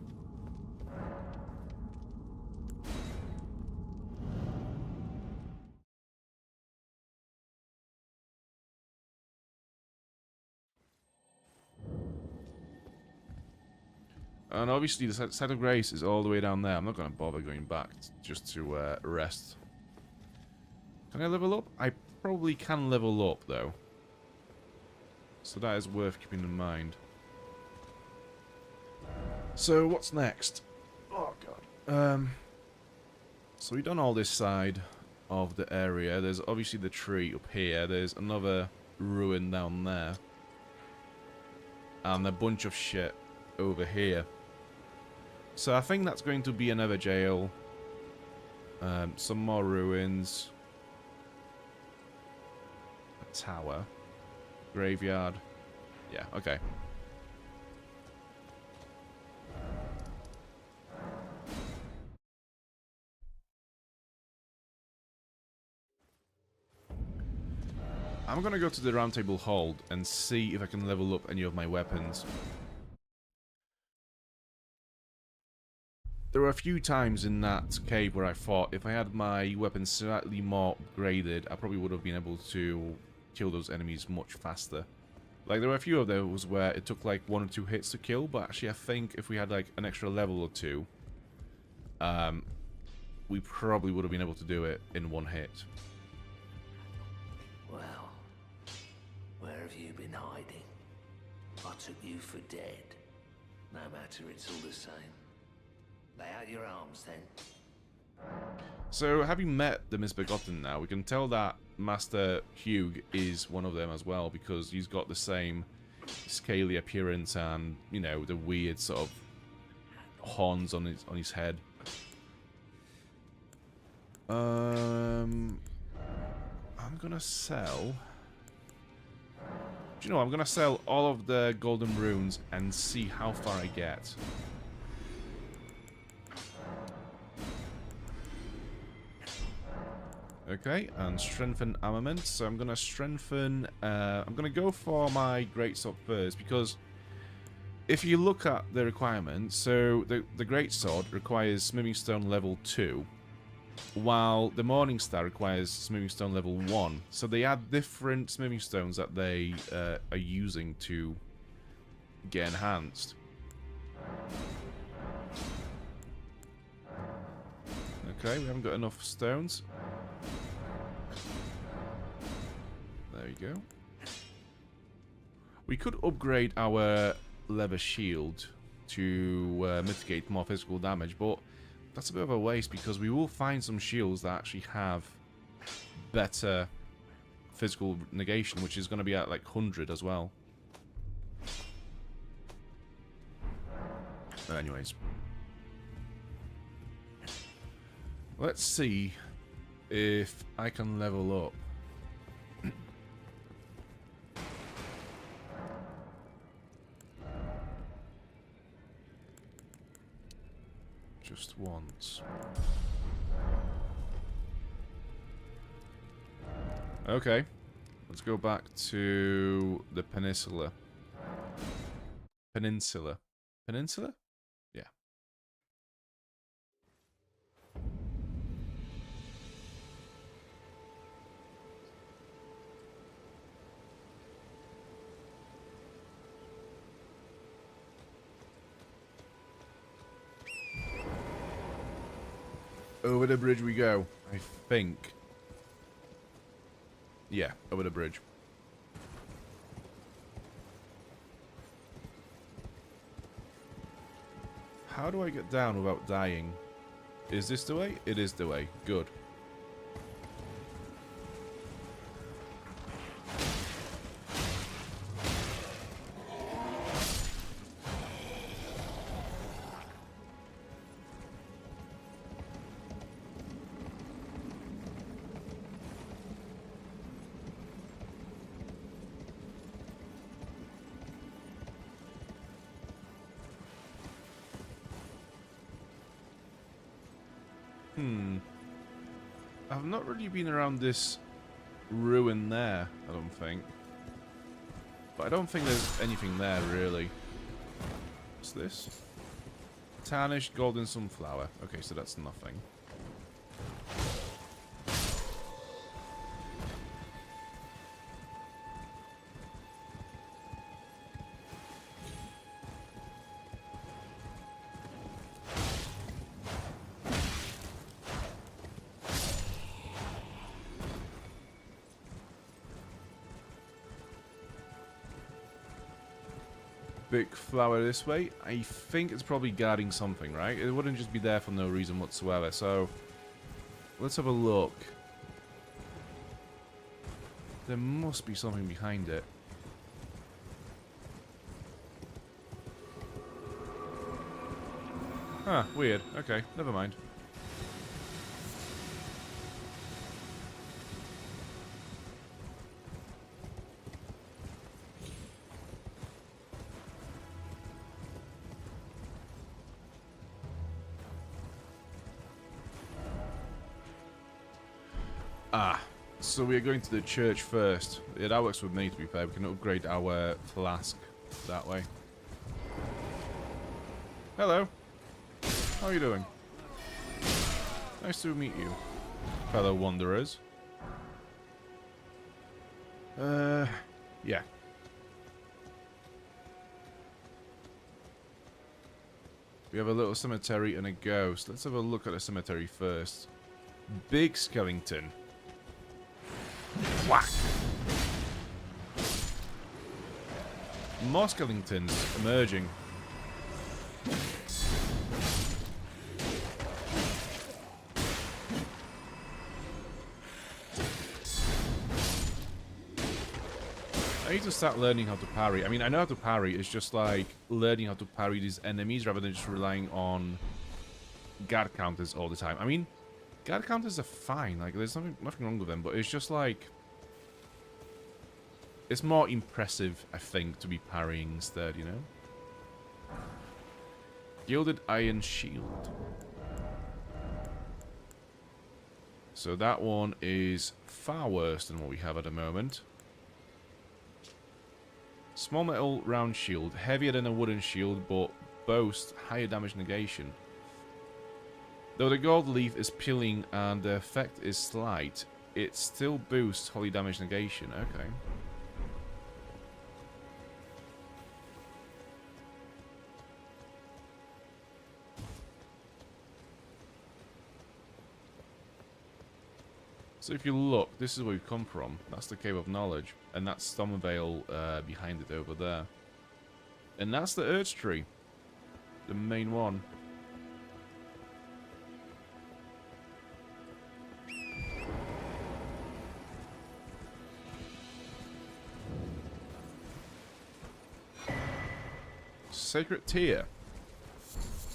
And obviously the set of grace is all the way down there. I'm not going to bother going back just to rest. Can I level up? I probably can level up though. So that is worth keeping in mind. So what's next? Oh god. So we've done all this side of the area. There's obviously the tree up here. There's another ruin down there. And a bunch of shit over here. So I think that's going to be another jail. Some more ruins. A tower. Graveyard. Yeah, okay. I'm gonna go to the Roundtable Hold and see if I can level up any of my weapons. there were a few times in that cave where I thought if I had my weapon slightly more upgraded, I probably would have been able to kill those enemies much faster. Like, there were a few of those where it took like 1 or 2 hits to kill, but actually I think if we had like an extra level or 2, we probably would have been able to do it in 1 hit. Well, where have you been hiding? I took you for dead. No matter, it's all the same. Lay out your arms then. So, having met the Misbegotten now, we can tell that Master Hugh is one of them as well, because he's got the same scaly appearance and, you know, the weird sort of horns on his head. I'm gonna sell... Do you know, I'm gonna sell all of the golden runes and see how far I get. Okay, and strengthen armament. So I'm gonna strengthen. I'm gonna go for my greatsword first, because if you look at the requirements, so the greatsword requires smithing stone level 2, while the Morning Star requires smithing stone level 1. So they add different smithing stones that they are using to get enhanced. Okay, we haven't got enough stones. There we go. We could upgrade our leather shield to mitigate more physical damage, but that's a bit of a waste because we will find some shields that actually have better physical negation, which is going to be at like 100 as well. But anyways. Let's see if I can level up. Just once. Okay. Let's go back to the peninsula. Peninsula? Yeah. Over the bridge we go, I think. Yeah, over the bridge. How do I get down without dying? Is this the way? It is the way. Good. I've not really been around this ruin there, I don't think. But I don't think there's anything there, really. What's this? Tarnished golden sunflower. Okay, so that's nothing. Big flower this way. I think it's probably guarding something, right? It wouldn't just be there for no reason whatsoever. So, let's have a look. There must be something behind it. Huh, weird. Okay, never mind. Ah, so we are going to the church first. Yeah, that works with me, to be fair. We can upgrade our flask that way. Hello. How are you doing? Nice to meet you, fellow wanderers. Yeah. We have a little cemetery and a ghost. Let's have a look at the cemetery first. Big skeleton. Whack! More skeletons emerging. I need to start learning how to parry. I mean, I know how to parry. It's just like learning how to parry these enemies rather than just relying on guard counters all the time. I mean, guard counters are fine. Like, there's nothing wrong with them. But it's just like... it's more impressive, I think, to be parrying instead, you know? Gilded Iron Shield. So that one is far worse than what we have at the moment. Small metal round shield, heavier than a wooden shield, but boasts higher damage negation. Though the gold leaf is peeling and the effect is slight, it still boosts holy damage negation. Okay. So if you look, this is where we've come from. That's the Cave of Knowledge. And that's Stormvale behind it over there. And that's the Erdtree. The main one. Sacred Tear.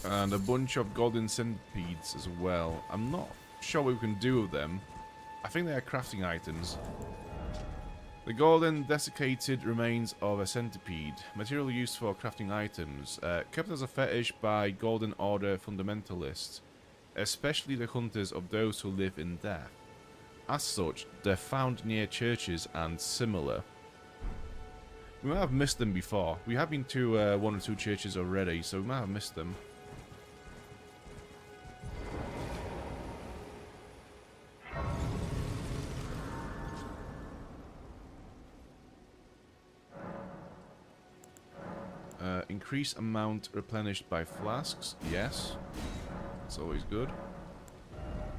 And a bunch of golden centipedes as well. I'm not sure what we can do with them. I think they are crafting items. The golden desiccated remains of a centipede. Material used for crafting items. Kept as a fetish by Golden Order fundamentalists. Especially the hunters of those who live in death. As such, they're found near churches and similar. We might have missed them before. We have been to one or two churches already, so we might have missed them. Increase amount replenished by flasks. Yes. It's always good.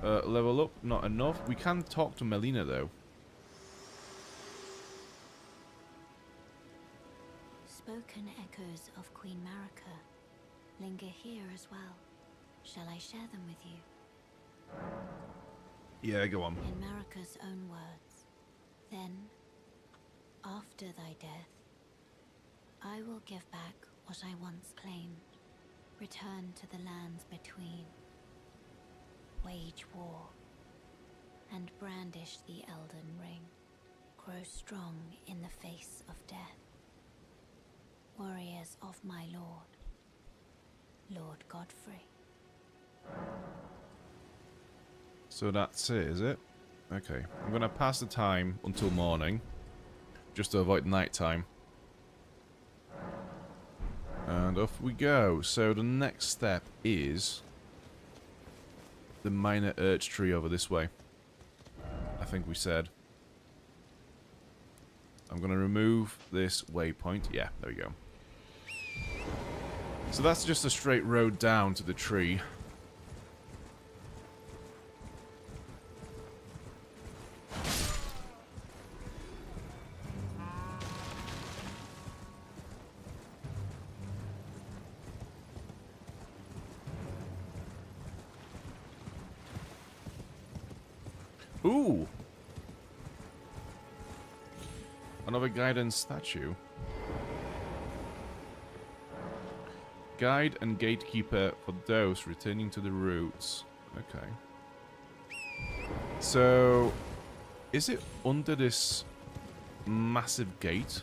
Level up, not enough. We can talk to Melina though. Spoken echoes of Queen Marika linger here as well. Shall I share them with you? Yeah, go on. In Marika's own words, then, after thy death, I will give back what I once claimed, return to the lands between, wage war, and brandish the Elden Ring, grow strong in the face of death. Warriors of my lord, Lord Godfrey. So that's it, is it? Okay. I'm going to pass the time until morning, just to avoid night time. And off we go. So the next step is the minor Erdtree over this way. I think we said. I'm going to remove this waypoint. Yeah, there we go. So that's just a straight road down to the tree. Ooh! Another guidance statue. Guide and gatekeeper for those returning to the roots. Okay. So, is it under this massive gate?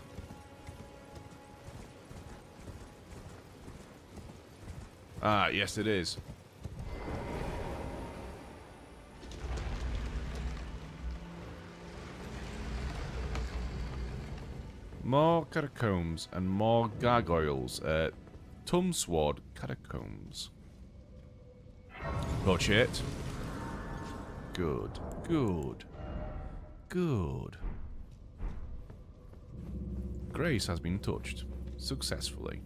Ah, yes it is. More catacombs and more gargoyles. Tombsward Catacombs. Touch it. Good. Good. Good. Grace has been touched. Successfully.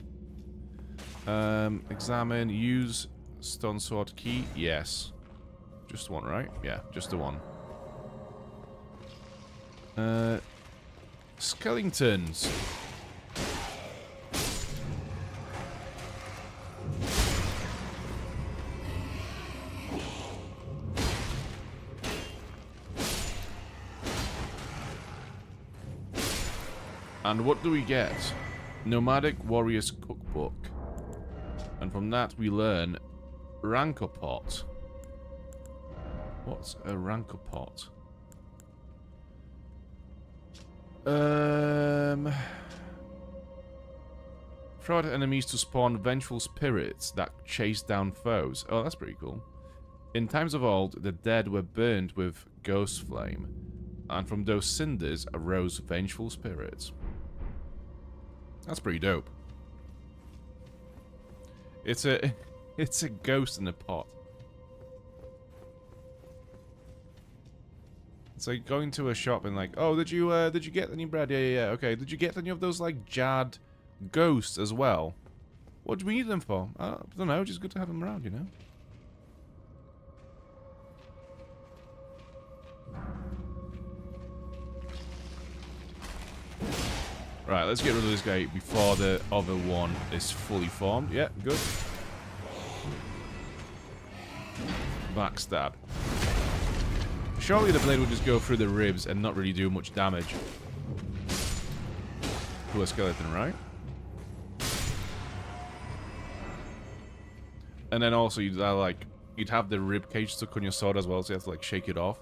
Examine. Use stone sword key. Yes. Just one, right? Yeah, just the one. Skeletons. And what do we get? Nomadic Warrior's Cookbook. And from that we learn Rampart. What's a Rampart? Throw out enemies to spawn vengeful spirits that chase down foes. Oh, that's pretty cool. In times of old, the dead were burned with ghost flame, and from those cinders arose vengeful spirits. That's pretty dope. It's a ghost in a pot. It's like going to a shop and like, oh, did you get any bread? Yeah. Okay. Did you get any of those like jarred ghosts as well? What do we need them for? I don't know. Just good to have them around, you know. Right, let's get rid of this guy before the other one is fully formed. Yeah, good. Backstab. Surely the blade will just go through the ribs and not really do much damage to a skeleton, right? And then also you'd have the rib cage stuck on your sword as well, so you have to like shake it off.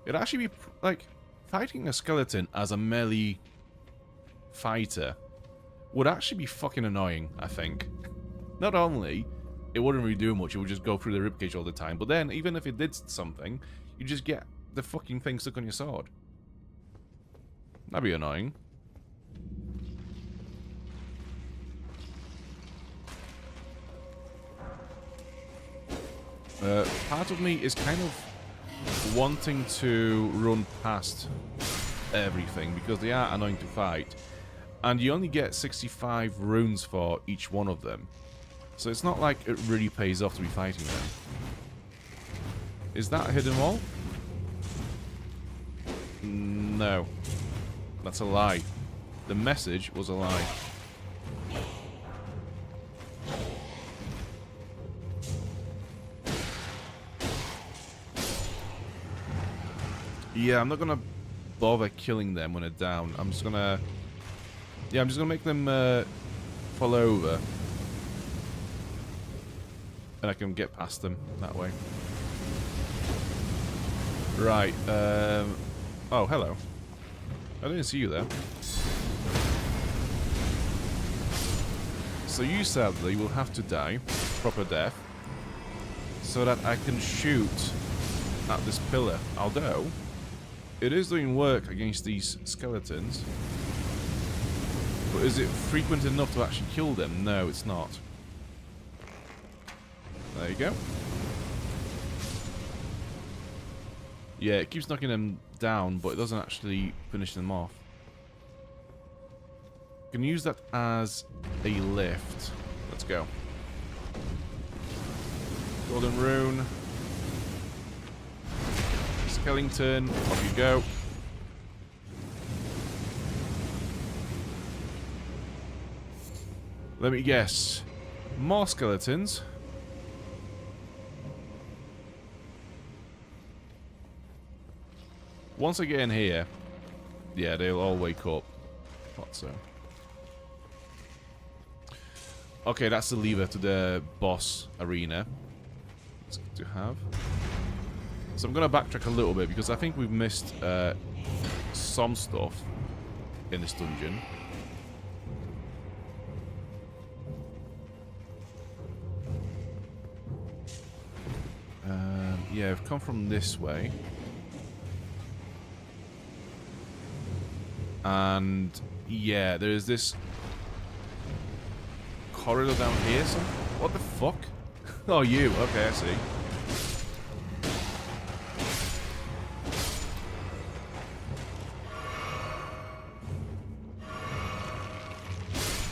It'd actually be like fighting a skeleton as a melee fighter would actually be fucking annoying, I think. Not only it wouldn't really do much, it would just go through the ribcage all the time, but then even if it did something, you just get the fucking thing stuck on your sword. That'd be annoying. Part of me is kind of wanting to run past everything because they are annoying to fight. And you only get 65 runes for each one of them. So it's not like it really pays off to be fighting them. Is that a hidden wall? No. That's a lie. The message was a lie. Yeah, I'm not gonna bother killing them when they're down. I'm just gonna... Yeah, I'm just gonna make them fall over. And I can get past them that way. Right, oh, hello. I didn't see you there. So you sadly will have to die, proper death, so that I can shoot at this pillar. Although, it is doing work against these skeletons. But is it frequent enough to actually kill them? No, it's not. There you go. Yeah, it keeps knocking them down, but it doesn't actually finish them off. You can use that as a lift. Let's go. Golden rune. Skellington. Off you go. Let me guess. More skeletons. Once I get in here, yeah, they'll all wake up. Thought so. Okay, that's the lever to the boss arena. It's good to have. So I'm going to backtrack a little bit because I think we've missed some stuff in this dungeon. Yeah, I've come from this way. And yeah, there is this corridor down here. So what the fuck? Oh, you. Okay, I see.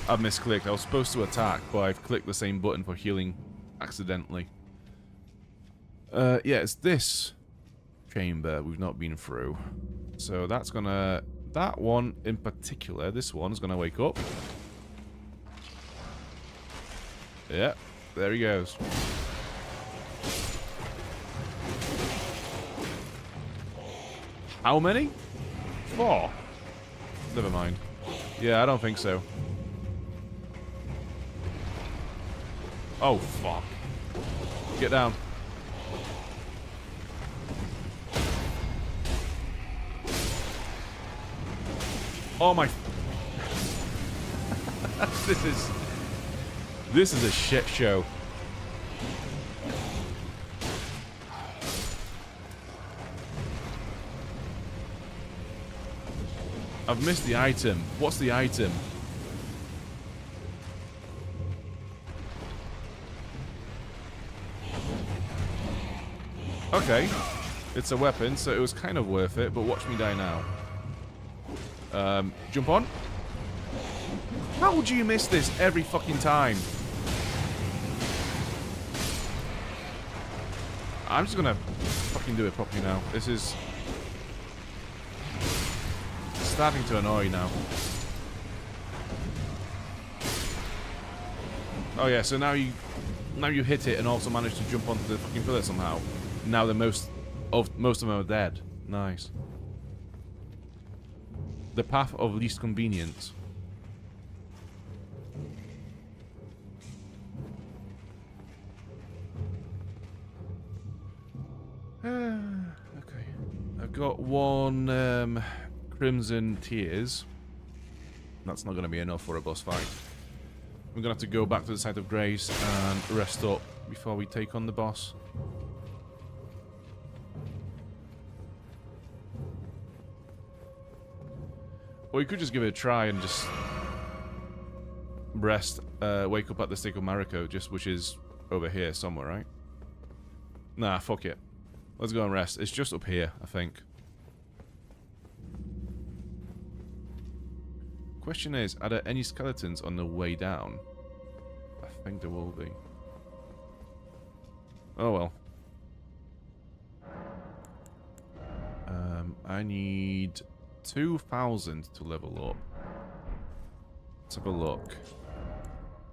I've misclicked. I was supposed to attack, but I've clicked the same button for healing accidentally. Yeah, it's this chamber we've not been through. So that's gonna... That one in particular, this one's gonna wake up. Yeah, there he goes. How many? 4? Never mind. Yeah, I don't think so. Oh, fuck. Get down. Oh my... This is a shit show. I've missed the item. What's the item? Okay. It's a weapon, so it was kind of worth it, but watch me die now. Jump on. How would you miss this every fucking time? I'm just gonna fucking do it properly now. This is starting to annoy now. Oh yeah, so now you hit it and also manage to jump onto the fucking pillar somehow. Now the most of them are dead. Nice. The path of least convenience. Okay. I've got one Crimson Tears. That's not going to be enough for a boss fight. We're going to have to go back to the site of grace and rest up before we take on the boss. Or you could just give it a try and just rest, wake up at the stake of Marika, which is over here somewhere, right? Nah, fuck it. Let's go and rest. It's just up here, I think. Question is, are there any skeletons on the way down? I think there will be. Oh well. I need 2,000 to level up. Let's have a look.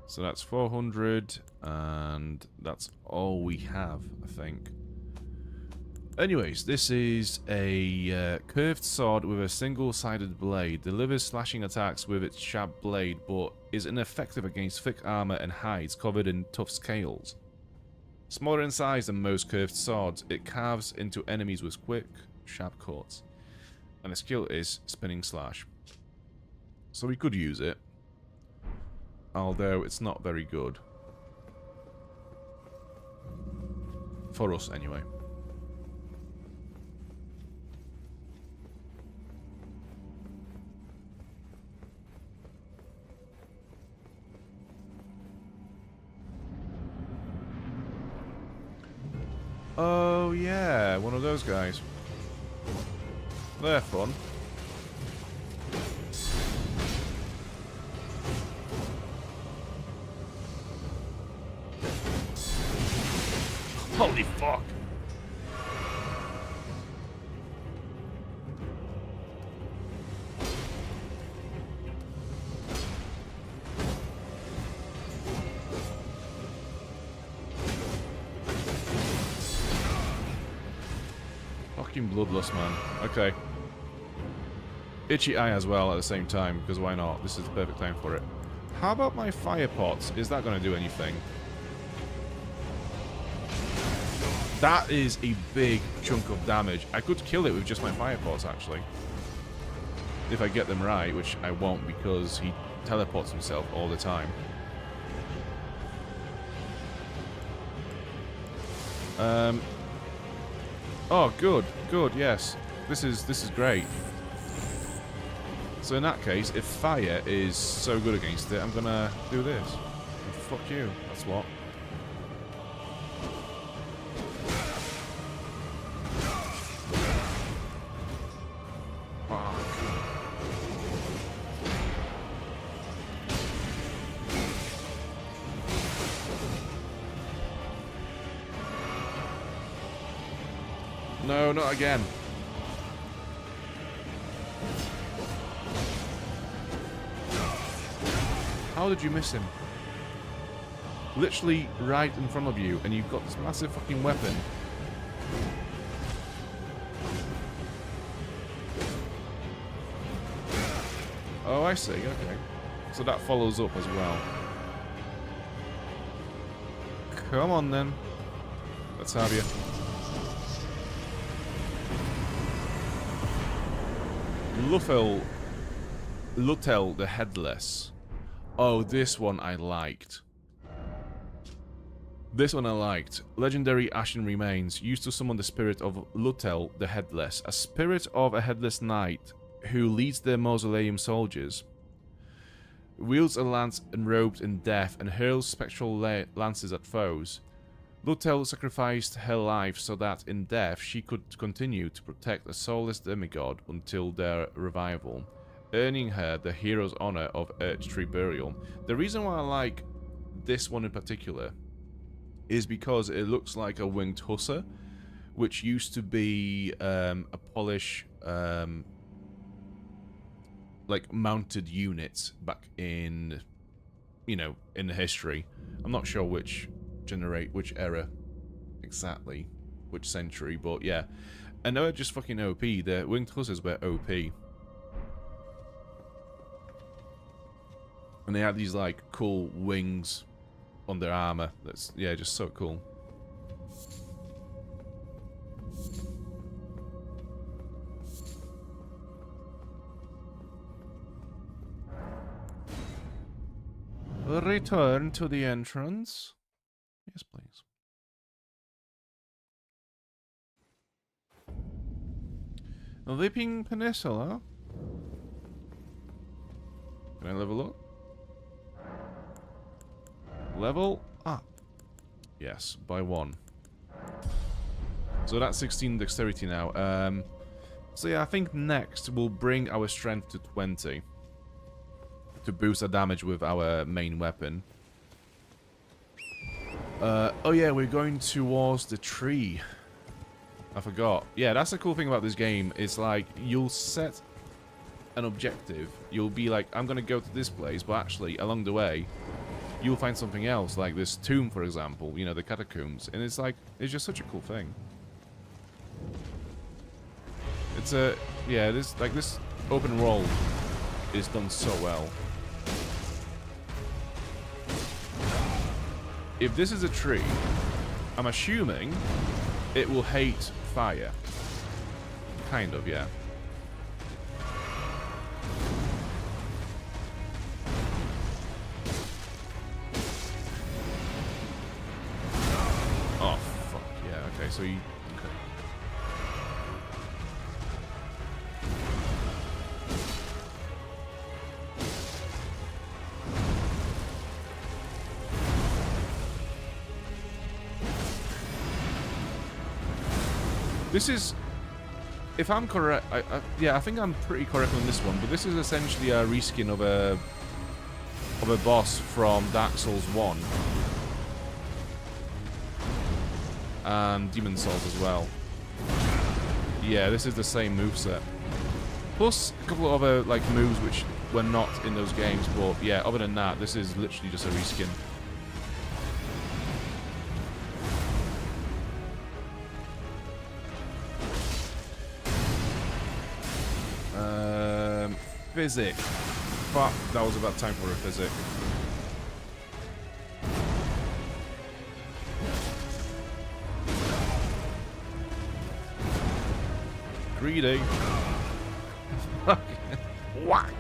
So that's 400, and that's all we have, I think. Anyways, this is a curved sword with a single-sided blade. Delivers slashing attacks with its sharp blade, but is ineffective against thick armor and hides covered in tough scales. Smaller in size than most curved swords, it carves into enemies with quick, sharp cuts. And the skill is Spinning Slash. So we could use it. Although it's not very good. For us, anyway. Oh yeah, one of those guys. They're fun. Holy fuck. Fucking bloodlust, man. Okay. Itchy eye as well at the same time, because why not? This is the perfect time for it. How about my fire pots? Is that going to do anything? That is a big chunk of damage. I could kill it with just my fire pots, actually. If I get them right, which I won't because he teleports himself all the time. Oh, good, good, yes. This is great. So in that case, if fire is so good against it, I'm gonna do this. And fuck you, that's what. No, not again. How did you miss him? Literally right in front of you, and you've got this massive fucking weapon. Oh, I see. Okay. So that follows up as well. Come on, then. Let's have you. Lutel the Headless. Oh, this one I liked. This one I liked. Legendary Ashen Remains. Used to summon the spirit of Lutel the Headless. A spirit of a headless knight who leads their mausoleum soldiers. Wields a lance enrobed in death and hurls spectral lances at foes. Lutel sacrificed her life so that in death she could continue to protect a soulless demigod until their revival, earning her the hero's honor of Erdtree burial. The reason why I like this one in particular is because it looks like a winged hussar, which used to be a Polish like mounted unit back in, you know, in the history. I'm not sure which era exactly, which century, but yeah. I know it's just fucking OP. The winged hussars were OP. And they had these like cool wings on their armor. That's, yeah, just so cool. Return to the entrance. Yes, please. Weeping Peninsula. Can I level up? Level up. Yes, by 1. So that's 16 dexterity now. So yeah, I think next we'll bring our strength to 20 to boost our damage with our main weapon. Oh yeah, we're going towards the tree. I forgot. Yeah, that's the cool thing about this game. It's like, you'll set an objective. You'll be like, I'm gonna go to this place, but actually, along the way, you'll find something else, like this tomb, for example, you know, the catacombs. And it's like, it's just such a cool thing. It's a, yeah, this open world is done so well. If this is a tree, I'm assuming it will hate fire. Kind of, yeah. Oh, fuck, yeah, okay, so you... Okay. This is, if I'm correct, yeah, I think I'm pretty correct on this one, but this is essentially a reskin of a boss from Dark Souls 1 and Demon Souls as well. Yeah, this is the same moveset. Plus a couple of other like moves which were not in those games, but yeah, other than that, this is literally just a reskin. Physic. Fuck, that was about time for a physic. Greedy. Fuck. Whack.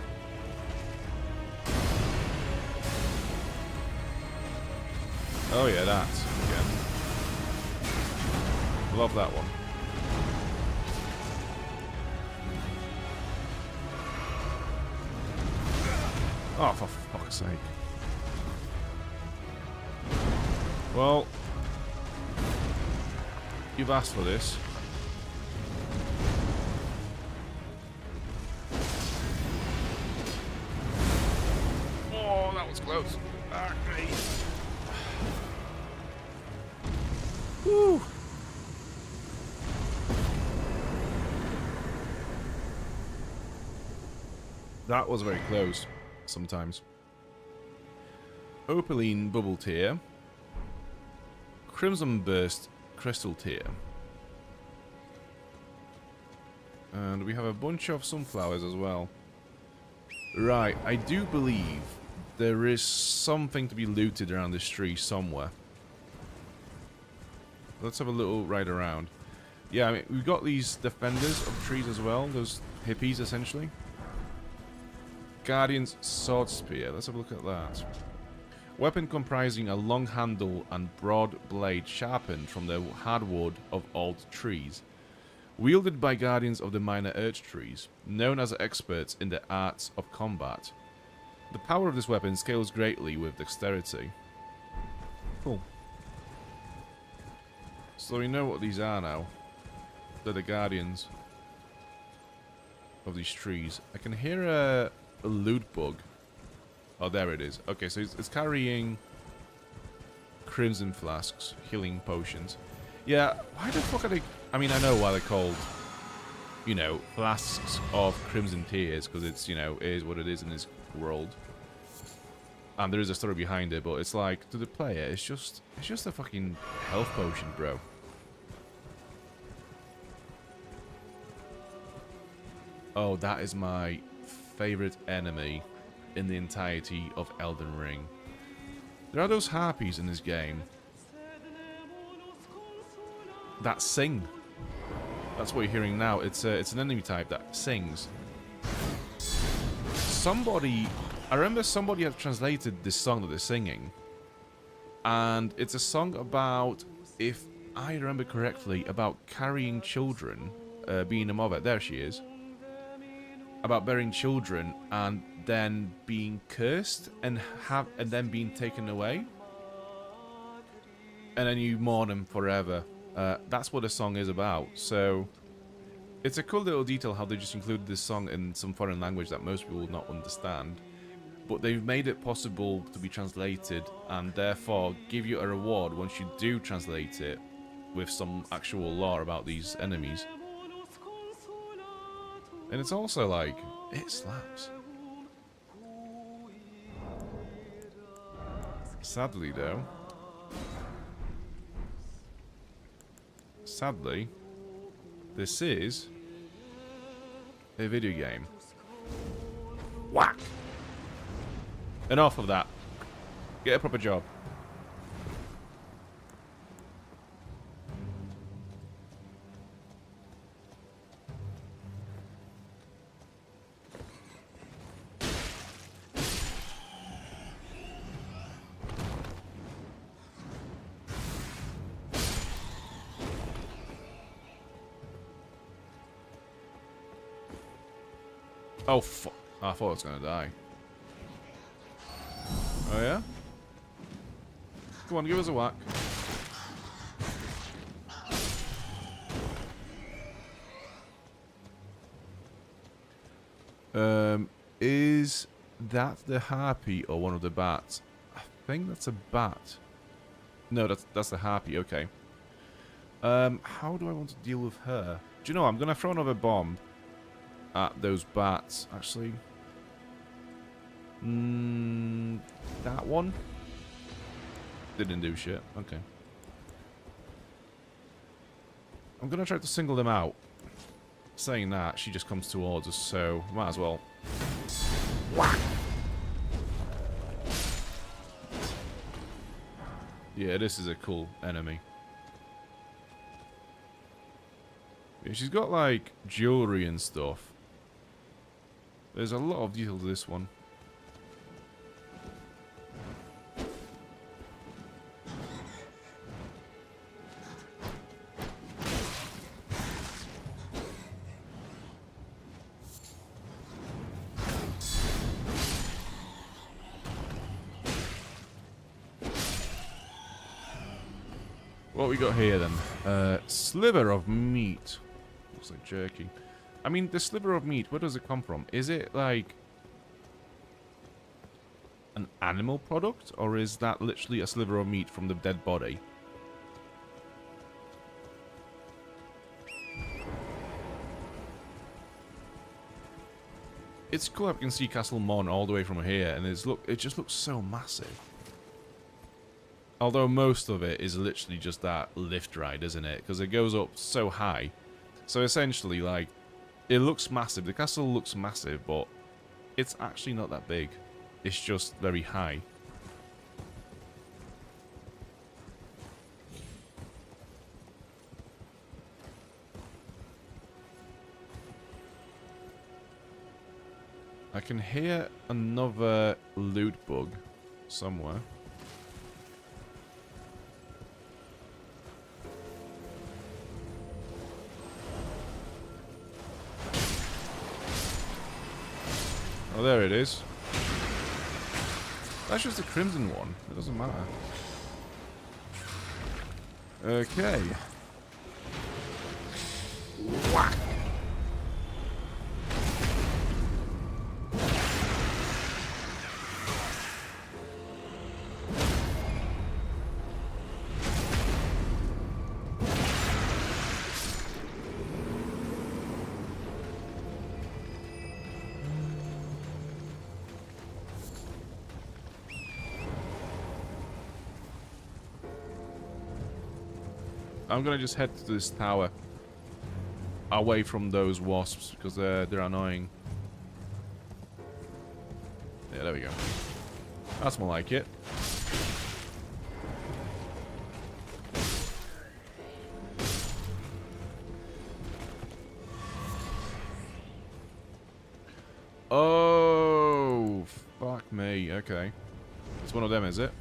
Oh yeah, that. Again. Love that one. Oh, for fuck's sake. Well, you've asked for this. Oh, that was close. Okay. Woo. That was very close, sometimes. Opaline Bubble Tear. Crimson Burst Crystal Tear. And we have a bunch of sunflowers as well. Right, I do believe there is something to be looted around this tree somewhere. Let's have a little ride around. Yeah, I mean, we've got these defenders of trees as well. Those hippies, essentially. Guardian's Sword Spear. Let's have a look at that. Weapon comprising a long handle and broad blade sharpened from the hardwood of old trees. Wielded by guardians of the minor Erdtrees, known as experts in the arts of combat. The power of this weapon scales greatly with dexterity. Cool. So we know what these are now. They're the guardians of these trees. I can hear a loot bug. Oh, there it is. Okay, so it's carrying crimson flasks, healing potions. Yeah, why the fuck are they... I mean, I know why they're called, you know, flasks of crimson tears, because it's, you know, it is what it is in this world. And there is a story behind it, but it's like, to the player, it's just a fucking health potion, bro. Oh, that is my favorite enemy in the entirety of Elden Ring. There are those harpies in this game that sing. That's what you're hearing now. It's an enemy type that sings. I remember somebody had translated this song that they're singing, and it's a song about, if I remember correctly, about carrying children, being a mother. There she is. About bearing children and then being cursed and then being taken away, and then you mourn them forever. That's what the song is about. So it's a cool little detail how they just included this song in some foreign language that most people will not understand, but they've made it possible to be translated and therefore give you a reward once you do translate it with some actual lore about these enemies. And it's also like, it slaps. Sadly, this is a video game. Whack! Enough of that. Get a proper job. Oh, fuck. I thought I was going to die. Oh, yeah? Come on, give us a whack. Is that the harpy or one of the bats? I think that's a bat. No, that's the harpy, okay. How do I want to deal with her? Do you know what? I'm going to throw another bomb at those bats, actually. That one didn't do shit. Okay. I'm gonna try to single them out. Saying that, she just comes towards us, so might as well. Whack! Yeah, this is a cool enemy. Yeah, she's got like jewelry and stuff. There's a lot of detail to this one. What we got here then? Sliver of meat. Looks like jerky. I mean, the sliver of meat, where does it come from? Is it like an animal product, or is that literally a sliver of meat from the dead body? It's cool how you can see Castle Morne all the way from here, and it just looks so massive. Although most of it is literally just that lift ride, isn't it? Because it goes up so high. So essentially, like, it looks massive. The castle looks massive, but it's actually not that big. It's just very high. I can hear another loot bug somewhere. Oh, there it is. That's just a crimson one. It doesn't matter. Okay. Whack! I'm gonna just head to this tower, away from those wasps, because they're annoying. Yeah, there we go. That's more like it. Oh, fuck me. Okay. It's one of them, is it?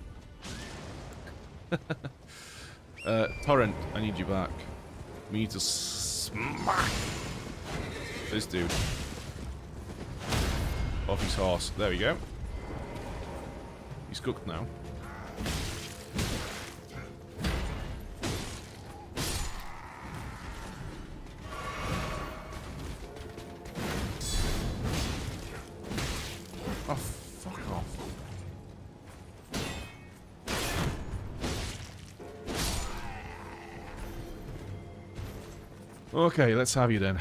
Torrent, I need you back. We need to smack this dude off his horse. There we go. He's cooked now. Oh, fuck off. Okay, let's have you then.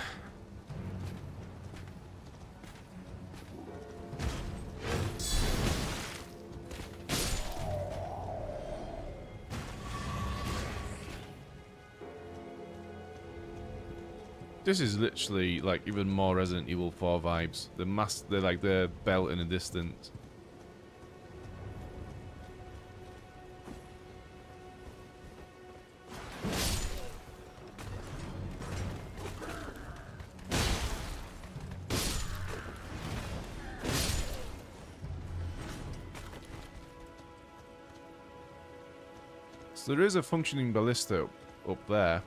This is literally like even more Resident Evil 4 vibes. They're like the belt in the distance. So there is a functioning ballista up there.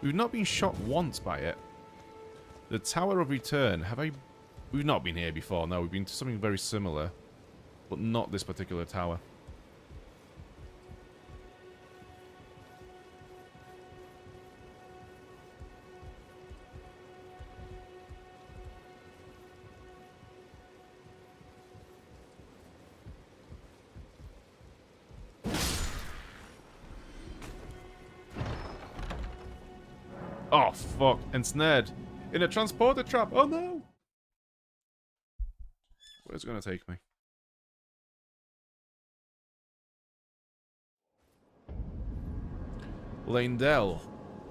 We've not been shot once by it. The Tower of Return, we've not been here before, no, we've been to something very similar. But not this particular tower. Oh, fuck. Ensnared. In a transporter trap. Oh, no. Where's it going to take me? Lanedell.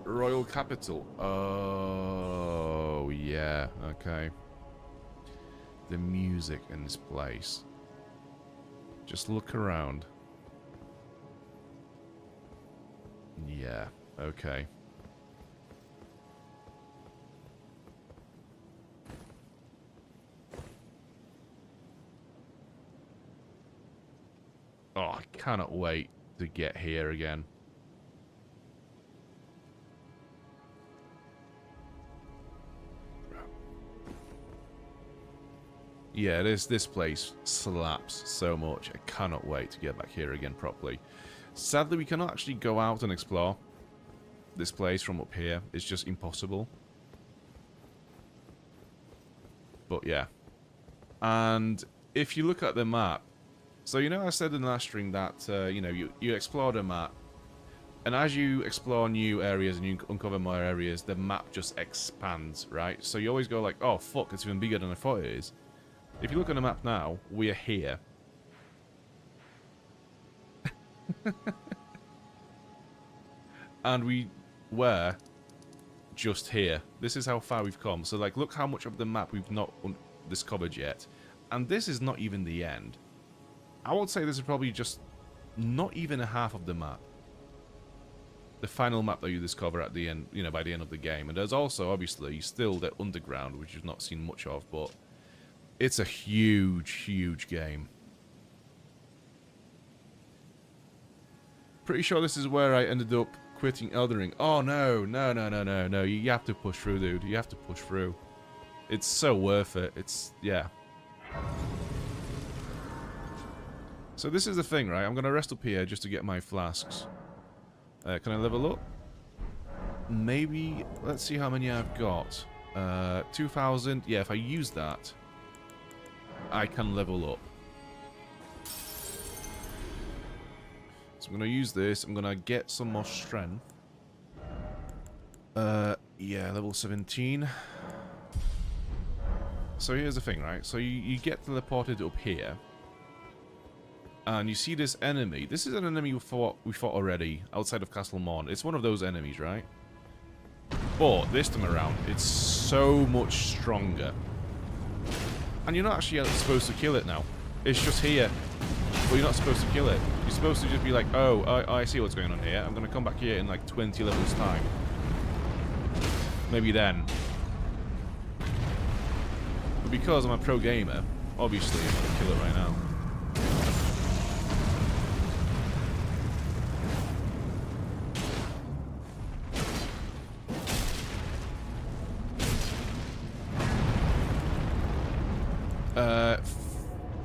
Royal Capital. Oh, yeah. Okay. The music in this place. Just look around. Yeah. Okay. Oh, I cannot wait to get here again. Yeah, this place slaps so much. I cannot wait to get back here again properly. Sadly, we cannot actually go out and explore this place from up here. It's just impossible. But yeah. And if you look at the map, so you know I said in the last stream that, you know, you explored a map And as you explore new areas and you uncover more areas, the map just expands, right? So you always go like, oh fuck, it's even bigger than I thought it is. If you look on the map now, we are here. And we were just here. This is how far we've come. So like, look how much of the map we've not discovered yet. And this is not even the end. I would say this is probably just not even a half of the map. The final map that you discover at the end, you know, by the end of the game. And there's also, obviously, still the underground, which you've not seen much of, but it's a huge, huge game. Pretty sure this is where I ended up quitting Elden Ring. Oh, no, no, no, no, no, no. You have to push through, dude. You have to push through. It's so worth it. It's, yeah. So this is the thing, right? I'm going to rest up here just to get my flasks. Can I level up? Maybe. Let's see how many I've got. 2,000. Yeah, if I use that, I can level up. So I'm going to use this. I'm going to get some more strength. Yeah, level 17. So here's the thing, right? So you get teleported up here. And you see this enemy. This is an enemy we fought already outside of Castle Morne. It's one of those enemies, right? But this time around, it's so much stronger. And you're not actually supposed to kill it now. It's just here. But you're not supposed to kill it. You're supposed to just be like, oh, I see what's going on here. I'm going to come back here in like 20 levels time. Maybe then. But because I'm a pro gamer, obviously I'm going to kill it right now.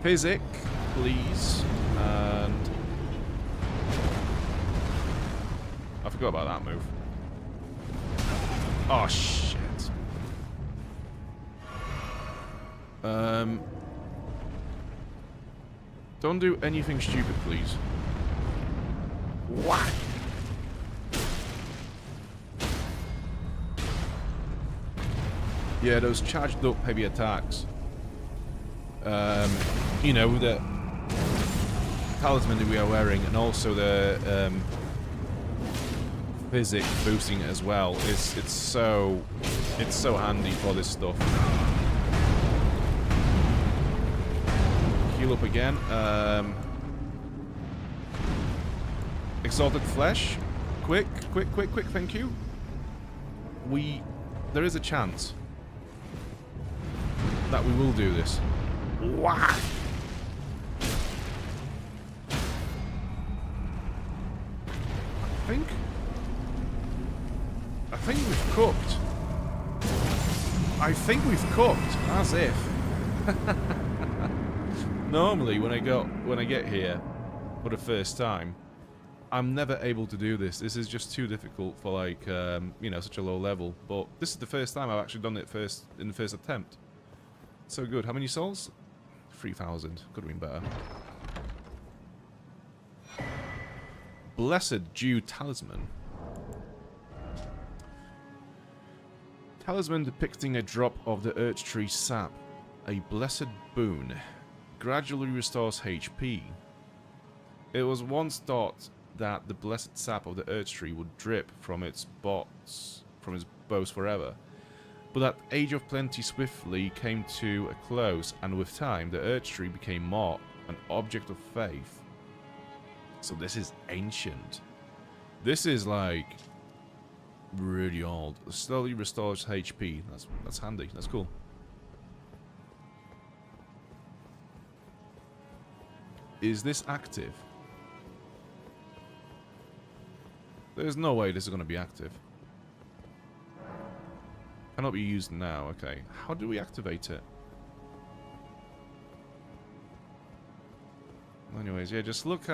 Physic, please, and I forgot about that move. Oh shit. Don't do anything stupid, please. What? Yeah, those charged up heavy attacks. You know, the talisman that we are wearing, and also the physic boosting as well. It's so handy for this stuff. Heal up again. Exalted flesh. Quick, thank you. There is a chance that we will do this. Wow. I think we've cooked. I think we've cooked, as if. Normally, when I get here for the first time, I'm never able to do this. This is just too difficult for like you know, such a low level. But this is the first time I've actually done it in the first attempt. So good. How many souls? 3,000. Could have been better. Blessed Dew Talisman. Talisman depicting a drop of the Erdtree sap. A blessed boon. Gradually restores HP. It was once thought that the blessed sap of the Erdtree would drip from its bows forever. But that age of plenty swiftly came to a close, and with time, the Erdtree became more an object of faith. So this is ancient. This is like really old. Slowly restores HP. That's handy. That's cool. Is this active? There's no way this is going to be active. Cannot be used now. Okay. How do we activate it? Anyways, yeah, just look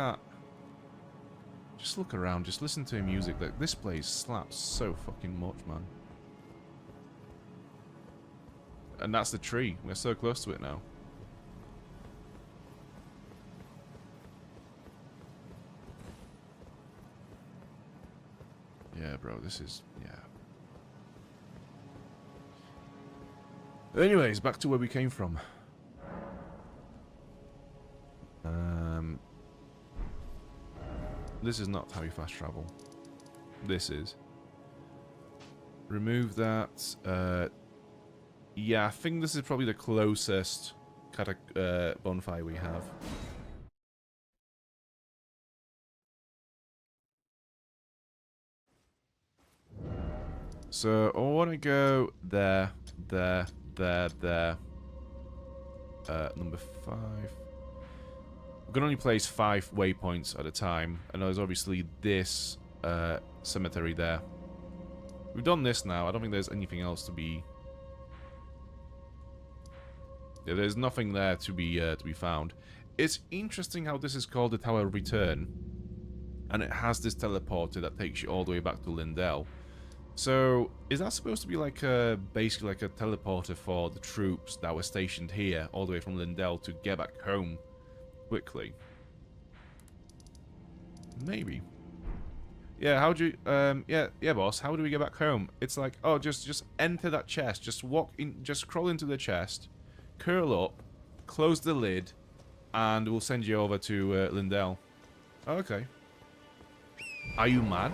around, just listen to music. Like, this place slaps so fucking much, man. And that's the tree. We're so close to it now. Yeah, bro, this is... yeah. Anyways, back to where we came from. This is not how you fast travel. This is. Remove that. Yeah, I think this is probably the closest bonfire we have. So I want to go there, there, there. Number 5. We can only place 5 waypoints at a time, and there's obviously this cemetery there. We've done this now. I don't think there's anything else to be. Yeah, there's nothing there to be found. It's interesting how this is called the Tower of Return, and it has this teleporter that takes you all the way back to Lindell. So, is that supposed to be like basically like a teleporter for the troops that were stationed here, all the way from Lindell, to get back home quickly? Maybe. Yeah, how do you, yeah, boss, how do we get back home? It's like, oh, just enter that chest, just walk in, just crawl into the chest, curl up, close the lid, and we'll send you over to Lindell. Oh, okay. Are you mad?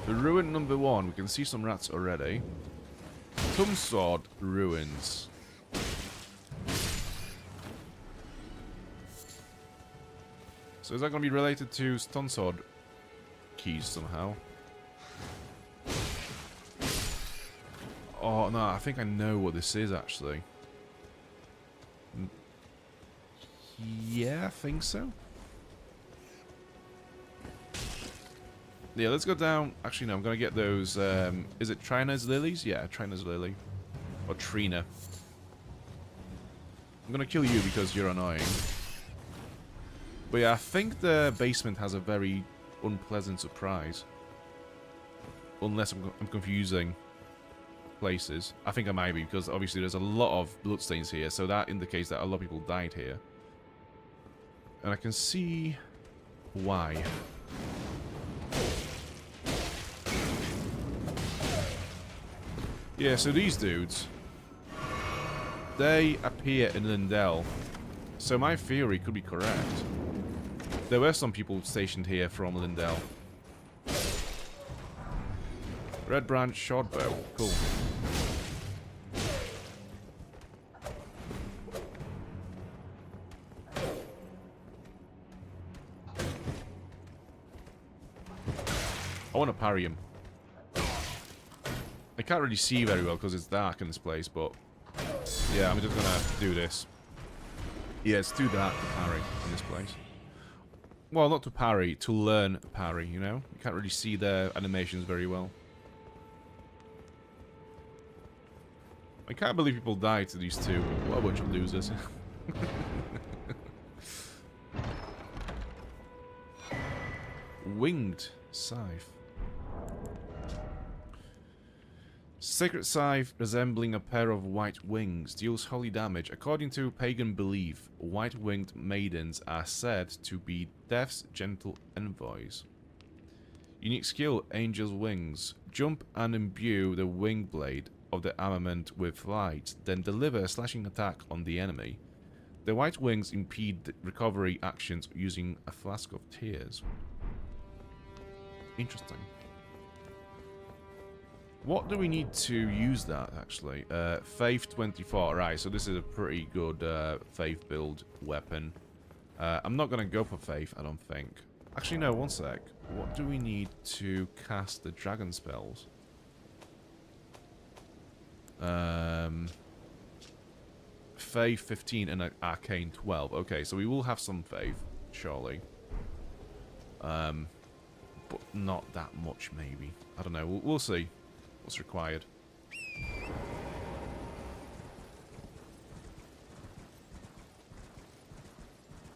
The ruin number 1, we can see some rats already. Tombsward Ruins. So is that going to be related to Tombsward keys somehow? Oh, no, I think I know what this is, actually. Yeah, I think so. Yeah, let's go down. Actually, no, I'm going to get those, is it Trina's lilies? Yeah, Trina's lily. Or Trina. I'm going to kill you because you're annoying. But yeah, I think the basement has a very unpleasant surprise. Unless I'm confusing places. I think I might be, because obviously there's a lot of bloodstains here, so that indicates that a lot of people died here. And I can see why. Yeah, so these dudes, they appear in Lindell. So my theory could be correct. There were some people stationed here from Lindell. Red branch short bow. Cool. I want to parry him. I can't really see very well because it's dark in this place, but yeah, I'm just gonna do this. Yeah, it's too dark to parry in this place. Well, not to parry, to learn parry, you know? You can't really see their animations very well. I can't believe people died to these two. What a bunch of losers. Winged scythe. Sacred scythe resembling a pair of white wings deals holy damage. According to pagan belief, white-winged maidens are said to be death's gentle envoys. Unique skill, Angel's Wings. Jump and imbue the wing blade of the armament with light, then deliver a slashing attack on the enemy. The white wings impede recovery actions using a flask of tears. Interesting. What do we need to use that, actually? Faith 24. Right, so this is a pretty good Faith build weapon. I'm not going to go for Faith, I don't think. Actually, no, one sec. What do we need to cast the dragon spells? Faith 15 and Arcane 12. Okay, so we will have some Faith, surely. But not that much, maybe. I don't know. We'll see what's required.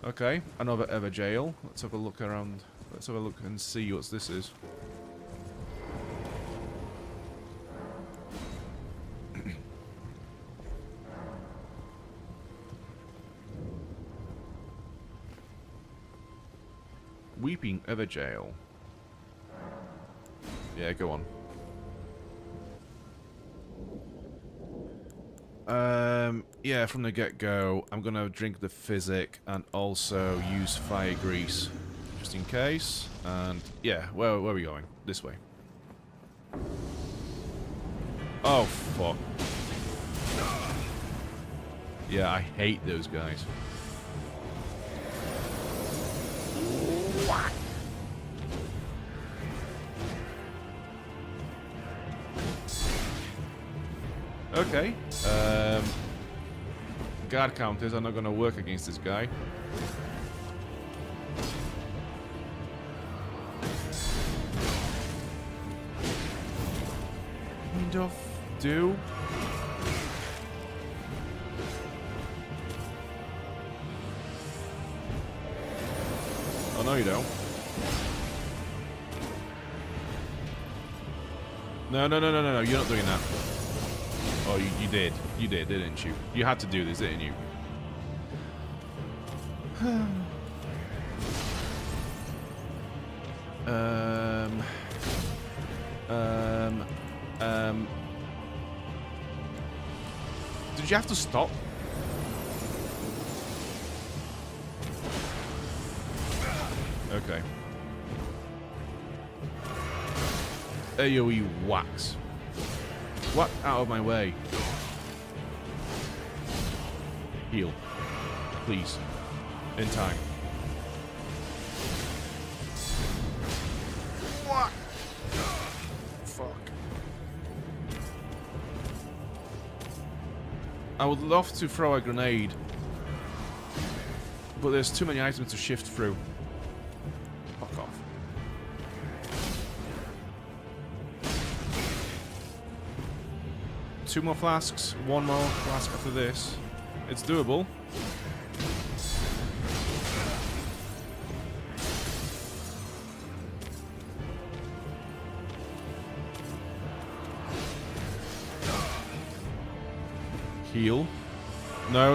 Okay, another ever jail. Let's have a look around. Let's have a look and see what this is. Weeping Ever Jail. Yeah, go on. Yeah, from the get-go, I'm gonna drink the physic and also use fire grease, just in case. And yeah, where are we going? This way. Oh fuck. Yeah, I hate those guys. What? Okay. Guard counters are not going to work against this guy. Kind of do. Oh, no, you don't. No, you're not doing that. Oh, you did. You did, didn't you? You had to do this, didn't you? Did you have to stop? Okay. AoE wax. What? Out of my way. Heal. Please. In time. What? Fuck. I would love to throw a grenade, but there's too many items to shift through. Fuck off. Two more flasks, one more flask after this. It's doable. Heal. No.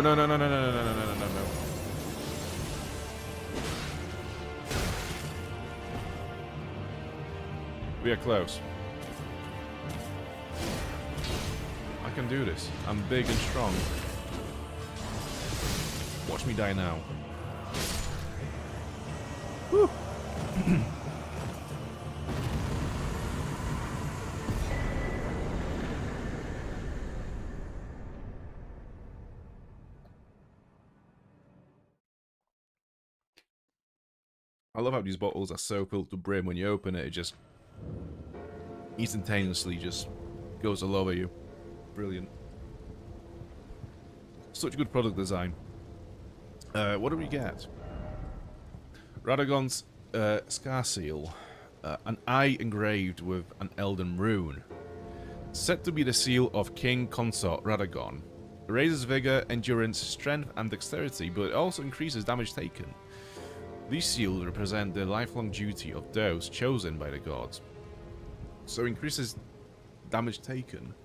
We are close. I can do this. I'm big and strong. Watch me die now. Whew. I love how these bottles are so filled to brim. When you open it, it just instantaneously just goes all over you. Brilliant. Such good product design. What do we get? Radagon's Scar Seal. An eye engraved with an Elden Rune. Said to be the seal of King Consort Radagon. It raises vigor, endurance, strength, and dexterity, but it also increases damage taken. These seals represent the lifelong duty of those chosen by the gods. So increases damage taken.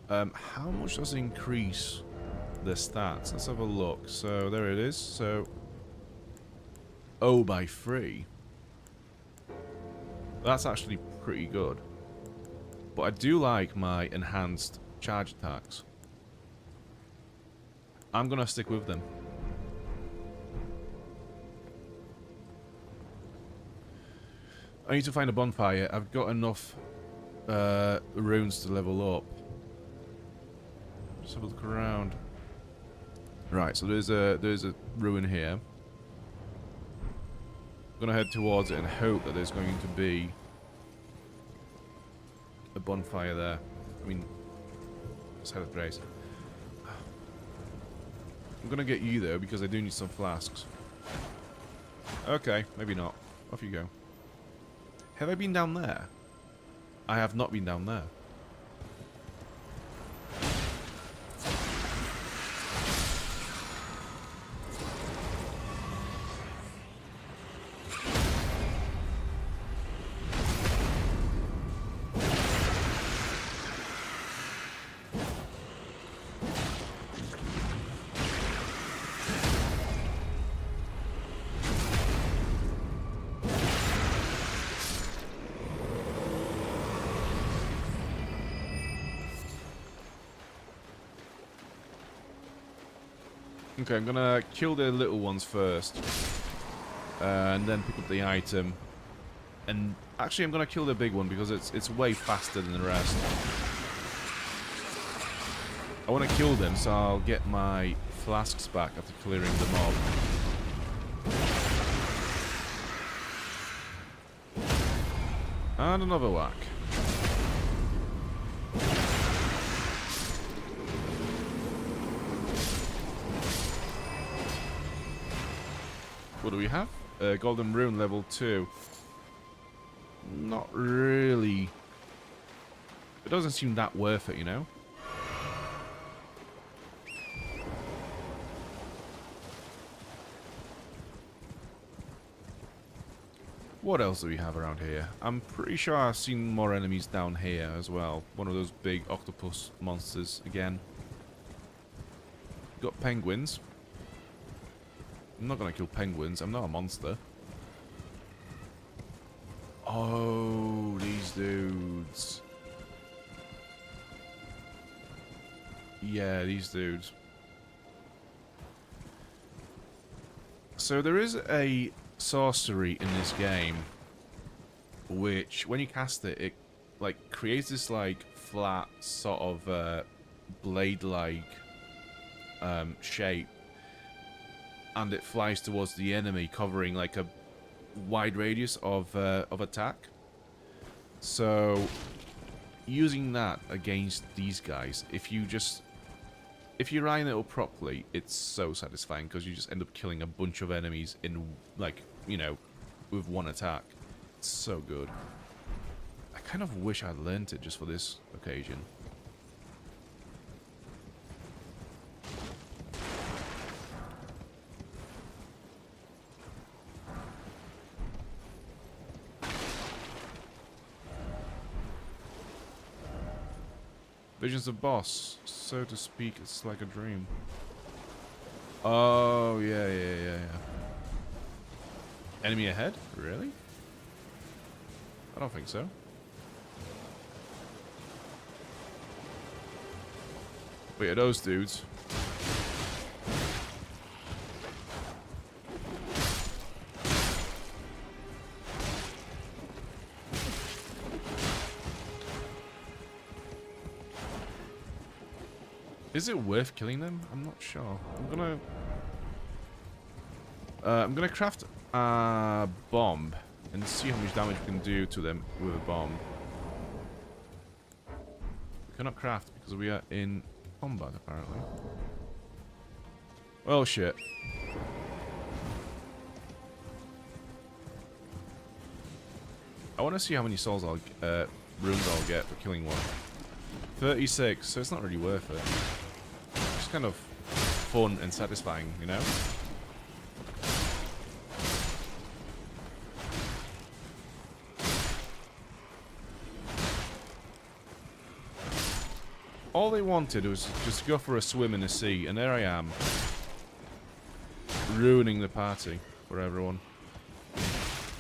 How much does it increase the stats? Let's have a look. So there it is. So by 3. That's actually pretty good. But I do like my enhanced charge attacks. I'm gonna stick with them. I need to find a bonfire. I've got enough runes to level up. Just have a look around. Right, so there's a ruin here. I'm gonna head towards it and hope that there's going to be a bonfire there. I mean, let's head a place. I'm gonna get you though because I do need some flasks. Okay, maybe not. Off you go. Have I been down there? I have not been down there. Okay, I'm gonna kill the little ones first. And then pick up the item. And actually I'm gonna kill the big one because it's way faster than the rest. I wanna kill them so I'll get my flasks back after clearing the mob. And another whack. What do we have? Golden Rune level 2. Not really. It doesn't seem that worth it, you know? What else do we have around here? I'm pretty sure I've seen more enemies down here as well. One of those big octopus monsters again. Got penguins. I'm not gonna kill penguins. I'm not a monster. Oh, these dudes. Yeah, these dudes. So there is a sorcery in this game which, when you cast it, it like creates this like flat sort of blade-like shape. And it flies towards the enemy, covering like a wide radius of attack. So, using that against these guys, if you line it up properly, it's so satisfying because you just end up killing a bunch of enemies in, like, you know, with one attack. It's so good. I kind of wish I'd learned it just for this occasion. Visions of boss, so to speak, it's like a dream. Oh, yeah. Enemy ahead? Really? I don't think so. Wait, are those dudes? Is it worth killing them? I'm not sure. I'm gonna craft a bomb and see how much damage we can do to them with a bomb. We cannot craft because we are in combat apparently. Well, shit. I want to see how many souls runes I'll get for killing one. 36, so it's not really worth it. It's kind of fun and satisfying, you know? All they wanted was just go for a swim in the sea, and there I am. Ruining the party for everyone.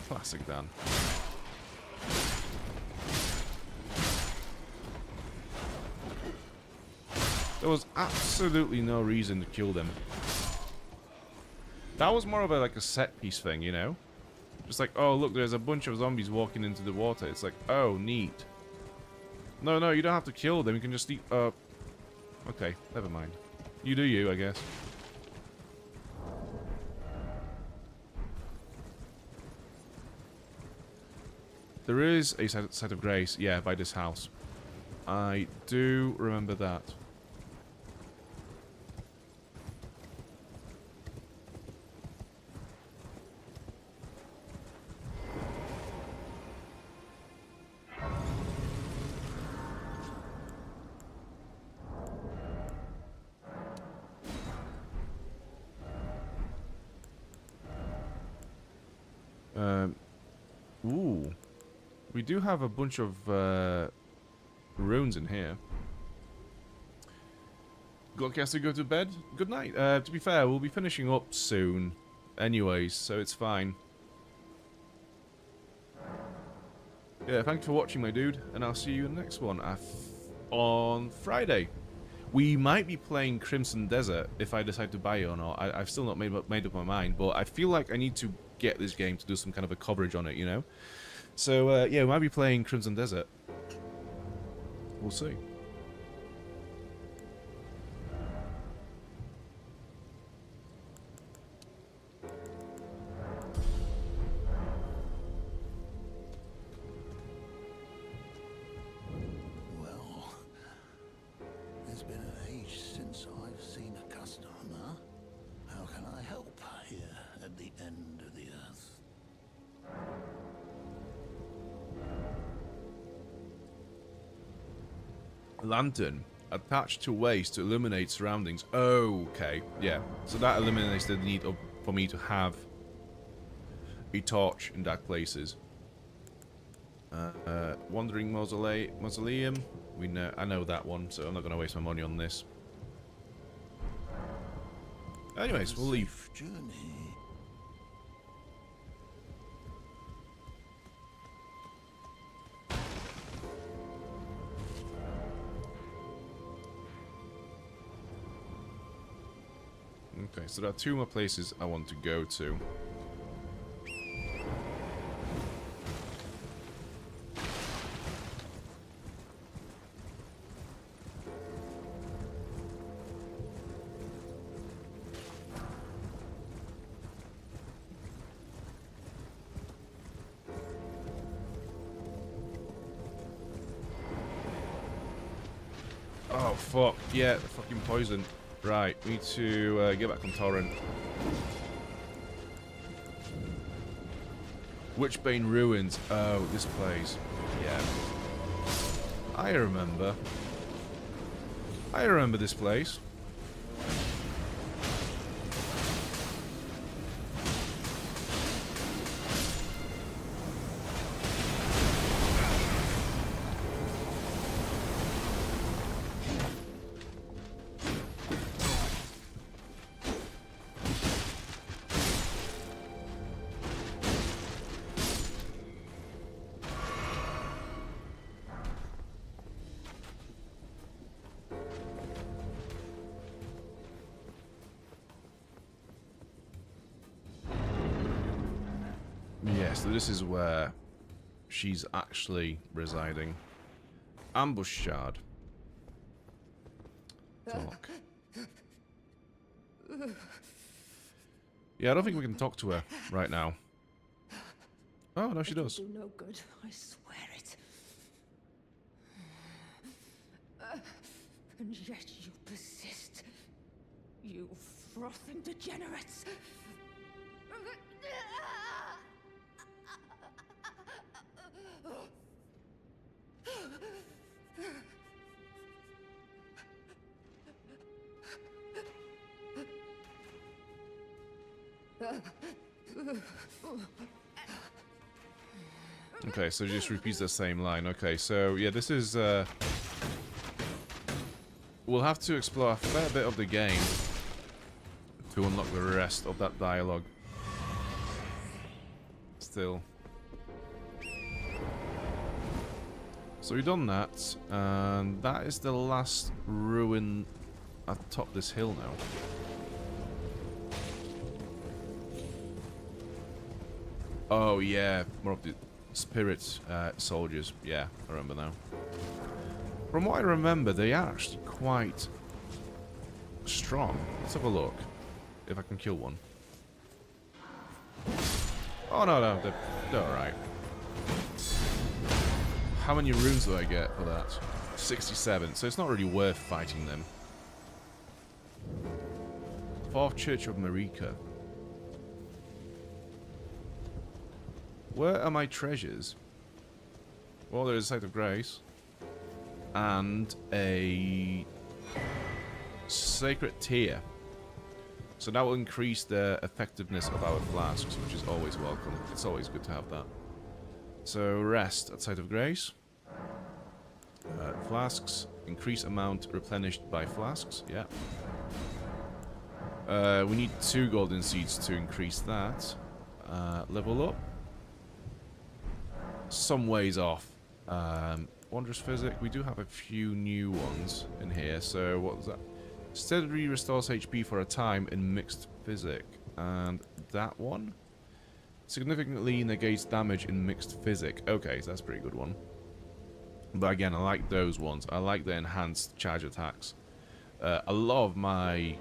Classic Dan. There was absolutely no reason to kill them. That was more of a, like a set piece thing, you know? Just like, oh look, there's a bunch of zombies walking into the water. It's like, oh, neat. No, you don't have to kill them. You can just eat. Okay, never mind. You do you, I guess. There is a site of grace, yeah, by this house. I do remember that. Ooh. We do have a bunch of runes in here. Got guys to go to bed? Good night. To be fair, we'll be finishing up soon anyways, so it's fine. Yeah, thanks for watching, my dude, and I'll see you in the next one on Friday. We might be playing Crimson Desert if I decide to buy it or not. I've still not made up my mind, but I feel like I need to get this game to do some kind of a coverage on it, you know? So, yeah, we might be playing Crimson Desert. We'll see. Well, it's been an age since I've seen a customer. How can I help here at the end of the earth? Lantern attached to waist to illuminate surroundings. Okay, yeah. So that eliminates the need for me to have a torch in dark places. Wandering Mausoleum. I know that one, so I'm not going to waste my money on this. Anyways, we'll leave. Journey. Okay, so there are two more places I want to go to. Oh, fuck. Yeah, the fucking poison. Right, we need to get back on Torrent. Witchbane Ruins. Oh, this place. Yeah. I remember. I remember this place. Yeah, so this is where she's actually residing. Ambush shard. Talk. Yeah, I don't think we can talk to her right now. Oh, no, she does. Do no good, I swear it. And yet you persist. You frothing degenerates. Okay, so just repeats the same line. Okay, so yeah, this is we'll have to explore a fair bit of the game to unlock the rest of that dialogue. Still. So we've done that, and that is the last ruin atop this hill now. Oh yeah, more of the spirit soldiers. Yeah, I remember now. From what I remember, they are actually quite strong. Let's have a look. If I can kill one. Oh no, they're alright. How many runes do I get for that? 67, so it's not really worth fighting them. Fourth Church of Marika. Where are my treasures? Well, there is a Site of Grace. And a Sacred Tear. So that will increase the effectiveness of our flasks, which is always welcome. It's always good to have that. So rest at Site of Grace. Flasks, increase amount replenished by flasks, yeah. We need 2 golden seeds to increase that. Level up. Some ways off. Wondrous Physic, we do have a few new ones in here, so what was that? Steadily restores HP for a time in Mixed Physic. And that one? Significantly negates damage in Mixed Physic. Okay, so that's a pretty good one. But again, I like those ones. I like the enhanced charge attacks. A lot of my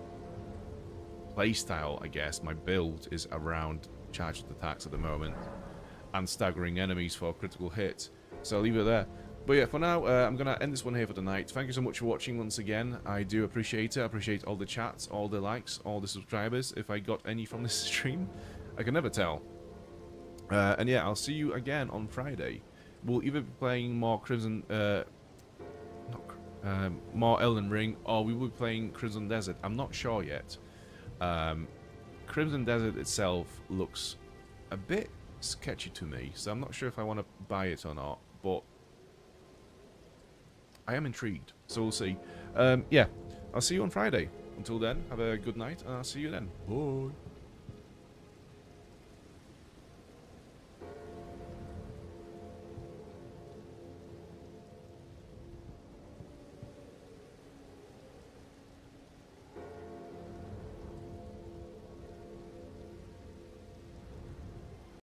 playstyle, I guess, my build is around charged attacks at the moment. And staggering enemies for critical hit. So I'll leave it there. But yeah, for now, I'm going to end this one here for tonight. Thank you so much for watching once again. I do appreciate it. I appreciate all the chats, all the likes, all the subscribers. If I got any from this stream, I can never tell. And yeah, I'll see you again on Friday. We'll either be playing more Crimson... more Elden Ring, or we will be playing Crimson Desert. I'm not sure yet. Crimson Desert itself looks a bit sketchy to me, so I'm not sure if I want to buy it or not, but I am intrigued, so we'll see. Yeah, I'll see you on Friday. Until then, have a good night, and I'll see you then. Bye.